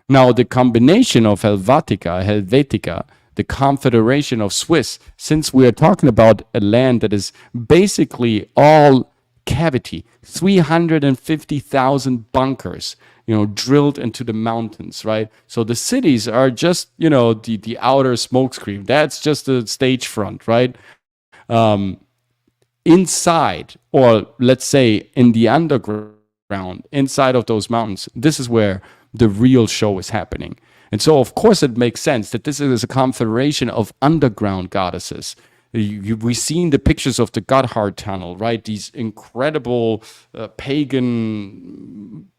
Now, the combination of Helvetica, the Confederation of Swiss, since we are talking about a land that is basically all cavity, 350,000 bunkers, drilled into the mountains, right? So the cities are just, the outer smokescreen. That's just the stage front, right? Inside, or let's say in the underground, inside of those mountains, this is where the real show is happening. And so, of course, it makes sense that this is a confederation of underground goddesses. We've seen the pictures of the Gotthard Tunnel, right? These incredible pagan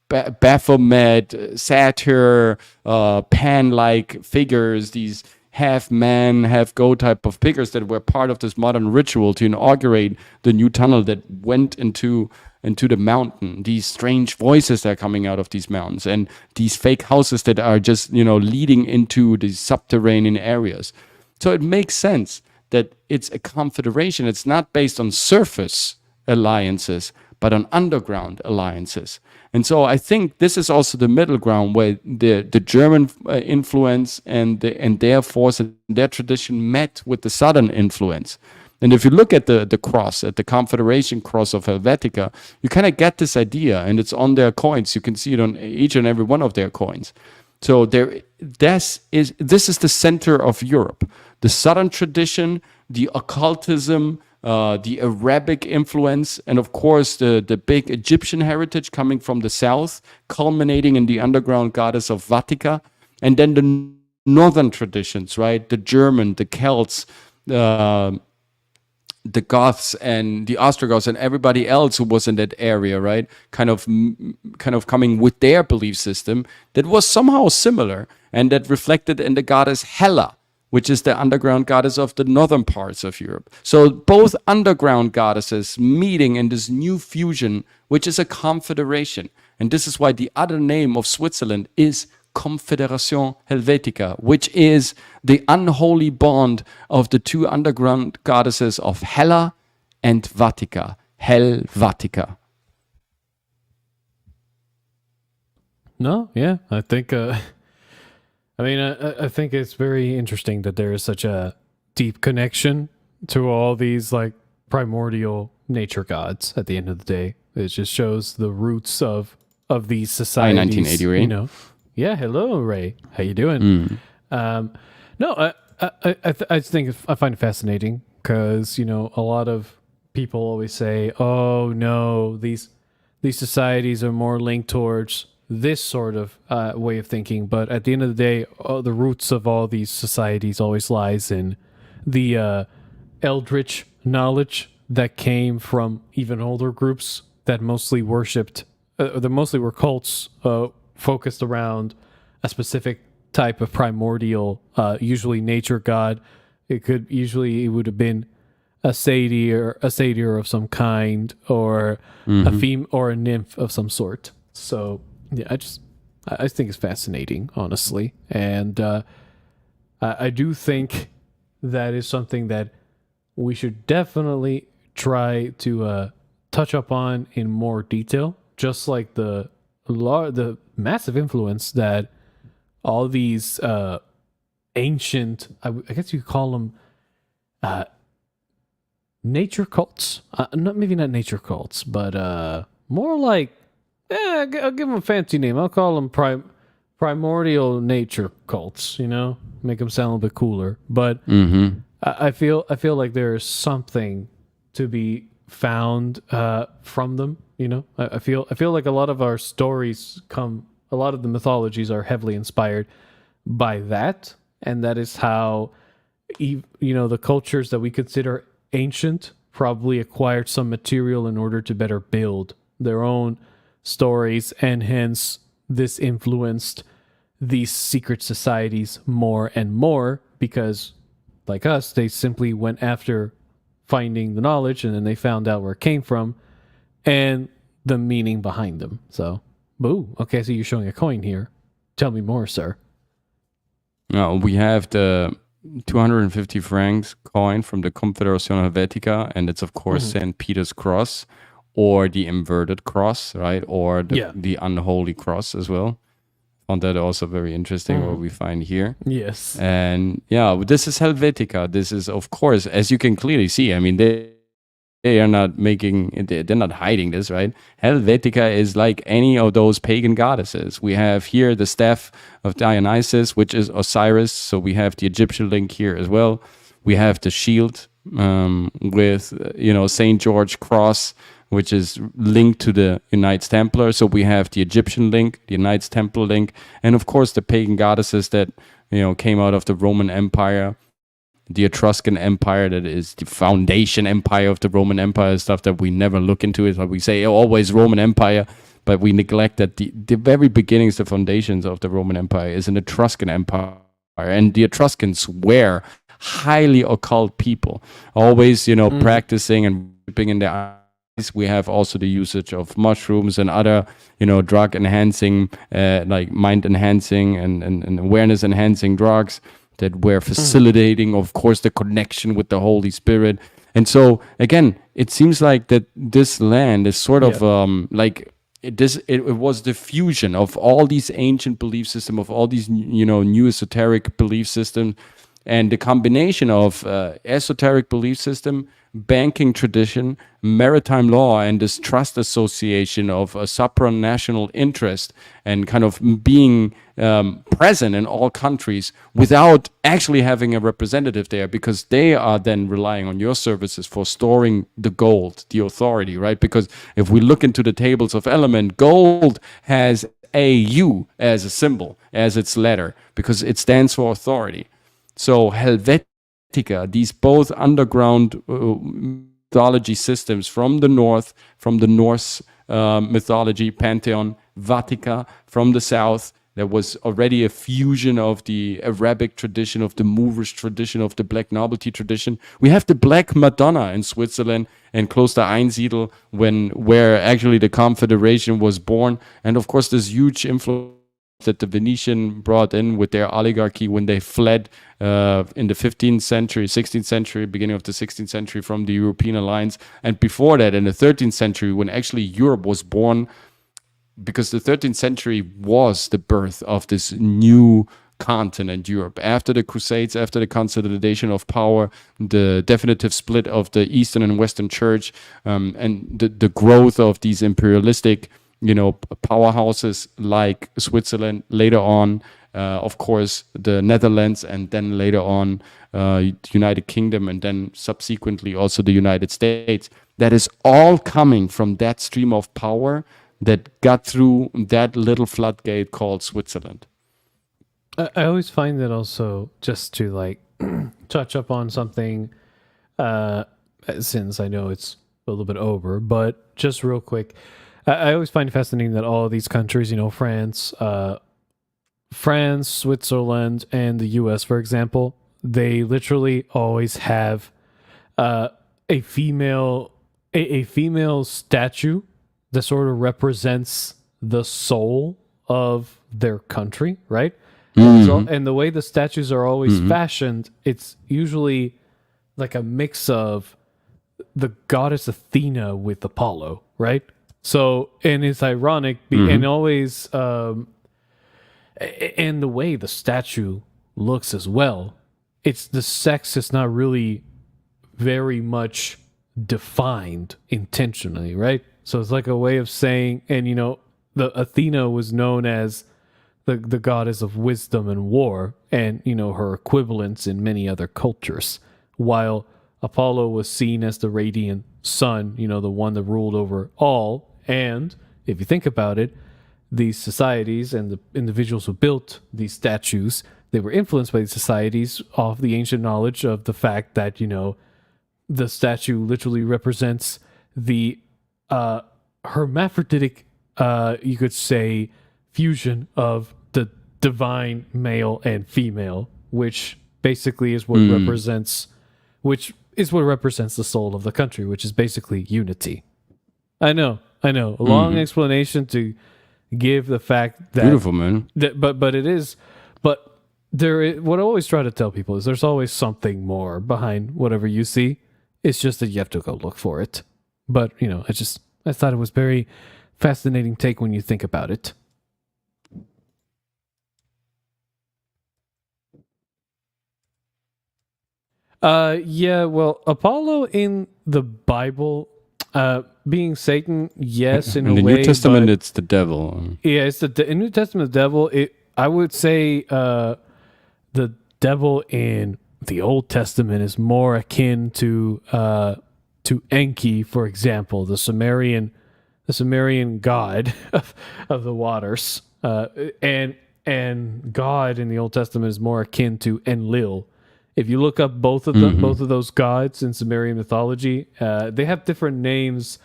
Baphomet, satyr, Pan-like figures, these half man, half goat type of figures that were part of this modern ritual to inaugurate the new tunnel that went into the mountain. These strange voices that are coming out of these mountains, and these fake houses that are just, leading into these subterranean areas. So it makes sense that it's a confederation. It's not based on surface alliances, but on underground alliances. And so I think this is also the middle ground where the German influence and their force and their tradition met with the Southern influence. And if you look at the cross, at the Confederation cross of Helvetica, you kind of get this idea, and it's on their coins. You can see it on each and every one of their coins. So this is the center of Europe. The Southern tradition, the occultism, the Arabic influence, and of course the big Egyptian heritage coming from the south, culminating in the underground goddess of Vatica, and then the northern traditions, right? The German, the Celts, the Goths and the Ostrogoths and everybody else who was in that area, right? Kind of coming with their belief system that was somehow similar, and that reflected in the goddess Hela, which is the underground goddess of the northern parts of Europe. So both underground goddesses meeting in this new fusion, which is a confederation. And this is why the other name of Switzerland is Confederation Helvetica, which is the unholy bond of the two underground goddesses of Hela and Vatica, Helvatica. No, yeah, I think. I think it's very interesting that there is such a deep connection to all these like primordial nature gods. At the end of the day, it just shows the roots of these societies. 1980, right? You know. Yeah, hello, Ray. How you doing? No, I think I find it fascinating because a lot of people always say, "Oh no, these societies are more linked towards this sort of way of thinking." But at the end of the day, the roots of all these societies always lies in the eldritch knowledge that came from even older groups that mostly worshipped, that mostly were cults. Focused around a specific type of primordial, usually nature god. It would have been a satyr of some kind, or a theme or a nymph of some sort. So yeah, I think it's fascinating, honestly, and I do think that is something that we should definitely try to touch up on in more detail, just like the massive influence that all these ancient, I guess you could call them nature cults. Maybe not nature cults, but more like, I'll give them a fancy name. I'll call them primordial nature cults. Make them sound a little bit cooler. But I feel like there is something to be found from them. I feel like a lot of our stories a lot of the mythologies are heavily inspired by that, and that is how the cultures that we consider ancient probably acquired some material in order to better build their own stories, and hence this influenced these secret societies more and more, because like us, they simply went after finding the knowledge, and then they found out where it came from and the meaning behind them. So, boo. Okay, so you're showing a coin here. Tell me more, sir. No, we have the 250 francs coin from the Confederation Helvetica, and it's of course St. Peter's cross, or the inverted cross, right? Or the unholy cross as well. Found that also very interesting, what we find here. Yes. And yeah, this is Helvetica. This is, of course, as you can clearly see, I mean, they are not they're not hiding this, right? Helvetica is like any of those pagan goddesses. We have here the staff of Dionysus, which is Osiris. So we have the Egyptian link here as well. We have the shield with, St. George cross, which is linked to the Knights Templar. So we have the Egyptian link, the Knights Templar link, and of course the pagan goddesses that, came out of the Roman Empire. The Etruscan Empire, that is the foundation empire of the Roman Empire, stuff that we never look into. Is like we say, always Roman Empire, but we neglect that the very beginnings, the foundations of the Roman Empire is an Etruscan Empire. And the Etruscans were highly occult people, always, practicing and ripping in their eyes. We have also the usage of mushrooms and other, drug enhancing, like mind enhancing and awareness enhancing drugs that were facilitating, of course, the connection with the Holy Spirit. And so, again, it seems like that this land is sort of it was the fusion of all these ancient belief systems, of all these, new esoteric belief systems, and the combination of esoteric belief system banking tradition, maritime law, and this trust association of a supranational interest and kind of being present in all countries without actually having a representative there, because they are then relying on your services for storing the gold, the authority, right? Because if we look into the tables of element, gold has AU as a symbol, as its letter, because it stands for authority. So Helvetica, these both underground mythology systems from the north, from the Norse mythology, pantheon, Vatica from the south. There was already a fusion of the Arabic tradition, of the Moorish tradition, of the Black Nobility tradition. We have the Black Madonna in Switzerland and Kloster Einsiedel, where actually the Confederation was born. And of course, this huge influence that the Venetian brought in with their oligarchy when they fled in the 15th century, 16th century, beginning of the 16th century from the European alliance. And before that, in the 13th century, when actually Europe was born, because the 13th century was the birth of this new continent, Europe. After the Crusades, after the consolidation of power, the definitive split of the Eastern and Western Church, and the growth of these imperialistic powerhouses like Switzerland, later on, of course, the Netherlands, and then later on, the United Kingdom, and then subsequently also the United States. That is all coming from that stream of power that got through that little floodgate called Switzerland. I always find that also, just to touch up on something, since I know it's a little bit over, but just real quick, I always find it fascinating that all of these countries, France, Switzerland, and the US, for example, they literally always have a female statue that sort of represents the soul of their country, right? And the way the statues are always fashioned, it's usually like a mix of the goddess Athena with Apollo, right? So, and it's ironic, and always, and the way the statue looks as well, it's the sex is not really very much defined intentionally, right? So it's like a way of saying, and the Athena was known as the goddess of wisdom and war, and her equivalents in many other cultures, while Apollo was seen as the radiant sun, the one that ruled over all. And if you think about it, these societies and the individuals who built these statues, they were influenced by these societies off the ancient knowledge of the fact that the statue literally represents the hermaphroditic, you could say, fusion of the divine male and female, which basically is what represents the soul of the country, which is basically unity. I know, a long explanation to give the fact that beautiful, man. But it is, but what I always try to tell people is there's always something more behind whatever you see. It's just that you have to go look for it. But I thought it was very fascinating take when you think about it. Yeah, well, Apollo in the Bible, being Satan, yes, in a way. In the New Testament, it's the devil. Yeah, it's in New Testament, the devil. I would say the devil in the Old Testament is more akin to Enki, for example, the Sumerian god of the waters, and God in the Old Testament is more akin to Enlil. If you look up both of them, both of those gods in Sumerian mythology, they have different names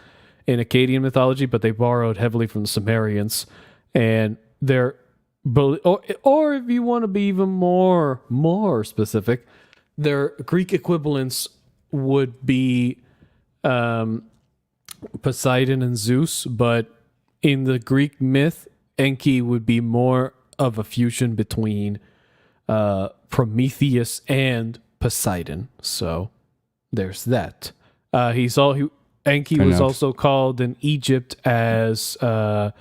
in Akkadian mythology, but they borrowed heavily from the Sumerians, and they're or if you want to be even more specific, their Greek equivalents would be Poseidon and Zeus, but in the Greek myth, Enki would be more of a fusion between Prometheus and Poseidon. So there's that. Enki was also called in Egypt as I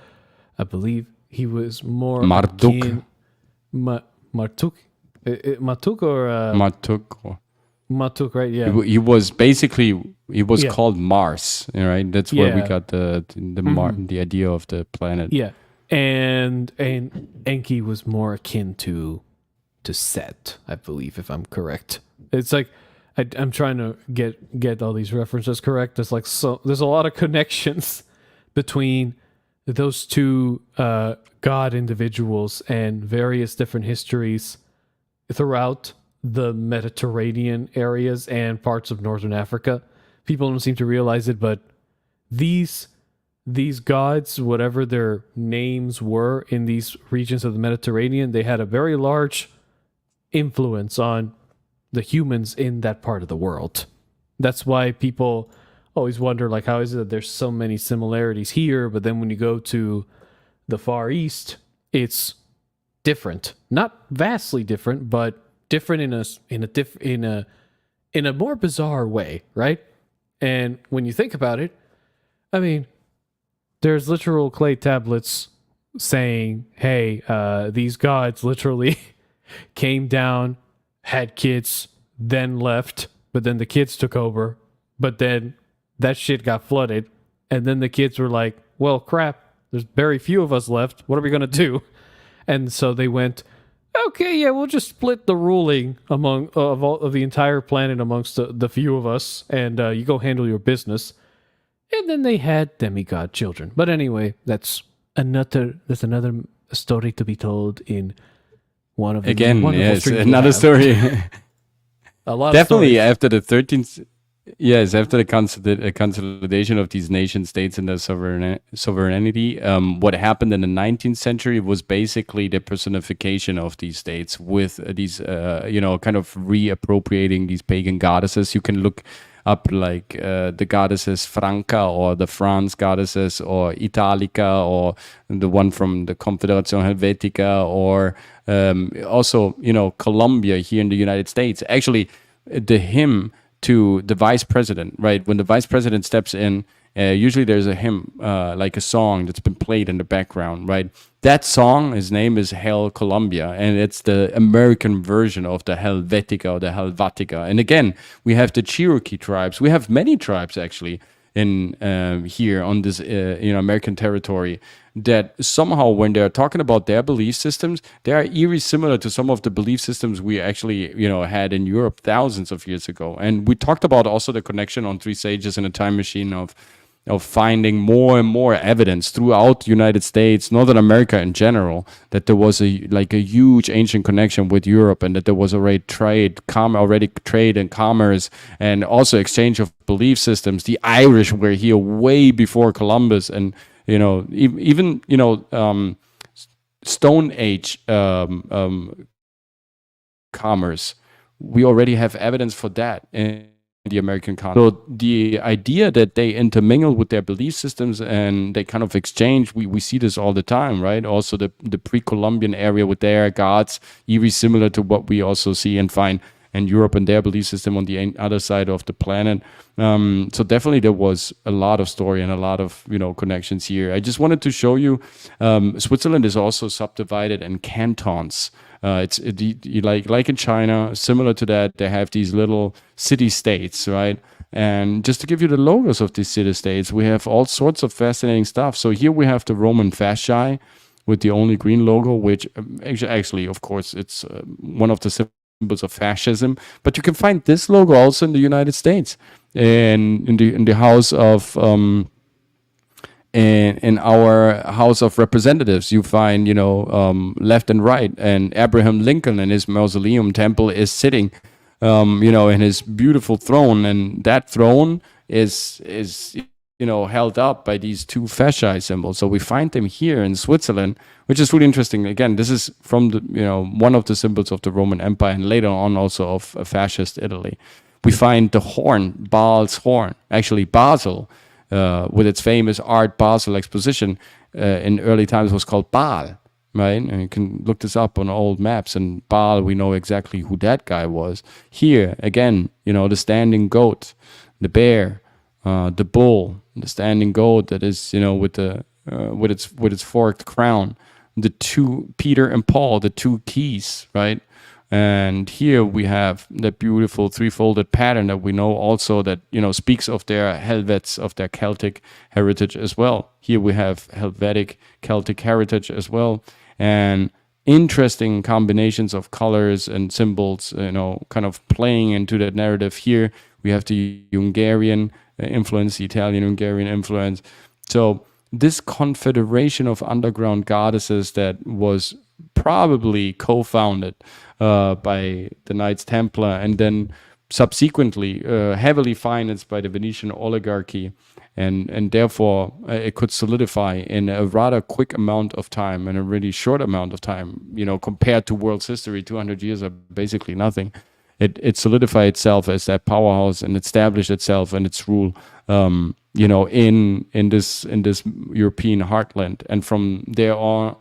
believe he was more Marduk. Marduk or Marduk. Matuk, right? Yeah. He was basically Yeah. called Mars, right? That's where we Yeah. got the idea of the planet. Yeah. And Enki was more akin to Set, I believe, if I'm correct. It's like I'm trying to get all these references correct. There's like there's a lot of connections between those two god individuals and various different histories throughout the Mediterranean areas and parts of Northern Africa. People don't seem to realize it, but these gods, whatever their names were in these regions of the Mediterranean, they had a very large influence on the humans in that part of the world. That's why people always wonder, like, how is it that there's so many similarities here, but then when you go to the Far East, it's different. Not vastly different, but different in a more bizarre way, right? And when you think about it, I mean, there's literal clay tablets saying, hey, these gods literally came down, had kids, then left, but then the kids took over, but then that shit got flooded, and then the kids were like, well, crap, there's very few of us left, what are we going to do? And so they went, okay, yeah, we'll just split the ruling of the entire planet amongst the few of us, and you go handle your business. And then they had demigod children. But anyway, that's another story to be told in one of the another story. A lot Definitely of after the 13th. Yes, after the consolidation of these nation states and their sovereignty, what happened in the 19th century was basically the personification of these states with these, kind of reappropriating these pagan goddesses. You can look up like the goddesses Franca or the France goddesses or Italica or the one from the Confederación Helvética or also, Colombia here in the United States. Actually, the hymn to the vice president, right? When the vice president steps in, usually there's a hymn, like a song that's been played in the background, right? That song, his name is Hail Columbia, and it's the American version of the Helvetica or the Helvatica. And again, we have the Cherokee tribes. We have many tribes actually in here on this American territory that somehow when they're talking about their belief systems, they are eerie similar to some of the belief systems we actually had in Europe thousands of years ago. And we talked about also the connection on Three Sages in a Time Machine of finding more and more evidence throughout the United States, Northern America in general, that there was a huge ancient connection with Europe, and that there was already trade and commerce, and also exchange of belief systems. The Irish were here way before Columbus, and even Stone Age commerce. We already have evidence for that in the American continent. So the idea that they intermingle with their belief systems and they kind of exchange, we see this all the time, right? Also the pre-Columbian area with their gods, very similar to what we also see and find in Europe and their belief system on the other side of the planet. So definitely there was a lot of story and a lot of connections here. I just wanted to show you Switzerland is also subdivided in cantons. It's like in China, similar to that, they have these little city-states, right? And just to give you the logos of these city-states, we have all sorts of fascinating stuff. So here we have the Roman fasci with the only green logo, which actually, of course, it's one of the symbols of fascism. But you can find this logo also in the United States, and in the House of in our House of Representatives, you find left and right, and Abraham Lincoln in his mausoleum temple is sitting, in his beautiful throne, and that throne is held up by these two fasci symbols. So we find them here in Switzerland, which is really interesting. Again, this is from the one of the symbols of the Roman Empire, and later on also of fascist Italy. We find the horn, Baal's horn, actually Basel. With its famous Art Basel exposition in early times was called Baal, right? And you can look this up on old maps, and Baal, we know exactly who that guy was. Here, again, the standing goat, the bear, the bull, the standing goat that is, with its forked crown, the two, Peter and Paul, the two keys, right? And here we have the beautiful three-folded pattern that we know also that, speaks of their Helvets, of their Celtic heritage as well. Here we have Helvetic Celtic heritage as well. And interesting combinations of colors and symbols, kind of playing into that narrative. Here we have the Hungarian influence, the Italian-Hungarian influence. So this confederation of underground goddesses that was probably co-founded by the Knights Templar and then subsequently heavily financed by the Venetian oligarchy, and therefore it could solidify in a rather quick amount of time and a really short amount of time, compared to world's history. 200 years are basically nothing. It solidified itself as that powerhouse and established itself and its rule, in this European heartland. And from there on,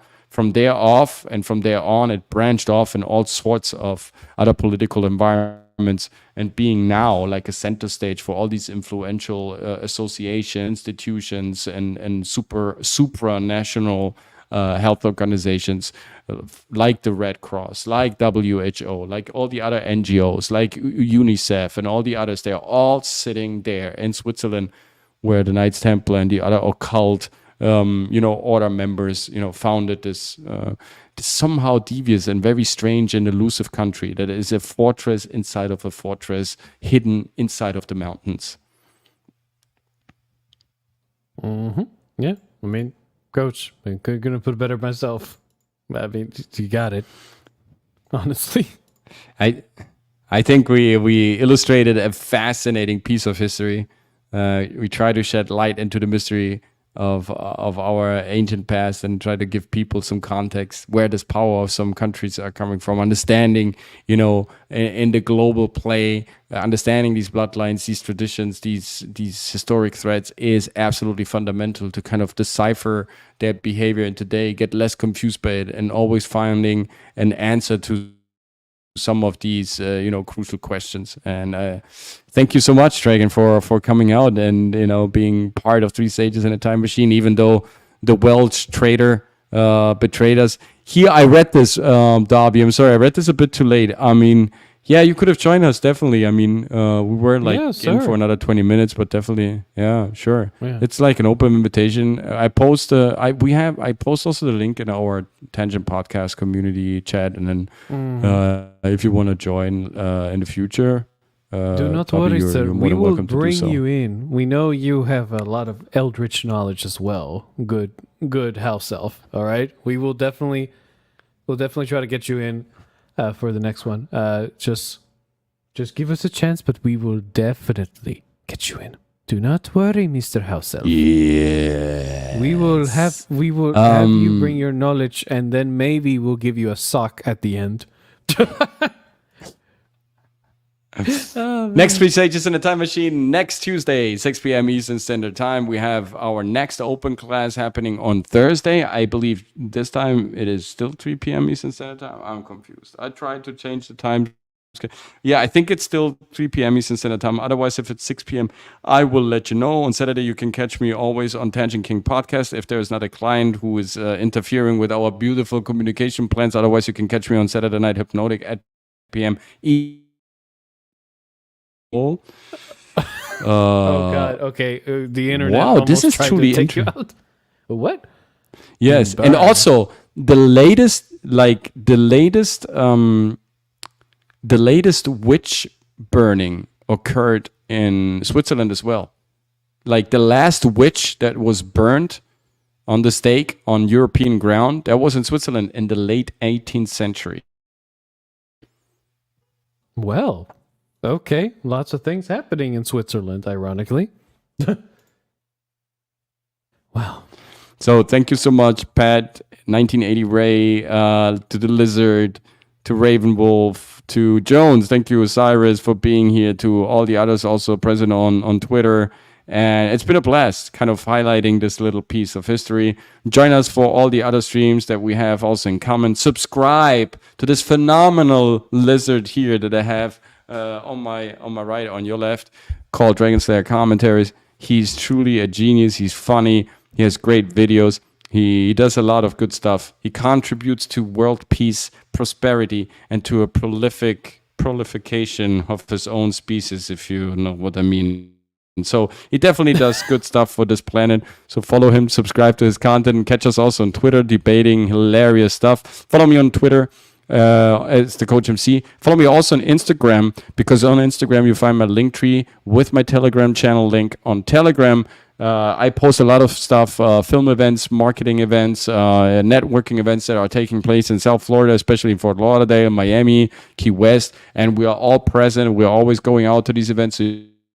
it branched off in all sorts of other political environments, and being now like a center stage for all these influential associations, institutions, and supranational health organizations like the Red Cross, like WHO, like all the other NGOs, like UNICEF and all the others. They're all sitting there in Switzerland, where the Knights Templar and the other occult order members, founded this somehow devious and very strange and elusive country that is a fortress inside of a fortress, hidden inside of the mountains. Yeah, I mean, Coach, I couldn't put it better myself. I mean, you got it. Honestly, I think we illustrated a fascinating piece of history. We try to shed light into the mystery of our ancient past and try to give people some context where this power of some countries are coming from, understanding, in the global play, understanding these bloodlines, these traditions, these historic threads is absolutely fundamental to kind of decipher their behavior in today, get less confused by it, and always finding an answer to some of these crucial questions. And thank you so much, Dragon, for coming out and being part of Three Sages in a Time Machine, even though the Welsh trader betrayed us. Here I read this, Darby, I'm sorry, I read this a bit too late. I mean, yeah, you could have joined us, definitely. I mean, we were in for another 20 minutes, but definitely, yeah, sure. Yeah. It's like an open invitation. I post also the link in our Tangent Podcast community chat, and then if you want to join in the future, do not worry, sir. We will bring you in. We know you have a lot of eldritch knowledge as well. Good house elf. All right, we'll definitely try to get you in. For the next one, just give us a chance, but we will definitely get you in. Do not worry, Mr. House Elf. Yeah. We will have you bring your knowledge, and then maybe we'll give you a sock at the end. Next Three Sages in a Time Machine, next Tuesday, 6 p.m. Eastern Standard Time. We have our next open class happening on Thursday. I believe this time it is still 3 p.m. Eastern Standard Time. I'm confused. I tried to change the time. Yeah, I think it's still 3 p.m. Eastern Standard Time. Otherwise, if it's 6 p.m., I will let you know. On Saturday, you can catch me always on Tangent King Podcast if there is not a client who is interfering with our beautiful communication plans. Otherwise, you can catch me on Saturday Night Hypnotic at p.m. Oh God! Okay, the internet. Wow, this is truly interesting. What? Yes, and also the latest witch burning occurred in Switzerland as well. Like the last witch that was burned on the stake on European ground, that was in Switzerland in the late 18th century. Well. Okay, lots of things happening in Switzerland, ironically. Wow. So thank you so much, Pat, 1980 Ray, to the Lizard, to Ravenwolf, to Jones. Thank you, Osiris, for being here, to all the others also present on Twitter. And it's been a blast kind of highlighting this little piece of history. Join us for all the other streams that we have also in common. Subscribe to this phenomenal lizard here that I have on my right, on your left, called Dragon Slayer Commentaries. He's truly a genius. He's funny. He has great videos. He does a lot of good stuff. He contributes to world peace, prosperity, and to a prolification of his own species, if you know what I mean. And so he definitely does good stuff for this planet. So follow him, subscribe to his content, and catch us also on Twitter, debating hilarious stuff. Follow me on Twitter. It's the COACHMC. Follow me also on Instagram, because on Instagram you find my link tree with my Telegram channel link on Telegram. I post a lot of stuff, film events, marketing events, networking events that are taking place in South Florida, especially in Fort Lauderdale, Miami, Key West, and we are all present. We're always going out to these events. So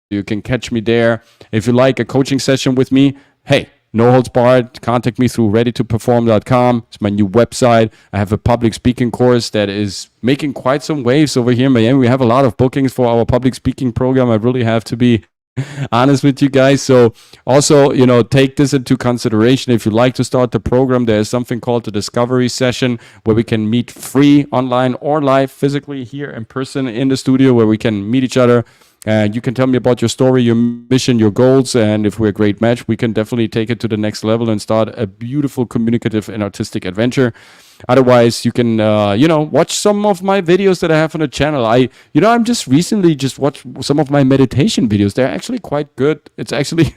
you can catch me there. If you like a coaching session with me, hey, no holds barred. Contact me through readytoperform.com. It's my new website. I have a public speaking course that is making quite some waves over here in Miami. We have a lot of bookings for our public speaking program. I really have to be honest with you guys. So also, take this into consideration. If you like to start the program, there's something called the discovery session, where we can meet free online or live physically here in person in the studio, where we can meet each other. And you can tell me about your story, your mission, your goals. And if we're a great match, we can definitely take it to the next level and start a beautiful communicative and artistic adventure. Otherwise, you can, watch some of my videos that I have on the channel. I'm just recently watched some of my meditation videos. They're actually quite good. It's actually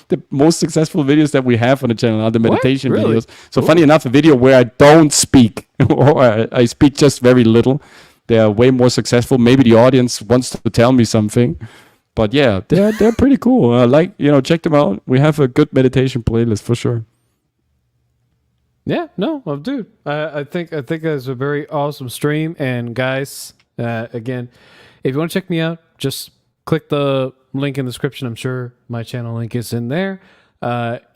the most successful videos that we have on the channel are the meditation videos. So funny enough, a video where I don't speak or I speak just very little. They are way more successful. Maybe the audience wants to tell me something, but yeah, they're pretty cool. Check them out. We have a good meditation playlist for sure. Yeah, no, well, dude, I think it's a very awesome stream. And guys, again, if you want to check me out, just click the link in the description. I'm sure my channel link is in there.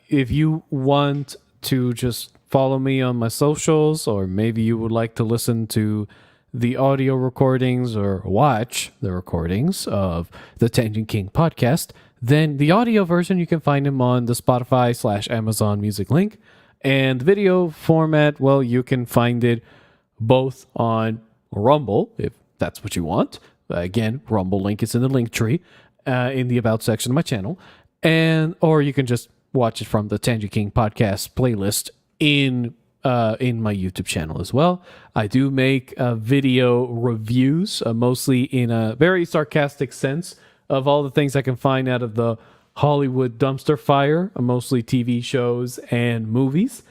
If you want to just follow me on my socials, or maybe you would like to listen to the audio recordings or watch the recordings of the Tangent King podcast, then the audio version, you can find them on the Spotify/Amazon Music link. And the video format, well, you can find it both on Rumble, if that's what you want. Again, Rumble link is in the link tree in the About section of my channel. Or you can just watch it from the Tangent King podcast playlist in my YouTube channel as well. I do make video reviews, mostly in a very sarcastic sense, of all the things I can find out of the Hollywood dumpster fire, mostly TV shows and movies.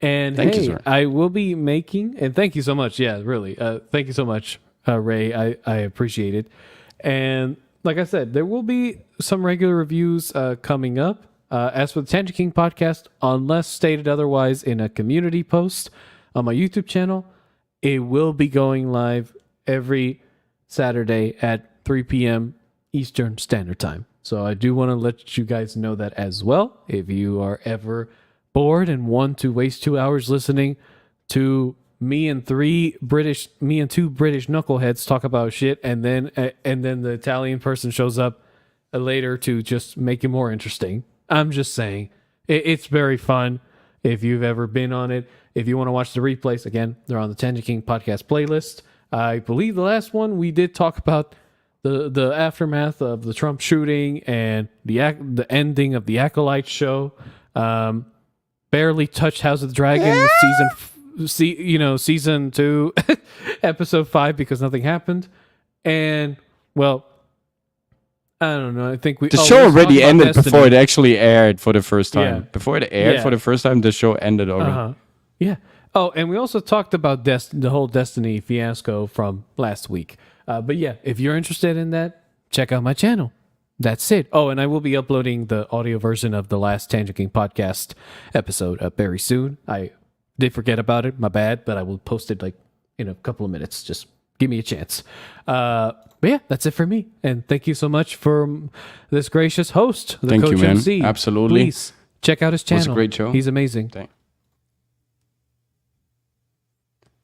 And thank you, sir. I will be making, and thank you so much. Yeah, really. Thank you so much, Ray. I appreciate it. And like I said, there will be some regular reviews coming up. As for the Tangent King podcast, unless stated otherwise in a community post on my YouTube channel, it will be going live every Saturday at 3 p.m. Eastern Standard Time. So I do want to let you guys know that as well. If you are ever bored and want to waste 2 hours listening to me and two British knuckleheads talk about shit, and then the Italian person shows up later to just make it more interesting. I'm just saying, it's very fun. If you've ever been on it, if you want to watch the replays, again, they're on the Tangent King podcast playlist. I believe the last one we did talk about the aftermath of the Trump shooting and the ending of the Acolyte show. Barely touched House of the Dragon season 2, episode 5, because nothing happened. And well, I don't know. I think the show already ended before it actually aired for the first time. Yeah. Before it aired for the first time, the show ended already. Yeah. Oh, and we also talked about the whole Destiny fiasco from last week. But yeah, if you're interested in that, check out my channel. That's it. Oh, and I will be uploading the audio version of the last Tangent King podcast episode very soon. I did forget about it. My bad, but I will post it in a couple of minutes. Just give me a chance. But yeah, that's it for me. And thank you so much for this gracious host, the Thank Coach you, man. MC. Absolutely. Please check out his channel. It was a great show. He's amazing.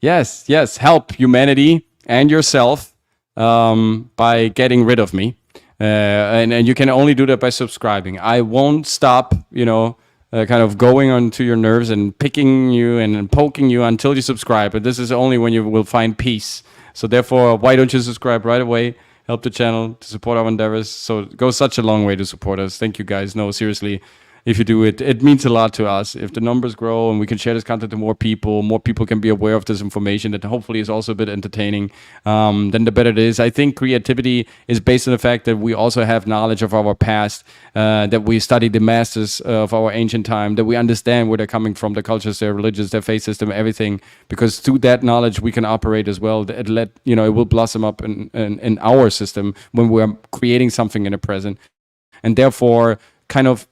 Yes. Help humanity and yourself by getting rid of me. And you can only do that by subscribing. I won't stop, kind of going onto your nerves and picking you and poking you until you subscribe. But this is only when you will find peace. So therefore, why don't you subscribe right away? Help the channel to support our endeavors. So it goes such a long way to support us. Thank you guys. No, seriously. if you do it. It means a lot to us. If the numbers grow and we can share this content to more people can be aware of this information that hopefully is also a bit entertaining, then the better it is. I think creativity is based on the fact that we also have knowledge of our past, that we study the masters of our ancient time, that we understand where they're coming from, their cultures, their religions, their faith system, everything. Because through that knowledge, we can operate as well. It will blossom up in our system when we're creating something in the present. And therefore, kind of,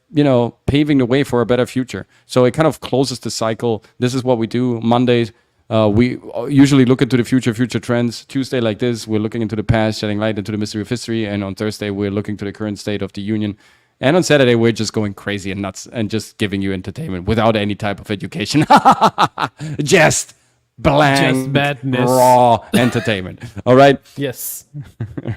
paving the way for a better future. So it kind of closes the cycle. This is what we do. Mondays, we usually look into the future trends. Tuesday, like this, we're looking into the past, shedding light into the mystery of history. And on Thursday, we're looking to the current state of the union. And on Saturday, we're just going crazy and nuts and just giving you entertainment without any type of education. Just blank, just madness, raw entertainment. All right? Yes.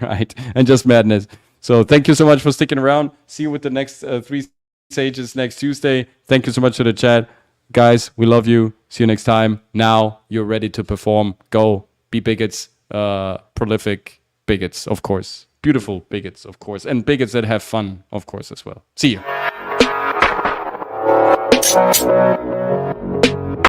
Right. And just madness. So thank you so much for sticking around. See you with the next 3 sages next Tuesday. Thank you so much for the chat. Guys, we love you. See you next time. Now you're ready to perform. Go. Be bigots. Prolific bigots, of course. Beautiful bigots, of course. And bigots that have fun, of course, as well. See you.